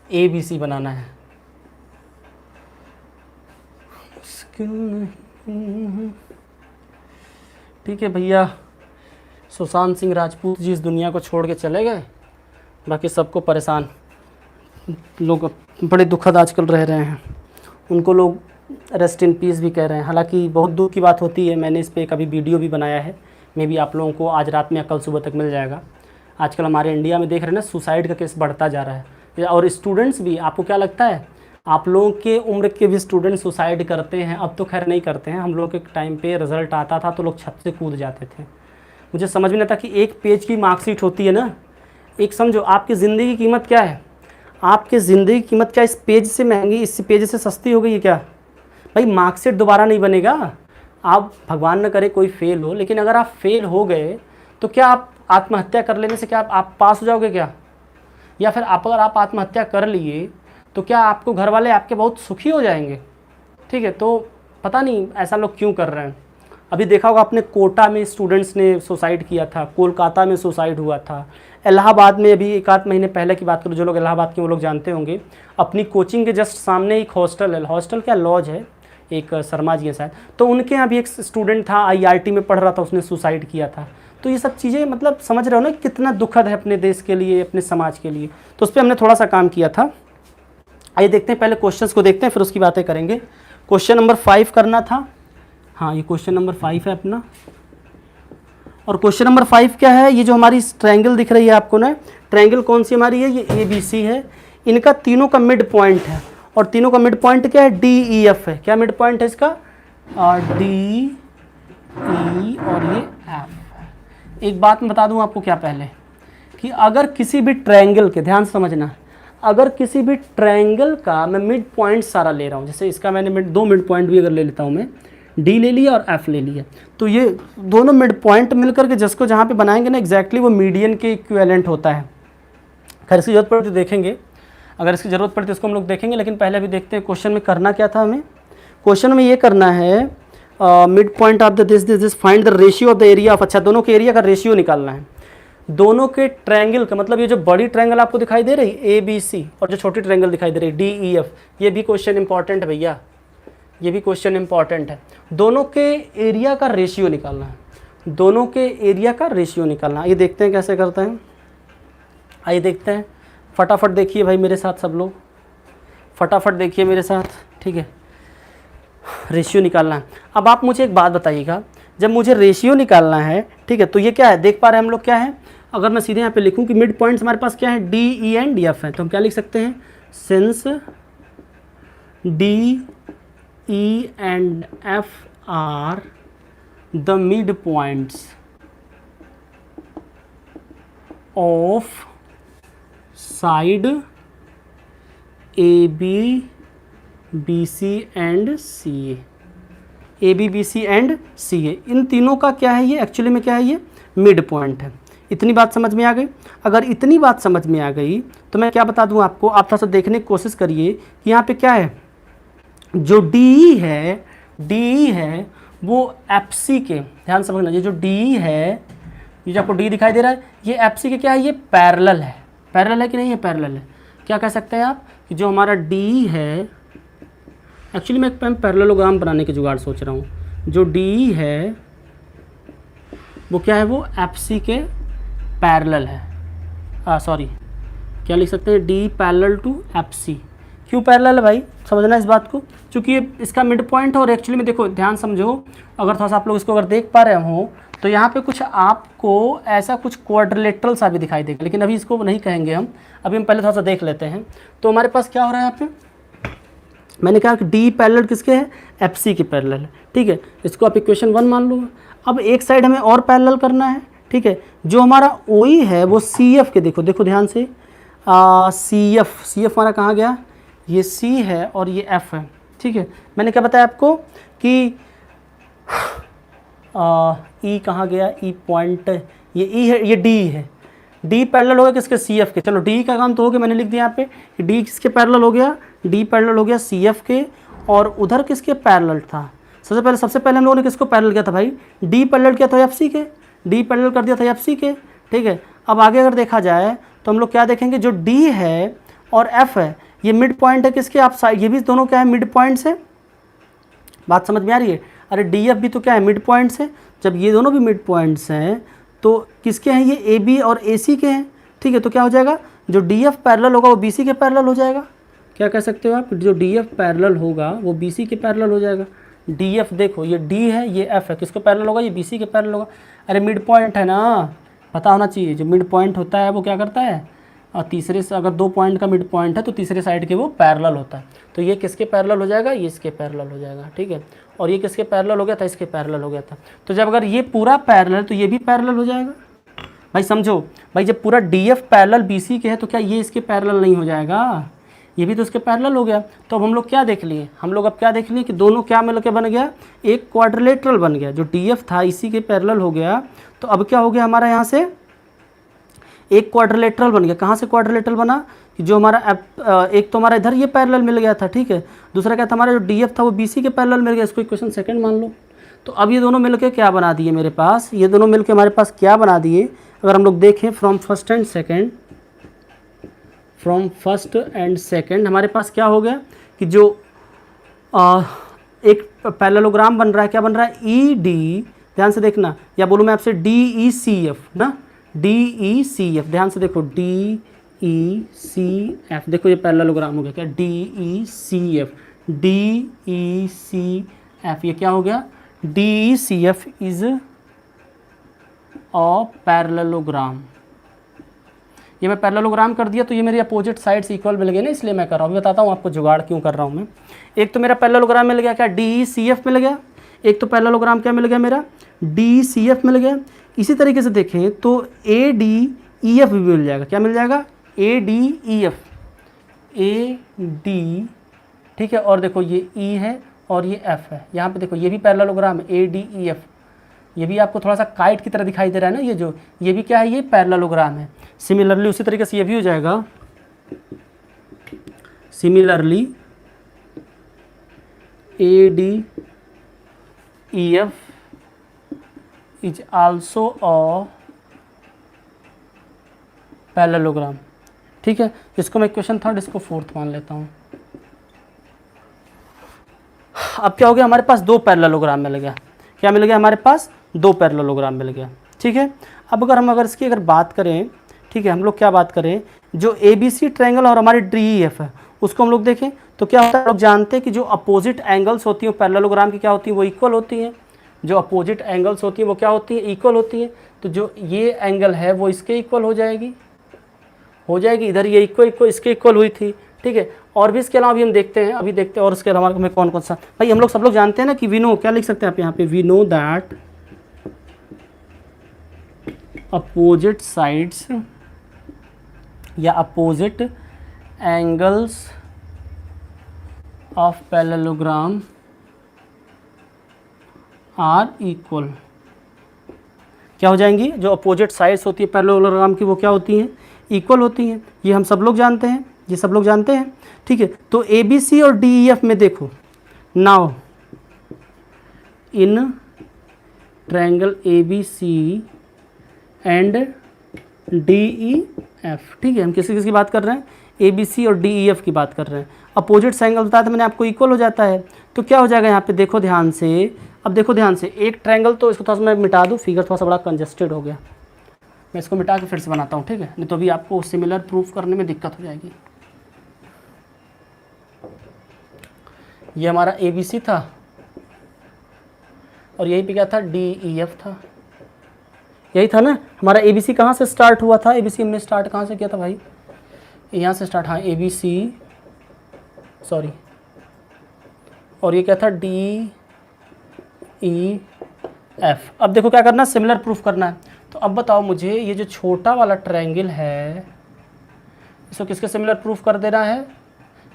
ए बी सी बनाना है, ठीक है भैया। सुशांत सिंह राजपूत जी इस दुनिया को छोड़ के चले गए, बाकी सबको परेशान लोग बड़े दुखद आजकल रह रहे हैं, उनको लोग रेस्ट इन पीस भी कह रहे हैं। हालांकि बहुत दुख की बात होती है, मैंने इस पर कभी वीडियो भी बनाया है, मे भी आप लोगों को आज रात में या कल सुबह तक मिल जाएगा। आजकल हमारे इंडिया में देख रहे हैं ना, सुसाइड का केस बढ़ता जा रहा है, और स्टूडेंट्स भी, आपको क्या लगता है आप लोगों के उम्र के भी स्टूडेंट सुसाइड करते हैं? अब तो खैर नहीं करते हैं, हम लोग के टाइम पे रिज़ल्ट आता था तो लोग छत से कूद जाते थे। मुझे समझ में नहीं आता कि एक पेज की मार्कशीट होती है ना, एक समझो आपकी ज़िंदगी की कीमत क्या है, आपकी ज़िंदगी की कीमत क्या इस पेज से महंगी, इस पेज से सस्ती हो गई है क्या? भाई मार्कशीट दोबारा नहीं बनेगा। आप भगवान न करे कोई फेल हो, लेकिन अगर आप फेल हो गए तो क्या आप आत्महत्या कर लेने से क्या आप पास हो जाओगे क्या? या फिर अगर आप आत्महत्या कर लिए तो क्या आपको घर वाले आपके बहुत सुखी हो जाएंगे? ठीक है, तो पता नहीं ऐसा लोग क्यों कर रहे हैं। अभी देखा होगा आपने, कोटा में स्टूडेंट्स ने सुसाइड किया था, कोलकाता में सुसाइड हुआ था, इलाहाबाद में अभी एक आध महीने पहले की बात करूँ, जो लोग इलाहाबाद के वो लोग जानते होंगे, अपनी कोचिंग के जस्ट सामने एक हॉस्टल है, हॉस्टल क्या लॉज है, एक शर्मा जी है शायद, तो उनके यहाँ भी एक स्टूडेंट था, IIT में पढ़ रहा था, उसने सुसाइड किया था। तो ये सब चीज़ें मतलब समझ रहे हो ना कितना दुखद है अपने देश के लिए, अपने समाज के लिए। तो उस पर हमने थोड़ा सा काम किया था। आइए देखते हैं, पहले क्वेश्चंस को देखते हैं फिर उसकी बातें करेंगे। क्वेश्चन नंबर 5 करना था। हाँ, ये क्वेश्चन नंबर 5 है अपना। और क्वेश्चन नंबर 5 क्या है? ये जो हमारी ट्रायंगल दिख रही है आपको ना, ट्रायंगल कौन सी हमारी है? ये ABC है। इनका तीनों का मिड पॉइंट है, और तीनों का मिड पॉइंट क्या है? DEF है। क्या मिड पॉइंट है इसका? DE और ये F। एक बात मैं बता दूं आपको क्या पहले, कि अगर किसी भी ट्रायंगल के, ध्यान समझना, अगर किसी भी ट्रायंगल का मैं मिड पॉइंट सारा ले रहा हूँ, जैसे इसका मैंने दो मिड पॉइंट भी अगर ले लेता हूँ मैं, D ले लिया और F ले लिया, तो ये दोनों मिड पॉइंट मिलकर के जिसको जहाँ पे बनाएंगे ना एग्जैक्टली वो मीडियन के इक्विवेलेंट होता है। खैर इसकी जरूरत पड़ती तो देखेंगे, अगर इसकी ज़रूरत पड़ती है इसको हम लोग देखेंगे, लेकिन पहले अभी देखते हैं क्वेश्चन में करना क्या था हमें। क्वेश्चन में ये करना है mid point of the this find the ratio of the area of, अच्छा दोनों के एरिया का रेशियो निकालना है। दोनों के ट्रायंगल का मतलब ये जो बड़ी ट्रायंगल आपको दिखाई दे रही ABC और जो छोटी ट्रायंगल दिखाई दे रही DEF, ये भी क्वेश्चन इंपॉर्टेंट है भैया, ये भी क्वेश्चन इंपॉर्टेंट है। दोनों के एरिया का रेशियो निकालना है, दोनों के एरिया का रेशियो निकालना है। ये देखते हैं कैसे करते हैं, आइए देखते हैं। फटाफट देखिए भाई मेरे साथ, सब लोग फटाफट देखिए मेरे साथ, ठीक है। रेशियो निकालना है। अब आप मुझे एक बात बताइएगा, जब मुझे रेशियो निकालना है, ठीक है, तो ये क्या है, देख पा रहे हैं हम लोग क्या है? अगर मैं सीधे यहाँ पे लिखूँ कि मिड पॉइंट्स हमारे पास क्या है? DE एंड DF है, तो हम क्या लिख सकते हैं? Since DE and F are the mid points of side AB BC and CA, AB BC and CA, इन तीनों का क्या है? ये एक्चुअली में क्या है? ये मिड पॉइंट है। इतनी बात समझ में आ गई? अगर इतनी बात समझ में आ गई तो मैं क्या बता दूं आपको, आप थोड़ा सा देखने की कोशिश करिए कि यहाँ पे क्या है, जो DE है वो FC के, ध्यान समझना, ये जो DE है, ये जो आपको D दिखाई दे रहा है, ये FC के क्या है? ये पैरेलल है। पैरेलल है कि नहीं? ये पैरेलल है। क्या कह सकते हैं आप कि जो हमारा DE है, एक्चुअली मैं एक पैरेललोग्राम बनाने के जुगाड़ सोच रहा हूँ, जो DE है वो क्या है? वो FC के पैरेलल है। सॉरी, क्या लिख सकते हैं? D parallel to FC। क्यों पैरेलल है भाई? समझना इस बात को, क्योंकि ये इसका मिड पॉइंट है। और एक्चुअली में देखो, ध्यान समझो, अगर थोड़ा सा आप लोग इसको अगर देख पा रहे हो तो यहाँ पे कुछ आपको ऐसा कुछ क्वाड्रिलेटरल सा भी दिखाई देगा, लेकिन अभी इसको नहीं कहेंगे हम, अभी हम पहले थोड़ा सा देख लेते हैं। तो हमारे पास क्या हो रहा है यहाँ पे, मैंने कहा कि D पैरेलल किसके है? FC के पैरेलल है, ठीक है। इसको आप इक्वेशन 1 मान लो। अब एक साइड हमें और पैरेलल करना है, ठीक है। जो हमारा OE है वो CF के, देखो ध्यान से, CF हमारा कहाँ गया? ये C है और ये F है, ठीक है। मैंने क्या बताया आपको कि E कहाँ गया? E पॉइंट, ये E है, ये D है। D पैरेलल हो गया किसके? CF के। चलो D का काम तो हो गया, मैंने लिख दिया यहाँ पे कि D किसके पैरेलल हो गया? D पैरेलल हो गया CF के। और उधर किसके पैरेलल था? सबसे पहले हम लोगों ने किसको पैरेलल किया था भाई? D पैरेलल किया था FC के, D पैरेलल कर दिया था FC के, ठीक है। अब आगे अगर देखा जाए तो हम लोग क्या देखेंगे, जो D है और F है ये मिड पॉइंट है किसके? आप साइड, ये भी दोनों क्या है? मिड पॉइंट्स है। बात समझ में आ रही है? अरे DF भी तो क्या है? मिड पॉइंट्स है। जब ये दोनों भी मिड पॉइंट्स हैं तो किसके हैं? ये AB और AC के हैं, ठीक है। तो क्या हो जाएगा? जो DF पैरेलल होगा वो BC के पैरेलल हो जाएगा। क्या कह सकते हो आप? जो DF पैरेलल होगा वो BC के पैरेलल हो जाएगा। DF देखो, ये D है, ये F है, किसको पैरेलल होगा? ये BC के पैरेलल होगा। अरे मिड पॉइंट है ना, पता होना चाहिए। जो मिड पॉइंट होता है वो क्या करता है? और तीसरे से, अगर 2 पॉइंट का मिड पॉइंट है तो तीसरे साइड के वो पैरेलल होता है। तो ये किसके पैरेलल हो जाएगा? ये इसके पैरेलल हो जाएगा, ठीक है। और ये किसके पैरेलल हो गया था? इसके पैरेलल हो गया था। तो जब अगर ये पूरा पैरेलल तो ये भी पैरेलल हो जाएगा। भाई समझो, भाई जब पूरा D F parallel B C के है तो क्या ये इसके पैरेलल नहीं हो जाएगा? ये भी तो इसके पैरेलल हो गया। तो अब हम लोग क्या देख लिए, हम लोग अब क्या देख लिए कि दोनों क्या मिलकर बन गया, एक क्वाड्रिलेटरल बन गया। जो डी एफ था इसी के पैरेलल हो गया। तो अब क्या हो गया हमारा, यहाँ से एक क्वाड्रिलेटरल बन गया। कहाँ से क्वाड्रिलेटरल बना कि जो हमारा एक तो हमारा इधर ये पैरेलल मिल गया था, ठीक है, दूसरा क्या था हमारा जो डी एफ था वो बी सी के पैरेलल मिल गया। इसको इक्वेशन सेकंड मान लो। तो अब ये दोनों मिलके क्या बना दिए मेरे पास, ये दोनों मिलके हमारे पास क्या बना दिए, अगर हम लोग देखें फ्रॉम फर्स्ट एंड सेकंड हमारे पास क्या हो गया कि जो एक पैरेललोग्राम बन रहा है, क्या बन रहा है, ई डी, ध्यान से देखना, या बोलूँ मैं आपसे डी ई सी एफ ना, डी ई सी एफ, ध्यान से देखो, डी ई सी एफ, देखो ये पैरेललोग्राम हो गया क्या, D E C F, D E C F, ये क्या हो गया, D E C F is a parallelogram. ये मैं पैरेललोग्राम कर दिया तो ये मेरी अपोजिट साइड्स इक्वल मिल गए ना, इसलिए मैं कर रहा हूँ। बताता हूँ आपको जुगाड़ क्यों कर रहा हूँ मैं। एक तो मेरा पैरेललोग्राम मिल गया क्या, डी ई सी एफ मिल गया। एक तो पैरेललोग्राम क्या मिल गया मेरा, डी ई सी एफ मिल गया। इसी तरीके से देखें तो ए डी ई एफ भी मिल जाएगा। क्या मिल जाएगा, A D E F, A D, ठीक है। और देखो ये ई है और ये एफ है, यहाँ पे देखो ये भी पैरेललोग्राम है, ए डी ई एफ। ये भी आपको थोड़ा सा काइट की तरह दिखाई दे रहा है ना, ये जो ये भी क्या है, ये पैरेललोग्राम है। सिमिलरली उसी तरीके से ये भी हो जाएगा, similarly A D E F is also a parallelogram, ठीक है। इसको मैं इक्वेशन थर्ड, इसको फोर्थ मान लेता हूँ। अब क्या हो गया, हमारे पास दो पैरेललोग्राम मिल गया। क्या मिल गया हमारे पास, दो पैरेललोग्राम मिल गया, ठीक है। अब अगर इसकी बात करें, ठीक है, हम लोग क्या बात करें, जो ए बी सी ट्रायंगल और हमारी डी ई एफ है उसको हम लोग देखें तो क्या होता है, लोग जानते हैं कि जो अपोजिट एंगल्स होती हैं पैरेललोग्राम की क्या होती हैं, वो इक्वल होती हैं। जो अपोजिट एंगल्स होती हैं वो क्या होती हैं, इक्वल होती हैं। तो जो ये एंगल है वो इसके इक्वल हो जाएगी, इधर ये इक्वल इसके इक्वल हुई थी, ठीक है। और भी इसके अलावा अभी हम देखते हैं, और इसके अलावा हमें कौन कौन सा, भाई हम लोग सब लोग जानते हैं ना कि वी नो, क्या लिख सकते हैं आप यहाँ पे, we know that opposite sides या opposite angles of parallelogram are equal. क्या हो जाएंगी, जो अपोजिट साइड्स होती है पैरेललोग्राम की वो क्या होती हैं, इक्वल होती हैं। ये हम सब लोग जानते हैं, ये सब लोग जानते हैं, ठीक है। तो ए बी सी और डी ई एफ में देखो, now in triangle A B C and D E F, ठीक है, हम किसी की बात कर रहे हैं, ए बी सी और डी ई एफ की बात कर रहे हैं। अपोजिट एंगल बताया था मैंने आपको, इक्वल हो जाता है। तो क्या हो जाएगा यहाँ पे, देखो ध्यान से, अब देखो ध्यान से, एक ट्रायंगल, तो इसको थोड़ा सा मैं मिटा दूँ, फिगर थोड़ा सा बड़ा कंजेस्टेड हो गया, मैं इसको मिटा के फिर से बनाता हूँ, ठीक है, नहीं तो अभी आपको सिमिलर प्रूफ करने में दिक्कत हो जाएगी। ये हमारा ए बी सी था और यहीं पे क्या था, डी ई एफ था, यही था ना हमारा। ए बी सी कहाँ से स्टार्ट हुआ था, ए बी सी हमने स्टार्ट कहाँ से किया था भाई, यहाँ से स्टार्ट, हाँ, ए बी सी, सॉरी, और ये क्या था, डी ई एफ। अब देखो क्या करना है, सिमिलर प्रूफ करना है। तो अब बताओ मुझे, ये जो छोटा वाला ट्रायंगल है इसको किसके सिमिलर प्रूफ कर देना है,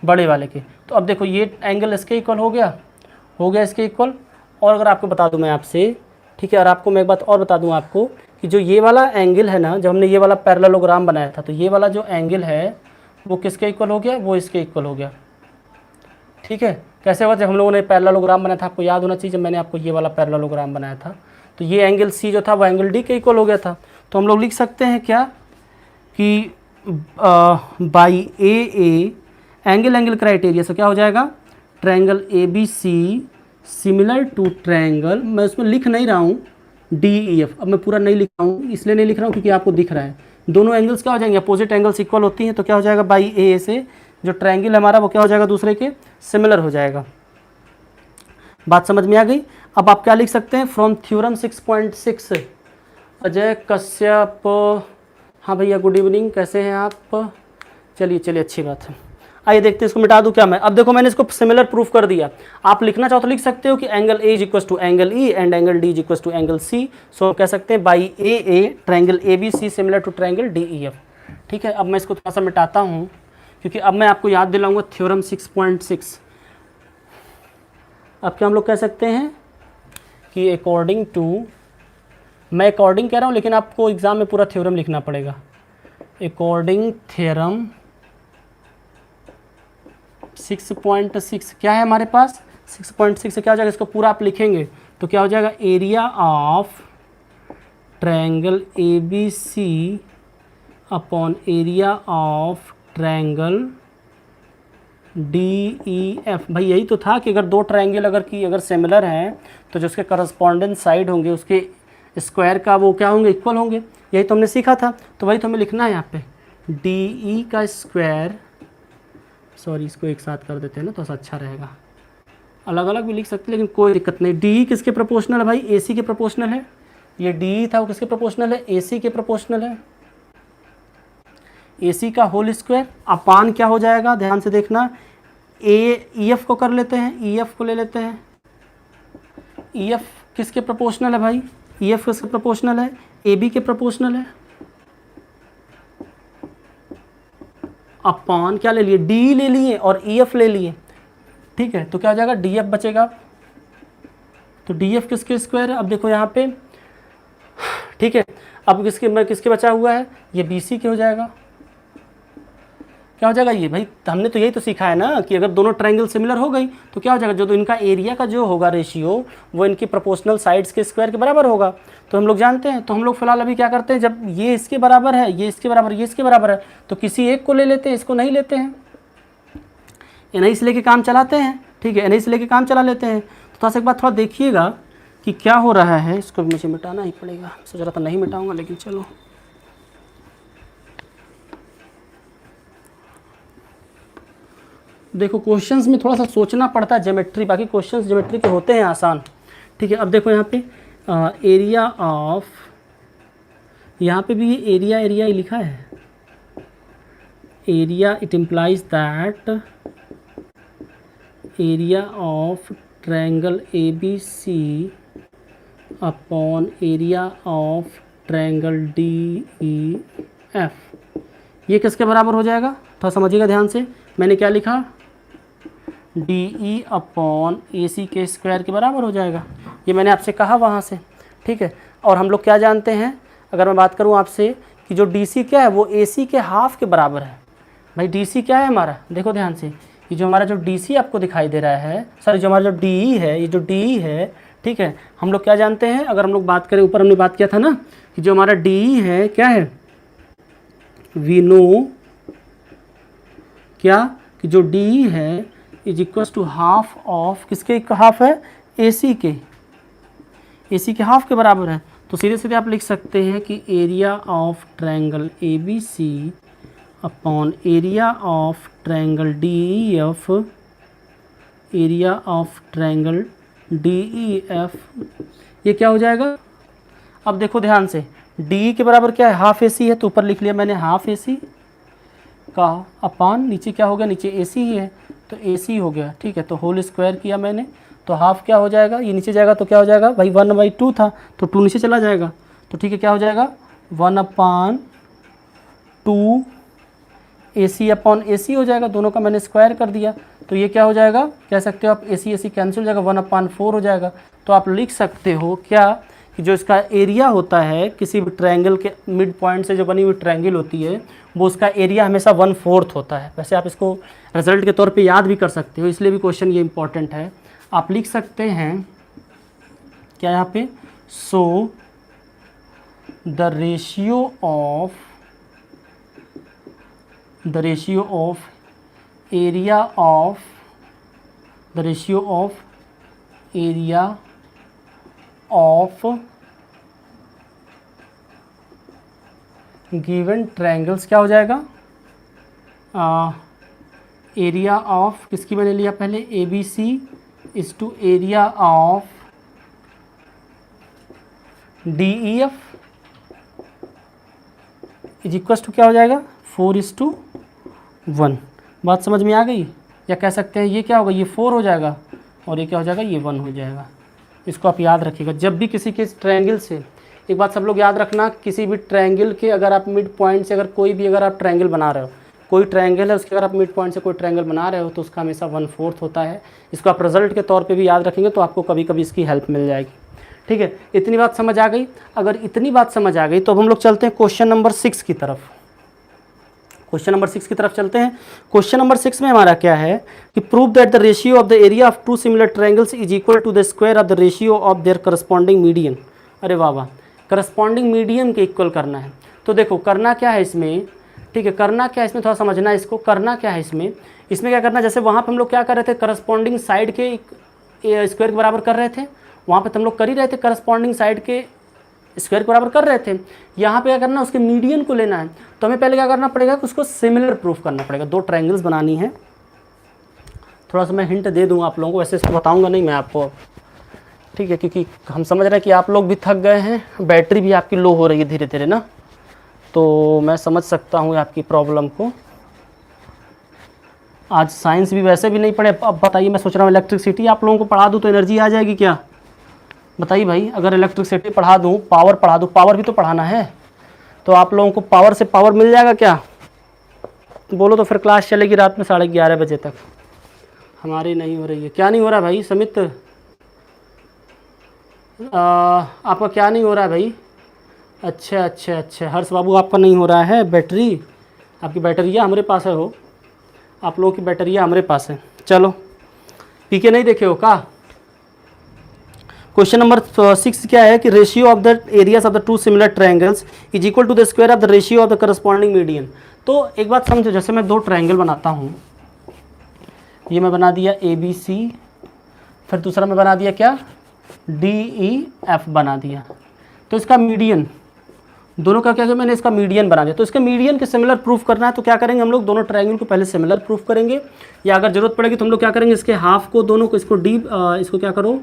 बड़े वाले के। तो अब देखो ये एंगल इसके इक्वल हो गया इसके इक्वल। और अगर आपको बता दूं मैं आपसे, ठीक है, और आपको मैं एक बात और बता दूं आपको कि जो ये वाला एंगल है ना, जब हमने ये वाला पैरेललोग्राम बनाया था तो ये वाला जो एंगल है वो किसके इक्वल हो गया, वो इसके इक्वल हो गया, ठीक है। कैसे हुआ, जब हम लोगों ने पैरेललोग्राम बनाया था, आपको याद होना चाहिए, जब मैंने आपको ये वाला पैरेललोग्राम बनाया था तो ये एंगल सी जो था वो एंगल डी के इक्वल हो गया था। तो हम लोग लिख सकते हैं क्या कि बाई ए एंगल क्राइटेरिया से क्या हो जाएगा, triangle A B C similar to triangle, मैं उसमें लिख नहीं रहा हूँ डी ई एफ, अब मैं पूरा नहीं लिख रहा हूँ, इसलिए नहीं लिख रहा हूँ क्योंकि आपको दिख रहा है दोनों एंगल्स क्या हो जाएंगे, अपोजिट एंगल्स इक्वल होती हैं। तो क्या हो जाएगा, बाई ए से जो ट्रायंगल हमारा वो क्या हो जाएगा, दूसरे के सिमिलर हो जाएगा। बात समझ में आ गई। अब आप क्या लिख सकते हैं, फ्रॉम थ्योरम 6.6 अजय कश्यप, हाँ भैया गुड इवनिंग, कैसे हैं आप, चलिए अच्छी बात है। आइए देखते हैं, इसको मिटा दूं क्या मैं। अब देखो मैंने इसको सिमिलर प्रूफ कर दिया। आप लिखना चाहो तो लिख सकते हो कि angle A is equal to angle E and angle D is equal to angle C. So कह सकते हैं by a triangle A B C similar to triangle D E F. ठीक है, अब मैं इसको थोड़ा सा मिटाता हूँ क्योंकि अब मैं आपको याद दिलाऊंगा थ्योरम 6.6। अब क्या हम लोग कह सकते हैं कि अकॉर्डिंग टू, मैं अकॉर्डिंग कह रहा हूँ लेकिन आपको एग्जाम में पूरा थ्योरम लिखना पड़ेगा। अकॉर्डिंग थ्योरम 6.6 क्या है हमारे पास, 6.6 से क्या हो जाएगा, इसको पूरा आप लिखेंगे तो क्या हो जाएगा, area of triangle A B C upon area of triangle D E F. भाई यही तो था कि अगर दो ट्रायंगल अगर सिमिलर हैं तो जो उसके करस्पॉन्डेंट साइड होंगे उसके स्क्वायर का वो क्या होंगे, इक्वल होंगे। यही तो हमने सीखा था, तो वही तो हमें लिखना है यहाँ पे, डी ई का स्क्वायर, सॉरी इसको एक साथ कर देते हैं ना तो अच्छा रहेगा, अलग अलग भी लिख सकते हैं लेकिन कोई दिक्कत नहीं। डी ई किसके प्रोपोर्शनल है भाई, ए सी के प्रोपोर्शनल है। ये डी ई था वो किसके प्रोपोर्शनल है, ए सी के प्रोपोर्शनल है। ए सी का होल स्क्वायर अपान क्या हो जाएगा, ध्यान से देखना, ए ई एफ को कर लेते हैं, ई एफ को ले लेते हैं। ई एफ किसके प्रोपोर्शनल है भाई, ई एफ किसके प्रोपोर्शनल है, ए बी के प्रोपोर्शनल है। अपॉन क्या ले लिए, डी ले लिए और ई एफ ले लिए। ठीक है, तो क्या हो जाएगा, डी एफ बचेगा। तो डी एफ किसके स्क्वायर है, अब देखो यहाँ पे, ठीक है, अब किसके बचा हुआ है, ये बी सी के हो जाएगा। क्या हो जाएगा ये, भाई हमने तो यही तो सीखा है ना कि अगर दोनों ट्रायंगल सिमिलर हो गई तो क्या हो जाएगा, जो तो इनका एरिया का जो होगा रेशियो वो इनकी प्रोपोर्शनल साइड्स के स्क्वायर के बराबर होगा। तो हम लोग जानते हैं, तो हम लोग फिलहाल अभी क्या करते हैं, जब ये इसके बराबर है, ये इसके बराबर, ये इसके बराबर है, तो किसी एक को ले लेते हैं, इसको नहीं लेते हैं, इन्हीं से लेके काम चलाते हैं। ठीक है, इन्हीं से लेके काम चला लेते हैं। तो थोड़ा सा एक बात थोड़ा देखिएगा कि क्या हो रहा है, इसको भी मुझे मिटाना ही पड़ेगा। सोच रहा था नहीं मिटाऊंगा लेकिन चलो, देखो क्वेश्चंस में थोड़ा सा सोचना पड़ता है ज्योमेट्री, बाकी क्वेश्चंस ज्योमेट्री के होते हैं आसान। ठीक है, अब देखो यहाँ पे एरिया ऑफ, यहाँ पे भी एरिया ही लिखा है, area it implies that area of triangle A B C upon area of triangle D E F, ये किसके बराबर हो जाएगा, थोड़ा समझिएगा ध्यान से। मैंने क्या लिखा, डी ई अपॉन ए सी के स्क्वायर के बराबर हो जाएगा, ये मैंने आपसे कहा वहाँ से। ठीक है, और हम लोग क्या जानते हैं, अगर मैं बात करूँ आपसे कि जो डी सी क्या है वो ए सी के हाफ के बराबर है। भाई डी सी क्या है हमारा, देखो ध्यान से, ये जो हमारा जो डी सी आपको दिखाई दे रहा है, सॉरी जो हमारा जो डी ई है, ये जो डी ई है, ठीक है, हम लोग क्या जानते हैं, अगर हम लोग बात करें, ऊपर हमने बात किया था ना कि जो हमारा डी ई है क्या है, वी नो क्या कि जो डी ई है is equals to half of, किसके हाफ है, ए सी के, ए सी के हाफ के बराबर है। तो सीधे सीधे आप लिख सकते हैं कि area of triangle A B C upon area of triangle D E F, area of triangle D E F, ये क्या हो जाएगा। अब देखो ध्यान से, डी के बराबर क्या है, हाफ ए सी है, तो ऊपर लिख लिया मैंने हाफ ए सी का अपान, नीचे क्या हो गया, नीचे ए सी ही है तो ए सी हो गया। ठीक है, तो होल स्क्वायर किया मैंने, तो हाफ क्या हो जाएगा, ये नीचे जाएगा तो क्या हो जाएगा भाई, 1/2 था तो 2 नीचे चला जाएगा, तो ठीक है, क्या हो जाएगा 1/2 ए सी अपॉन ए सी हो जाएगा, दोनों का मैंने स्क्वायर कर दिया, तो ये क्या हो जाएगा, कह सकते हो आप ए सी कैंसिल हो जाएगा, 1/4 हो जाएगा। तो आप लिख सकते हो क्या कि जो इसका एरिया होता है किसी भी ट्रायंगल के मिड पॉइंट से जो बनी हुई ट्रायंगल होती है वो उसका एरिया हमेशा 1/4 होता है। वैसे आप इसको रिजल्ट के तौर पे याद भी कर सकते हो, इसलिए भी क्वेश्चन ये इंपॉर्टेंट है। आप लिख सकते हैं क्या यहाँ पे, so the ratio of area of given triangles क्या हो जाएगा, एरिया ऑफ किसकी मैंने लिया पहले, A B C is to area of D E F is equals to क्या हो जाएगा, 4:1। बात समझ में आ गई? या कह सकते हैं ये क्या होगा, ये 4 हो जाएगा और ये क्या हो जाएगा, ये 1 हो जाएगा। इसको आप याद रखिएगा जब भी किसी के ट्रायंगल से। एक बात सब लोग याद रखना, किसी भी ट्रायंगल के अगर आप मिड पॉइंट से अगर कोई भी अगर आप ट्रायंगल बना रहे हो, कोई ट्रायंगल है उसके अगर आप मिड पॉइंट से कोई ट्रायंगल बना रहे हो तो उसका हमेशा 1/4 होता है। इसको आप रिजल्ट के तौर पे भी याद रखेंगे तो आपको कभी कभी इसकी हेल्प मिल जाएगी। ठीक है, इतनी बात समझ आ गई? अगर इतनी बात समझ आ गई तो अब हम लोग चलते हैं क्वेश्चन नंबर 6 की तरफ। क्वेश्चन नंबर 6 की तरफ चलते हैं। क्वेश्चन नंबर 6 में हमारा क्या है कि prove that the ratio of the area of two similar triangles is equal to the square of the ratio of their corresponding median. अरे वाह वाह, करस्पॉन्डिंग मीडियन के इक्वल करना है। तो देखो करना क्या है इसमें, ठीक है, करना क्या है इसमें थोड़ा समझना है इसको। करना क्या है इसमें, इसमें क्या करना है, जैसे वहाँ पर हम लोग क्या कर रहे थे, करस्पॉन्डिंग साइड के स्क्वायर के बराबर कर रहे थे, वहाँ पे हम लोग कर ही रहे थे, करस्पॉन्डिंग साइड के स्क्वायर के बराबर कर रहे थे। यहाँ पे क्या करना है, उसके मीडियन को लेना है। तो हमें पहले क्या करना पड़ेगा कि उसको सिमिलर प्रूफ करना पड़ेगा। दो ट्रायंगल्स बनानी है। थोड़ा सा मैं हिंट दे दूँगा आप लोगों को, वैसे इसको बताऊँगा नहीं मैं आपको, ठीक है, क्योंकि हम समझ रहे हैं कि आप लोग भी थक गए हैं, बैटरी भी आपकी लो हो रही है धीरे धीरे ना, तो मैं समझ सकता हूँ आपकी प्रॉब्लम को। आज साइंस भी वैसे भी नहीं पढ़े, अब बताइए, मैं सोच रहा हूँ इलेक्ट्रिसिटी आप लोगों को पढ़ा दूँ तो एनर्जी आ जाएगी क्या? बताइए भाई, अगर इलेक्ट्रिसिटी पढ़ा दूँ, पावर पढ़ा दूँ, पावर भी तो पढ़ाना है, तो आप लोगों को पावर से पावर मिल जाएगा क्या? बोलो तो फिर क्लास चलेगी रात में 11:30 बजे तक। हमारी नहीं हो रही है। क्या नहीं हो रहा भाई समित? आपका क्या नहीं हो रहा है भाई? अच्छा अच्छा अच्छा, हर्ष बाबू आपका नहीं हो रहा है। बैटरी, आपकी बैटरिया हमारे पास है, हो आप लोगों की बैटरिया हमारे पास है। चलो पीके नहीं देखे हो का? क्वेश्चन नंबर 6 क्या है कि ratio of the areas of the two similar triangles is equal to the square of the ratio of the corresponding median. तो एक बात समझो, जैसे मैं दो ट्रायंगल बनाता हूँ, ये मैं बना दिया ABC, फिर दूसरा मैं बना दिया क्या, DEF बना दिया। तो इसका मीडियन, दोनों का क्या किया मैंने, इसका मीडियन बना दिया। तो इसके मीडियन के सिमिलर प्रूफ करना है तो क्या करेंगे हम लोग, दोनों ट्रायंगल को पहले सिमिलर प्रूफ करेंगे, या अगर जरूरत पड़ेगी तो हम लोग क्या करेंगे, इसके हाफ को, दोनों को, इसको इसको क्या करो,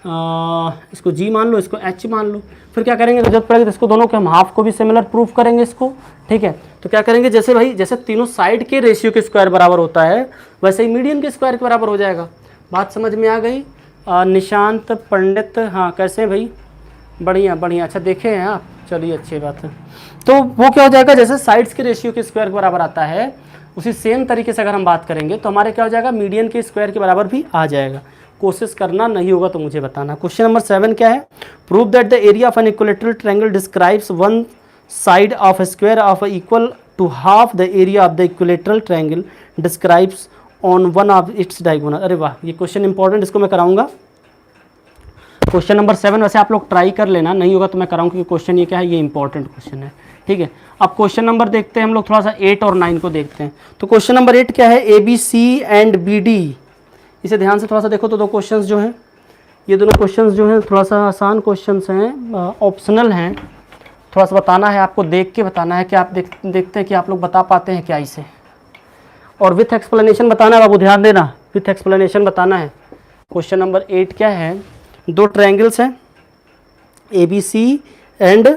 इसको G मान लो, इसको H मान लो। फिर क्या करेंगे, जरूरत पड़ेगी तो इसको दोनों के हम हाफ को भी सिमिलर प्रूफ करेंगे इसको। ठीक है, तो क्या करेंगे, जैसे भाई जैसे तीनों साइड के रेशियो के स्क्वायर बराबर होता है वैसे ही मीडियन के स्क्वायर के बराबर हो जाएगा। बात समझ में आ गई? निशांत पंडित, हाँ कैसे हैं भाई? बढ़िया बढ़िया, अच्छा देखे हैं आप, चलिए अच्छी बात है। तो वो क्या हो जाएगा, जैसे साइड्स के रेशियो के स्क्वायर के बराबर आता है उसी सेम तरीके से अगर हम बात करेंगे तो हमारे क्या हो जाएगा, मीडियन के स्क्वायर के बराबर भी आ जाएगा। कोशिश करना, नहीं होगा तो मुझे बताना। क्वेश्चन नंबर 7 क्या है, prove that the area of an equilateral triangle describes one side of a square of equal to half the area of the equilateral triangle describes on one of its diagonal। अरे वाह, ये question important, इसको मैं कराऊंगा। Question number 7 वैसे आप लोग try कर लेना, नहीं होगा तो मैं कराऊंगा, क्योंकि क्वेश्चन ये क्या है, ये इंपॉर्टेंट क्वेश्चन है। ठीक है, अब क्वेश्चन नंबर देखते हैं हम लोग, थोड़ा सा 8 और 9 को देखते हैं। तो क्वेश्चन नंबर 8 क्या है, ABC एंड BD। इसे ध्यान से थोड़ा सा देखो तो दो क्वेश्चंस जो हैं, ये दोनों क्वेश्चंस जो हैं थोड़ा सा आसान क्वेश्चंस हैं, ऑप्शनल हैं। थोड़ा सा बताना है आपको, देख के बताना है कि आप देखते हैं कि आप लोग बता पाते हैं क्या इसे, और विथ एक्सप्लेनेशन बताना है बाबू, ध्यान देना, विथ एक्सप्लेनेशन बताना है। क्वेश्चन नंबर 8 क्या है, दो ट्रायंगल्स हैं ABC and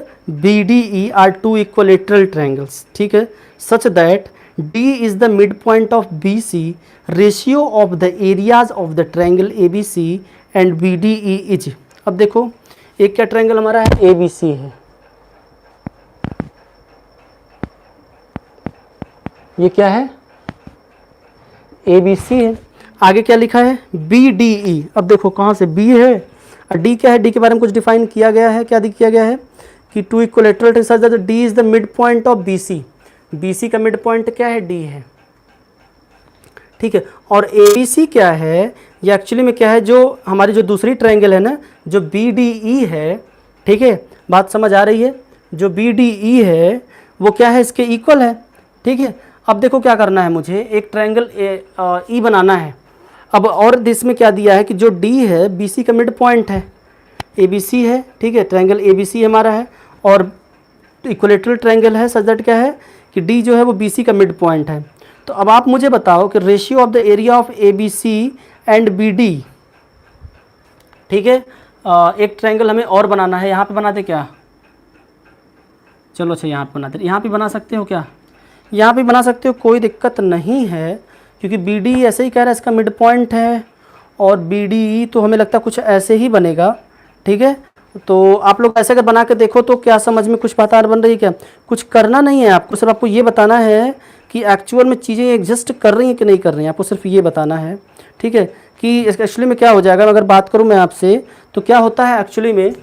BDE are two equilateral triangles. ठीक है, such that D is the midpoint of BC, ratio of the areas of the triangle ABC and BDE is। अब देखो एक क्या ट्रायंगल हमारा है, ABC है, ये क्या है, ABC है। आगे क्या लिखा है, BDE। अब देखो कहाँ से B है और D क्या है, D के बारे में कुछ डिफाइन किया गया है, क्या किया गया है कि two equilateral such that D is the mid point of BC। BC का मिड पॉइंट क्या है, D है। ठीक है, और ABC क्या है, ये एक्चुअली में क्या है, जो हमारी जो दूसरी ट्रायंगल है ना, जो BDE है। ठीक है, बात समझ आ रही है, जो BDE है वो क्या है, इसके इक्वल है। ठीक है, अब देखो क्या करना है, मुझे एक ट्रायंगल E बनाना है। अब और इसमें क्या दिया है कि जो D है BC का मिड पॉइंट है, ABC है। ठीक है, ट्रायंगल ABC हमारा है और इक्विलेटरल ट्रायंगल है, सच दैट क्या है कि D जो है वो BC का मिड पॉइंट है। तो अब आप मुझे बताओ कि ratio of the area of ABC and BD। ठीक है, एक ट्रायंगल हमें और बनाना है, यहाँ पे बनाते क्या, चलो अच्छा यहाँ पे बनाते, यहाँ पे बना सकते हो क्या, यहाँ पे बना सकते हो, कोई दिक्कत नहीं है। क्योंकि बी डी ऐसे ही कह रहा है, इसका मिड पॉइंट है, और बी डी तो हमें लगता है कुछ ऐसे ही बनेगा। ठीक है, तो आप लोग ऐसे अगर बना के देखो तो क्या समझ में कुछ बात बन रही है क्या? कुछ करना नहीं है आपको, सिर्फ आपको ये बताना है कि एक्चुअल में चीज़ें एग्जिस्ट कर रही हैं कि नहीं कर रही हैं, आपको सिर्फ ये बताना है। ठीक है, कि एक्चुअली में क्या हो जाएगा, अगर बात करूँ मैं आपसे तो क्या होता है एक्चुअली में,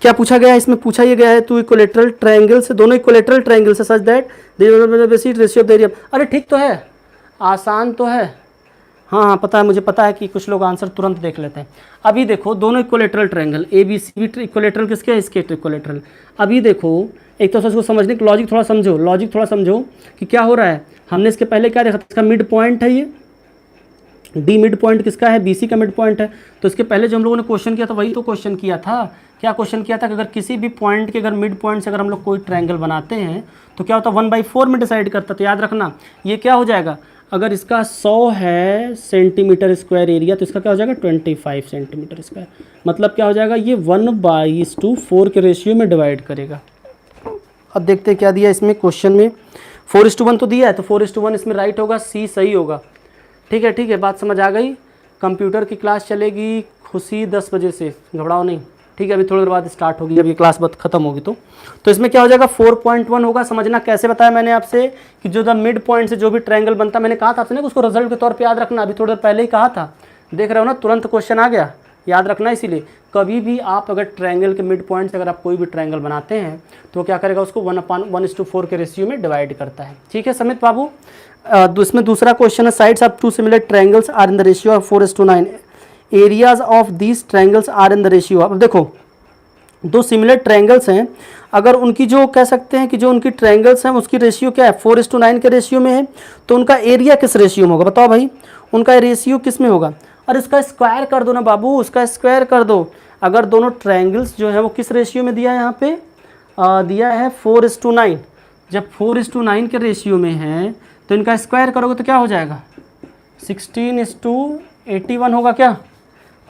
क्या पूछा गया है इसमें, पूछा ये गया है टू इक्विलेटरल ट्रायंगल से, दोनों इक्विलेटरल ट्रायंगल से such that ratio of the area. अरे ठीक तो है, आसान तो है। हाँ हाँ पता है, मुझे पता है कि कुछ लोग आंसर तुरंत देख लेते हैं। अभी देखो दोनों equilateral triangle A B C B equilateral किसके है, इसके इक्विलेटरल। अभी देखो एक तो उसको समझने की लॉजिक थोड़ा समझो, लॉजिक थोड़ा समझो कि क्या हो रहा है। हमने इसके पहले क्या देखा था, इसका मिड पॉइंट है ये डी, मिड पॉइंट किसका है, बीसी का मिड पॉइंट है। तो इसके पहले जो हम लोगों ने क्वेश्चन किया था वही तो क्वेश्चन किया था। क्या क्वेश्चन किया था कि अगर किसी भी पॉइंट के अगर मिड पॉइंट से अगर हम लोग कोई ट्रायंगल बनाते हैं तो क्या होता है 1/4 में डिसाइड करता। तो याद रखना ये क्या हो जाएगा, अगर इसका 100 है सेंटीमीटर स्क्वायर एरिया तो इसका क्या हो जाएगा 25 सेंटीमीटर स्क्वायर। मतलब क्या हो जाएगा, ये 1/4 के रेशियो में डिवाइड करेगा। अब देखते हैं क्या दिया इसमें क्वेश्चन में, 4:1 तो दिया है, तो 4:1 इसमें राइट होगा, सी सही होगा। ठीक है ठीक है, बात समझ आ गई। कंप्यूटर की क्लास चलेगी खुशी 10 बजे से, घबराओ नहीं। ठीक है, अभी थोड़ी देर बाद स्टार्ट होगी, जब ये क्लास बहुत खत्म होगी तो इसमें क्या हो जाएगा 4.1 होगा। समझना कैसे बताया मैंने आपसे कि जो द मिड पॉइंट से जो भी ट्रायंगल बनता, मैंने कहा था आपसे ना उसको रिजल्ट के तौर पे याद रखना, अभी थोड़ी देर पहले ही कहा था। देख रहे हो ना, तुरंत क्वेश्चन आ गया, याद रखना। इसीलिए कभी भी आप अगर ट्रायंगल के मिड पॉइंट से अगर आप कोई भी ट्रायंगल बनाते हैं तो क्या करेगा, उसको 1/1:4 के रेशियो में डिवाइड करता है। ठीक है समित बाबू। इसमें दूसरा क्वेश्चन है, sides of two similar triangles are in the ratio of 4:9, areas of these triangles are in the ratio. अब देखो दो सिमिलर ट्रायंगल्स हैं, अगर उनकी जो कह सकते हैं कि जो उनकी ट्रायंगल्स हैं उसकी रेशियो क्या है 4:9 के रेशियो में है, तो उनका एरिया किस रेशियो में होगा बताओ भाई, उनका रेशियो किस में होगा। और इसका स्क्वायर कर दो ना बाबू, उसका स्क्वायर कर दो। अगर दोनों ट्रायंगल्स जो है वो किस रेशियो में दिया है, यहाँ पे दिया है 4:9। जब 4:9 के रेशियो में है तो इनका स्क्वायर करोगे तो क्या हो जाएगा 16:81 होगा। क्या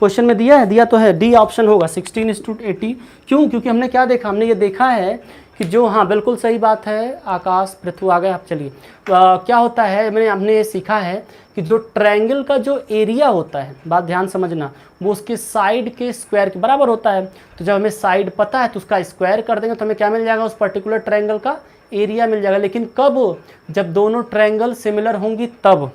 क्वेश्चन में दिया है, दिया तो है, डी ऑप्शन होगा 16:80। क्यों, क्योंकि हमने क्या देखा, हमने ये देखा है कि जो, हाँ बिल्कुल सही बात है, आकाश पृथ्वी आ गए आप। चलिए क्या होता है, हमने ये सीखा है कि जो ट्रायंगल का जो एरिया होता है, बात ध्यान समझना, वो उसके साइड के स्क्वायर के बराबर होता है। तो जब हमें साइड पता है तो उसका स्क्वायर कर देंगे तो हमें क्या मिल जाएगा, उस पर्टिकुलर ट्रायंगल का एरिया मिल जाएगा। लेकिन कब, जब दोनों ट्रायंगल सिमिलर होंगी तब।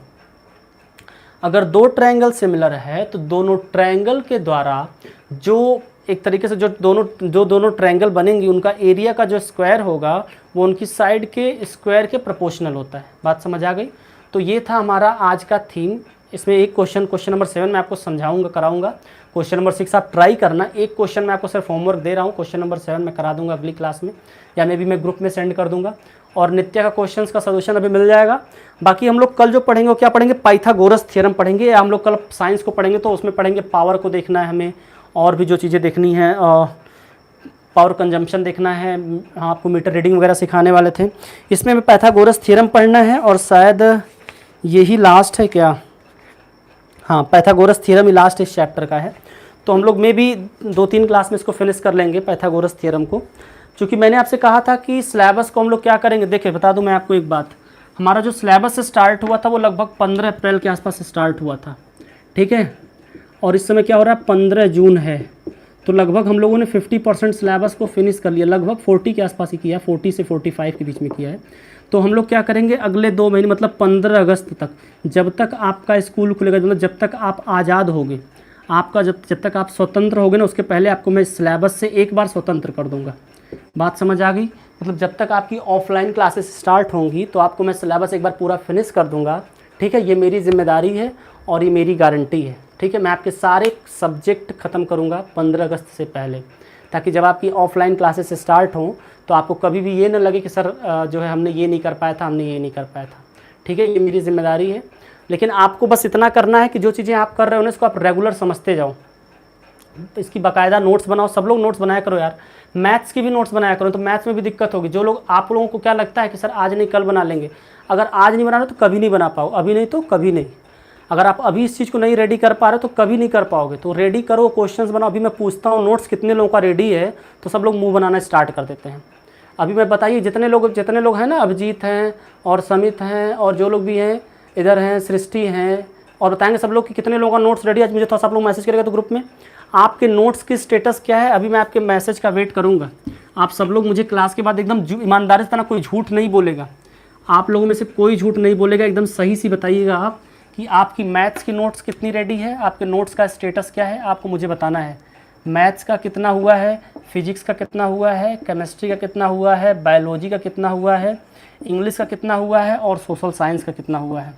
अगर दो ट्रायंगल सिमिलर है तो दोनों ट्रायंगल के द्वारा जो एक तरीके से जो दोनों ट्रायंगल बनेंगी उनका एरिया का जो स्क्वायर होगा वो उनकी साइड के स्क्वायर के प्रोपोर्शनल होता है। बात समझ आ गई। तो ये था हमारा आज का थीम। इसमें एक क्वेश्चन नंबर 7 मैं आपको समझाऊंगा, कराऊंगा। क्वेश्चन नंबर 6 आप ट्राई करना। एक क्वेश्चन मैं आपको सिर्फ होमवर्क दे रहा हूँ, क्वेश्चन नंबर 7 मैं करा दूंगा अगली क्लास में, या मैं भी मैं ग्रुप में सेंड कर दूंगा। और नित्य का क्वेश्चंस का सॉल्यूशन अभी मिल जाएगा। बाकी हम लोग कल जो पढ़ेंगे वो क्या पढ़ेंगे, पाइथागोरस थ्योरम पढ़ेंगे, या हम लोग कल साइंस को पढ़ेंगे तो उसमें पढ़ेंगे पावर को देखना है हमें, और भी जो चीज़ें देखनी है, पावर कंजम्पशन देखना है। हाँ, आपको मीटर रीडिंग वगैरह सिखाने वाले थे। इसमें हमें पाइथागोरस थ्योरम पढ़ना है, और शायद यही लास्ट है क्या, हाँ पाइथागोरस थ्योरम ही लास्ट इस चैप्टर का है। तो हम लोग में भी 2-3 क्लास में इसको फिनिश कर लेंगे पाइथागोरस थ्योरम को। क्योंकि मैंने आपसे कहा था कि सिलेबस को हम लोग क्या करेंगे, देखिए बता दूं मैं आपको एक बात, हमारा जो सिलेबस स्टार्ट हुआ था वो लगभग 15 अप्रैल के आसपास स्टार्ट हुआ था, ठीक है। और इस समय क्या हो रहा है 15 जून है, तो लगभग हम लोगों ने 50% सिलेबस को फिनिश कर लिया, लगभग 40 के आसपास ही किया, 40 से 45 के बीच में किया है। तो हम लोग क्या करेंगे अगले 2 महीने मतलब 15 अगस्त तक, जब तक आपका स्कूल खुलेगा, मतलब जब तक आप आज़ाद होगे, आपका जब तक आप स्वतंत्र होगे ना, उसके पहले आपको मैं सिलेबस से एक बार स्वतंत्र कर दूंगा। बात समझ आ गई। मतलब जब तक आपकी ऑफलाइन क्लासेस स्टार्ट होंगी तो आपको मैं सिलेबस एक बार पूरा फिनिश कर दूंगा, ठीक है। ये मेरी जिम्मेदारी है और ये मेरी गारंटी है, ठीक है। मैं आपके सारे सब्जेक्ट ख़त्म करूंगा 15 अगस्त से पहले, ताकि जब आपकी ऑफलाइन क्लासेस स्टार्ट हों तो आपको कभी भी ये ना लगे कि सर जो है हमने ये नहीं कर पाया था, हमने ये नहीं कर पाया था, ठीक है। ये मेरी जिम्मेदारी है। लेकिन आपको बस इतना करना है कि जो चीज़ें आप कर रहे हो ना इसको आप रेगुलर समझते जाओ। तो इसकी बाकायदा नोट्स बनाओ, सब लोग नोट्स बनाया करो यार, मैथ्स की भी नोट्स बनाया करो। तो मैथ्स में भी दिक्कत होगी, जो लोग, आप लोगों को क्या लगता है कि सर आज नहीं कल बना लेंगे, अगर आज नहीं बना रहे तो कभी नहीं बना पाओ, अभी नहीं तो कभी नहीं। अगर आप अभी इस चीज़ को नहीं रेडी कर पा रहे हो तो कभी नहीं कर पाओगे। तो रेडी करो, क्वेश्चंस बनाओ। अभी मैं पूछता हूँ नोट्स कितने लोगों का रेडी है, तो सब लोग मुंह बनाना स्टार्ट कर देते हैं। अभी मैं बताइए जितने लोग हैं ना, अभिजीत हैं और समित हैं और जो लोग भी हैं इधर हैं, सृष्टि हैं, और बताएंगे सब लोग कि कितने लोगों का नोट्स रेडी है। आज मुझे थोड़ा सा आप लोग मैसेज करेगा तो ग्रुप में आपके नोट्स की स्टेटस क्या है। अभी मैं आपके मैसेज का वेट करूँगा। आप सब लोग मुझे क्लास के बाद एकदम ईमानदारी से ना, कोई झूठ नहीं बोलेगा, आप लोगों में से कोई झूठ नहीं बोलेगा, एकदम सही सी बताइएगा आप कि आपकी मैथ्स की नोट्स कितनी रेडी है, आपके नोट्स का स्टेटस क्या है, आपको मुझे बताना है। मैथ्स का कितना हुआ है, फिजिक्स का कितना हुआ है, केमिस्ट्री का कितना हुआ है, बायोलॉजी का कितना हुआ है, इंग्लिश का कितना हुआ है और सोशल साइंस का कितना हुआ है।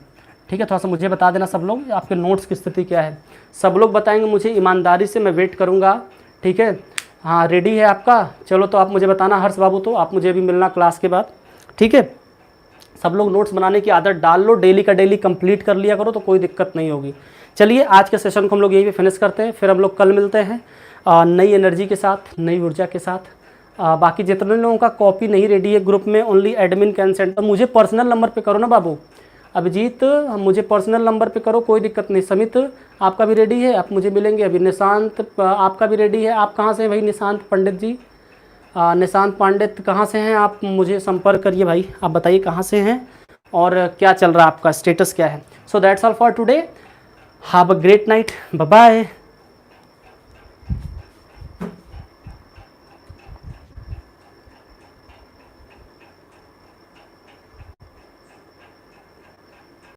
ठीक है, थोड़ा सा मुझे बता देना सब लोग आपके नोट्स की स्थिति क्या है। सब लोग बताएंगे मुझे ईमानदारी से, मैं वेट करूँगा। ठीक है, हाँ रेडी है आपका, चलो तो आप मुझे बताना। हर्ष बाबू तो आप मुझे अभी मिलना क्लास के बाद। ठीक है, सब लोग नोट्स बनाने की आदत डाल लो, डेली का डेली कंप्लीट कर लिया करो तो कोई दिक्कत नहीं होगी। चलिए आज के सेशन को हम लोग यहीं पे फिनिश करते हैं, फिर हम लोग कल मिलते हैं नई एनर्जी के साथ, नई ऊर्जा के साथ। बाकी जितने लोगों का कॉपी नहीं रेडी है ग्रुप में, ओनली एडमिन कैन सेंड। मुझे पर्सनल नंबर पे करो ना बाबू, अभिजीत मुझे पर्सनल नंबर पे करो, कोई दिक्कत नहीं। समित आपका भी रेडी है, आप मुझे मिलेंगे अभी। निशांत आपका भी रेडी है। आप कहाँ से हैं भाई निशांत पंडित जी? निशांत पंडित कहाँ से हैं आप? मुझे संपर्क करिए भाई, आप बताइए कहाँ से हैं और क्या चल रहा है, आपका स्टेटस क्या है। So that's all for today, have a great night, bye bye.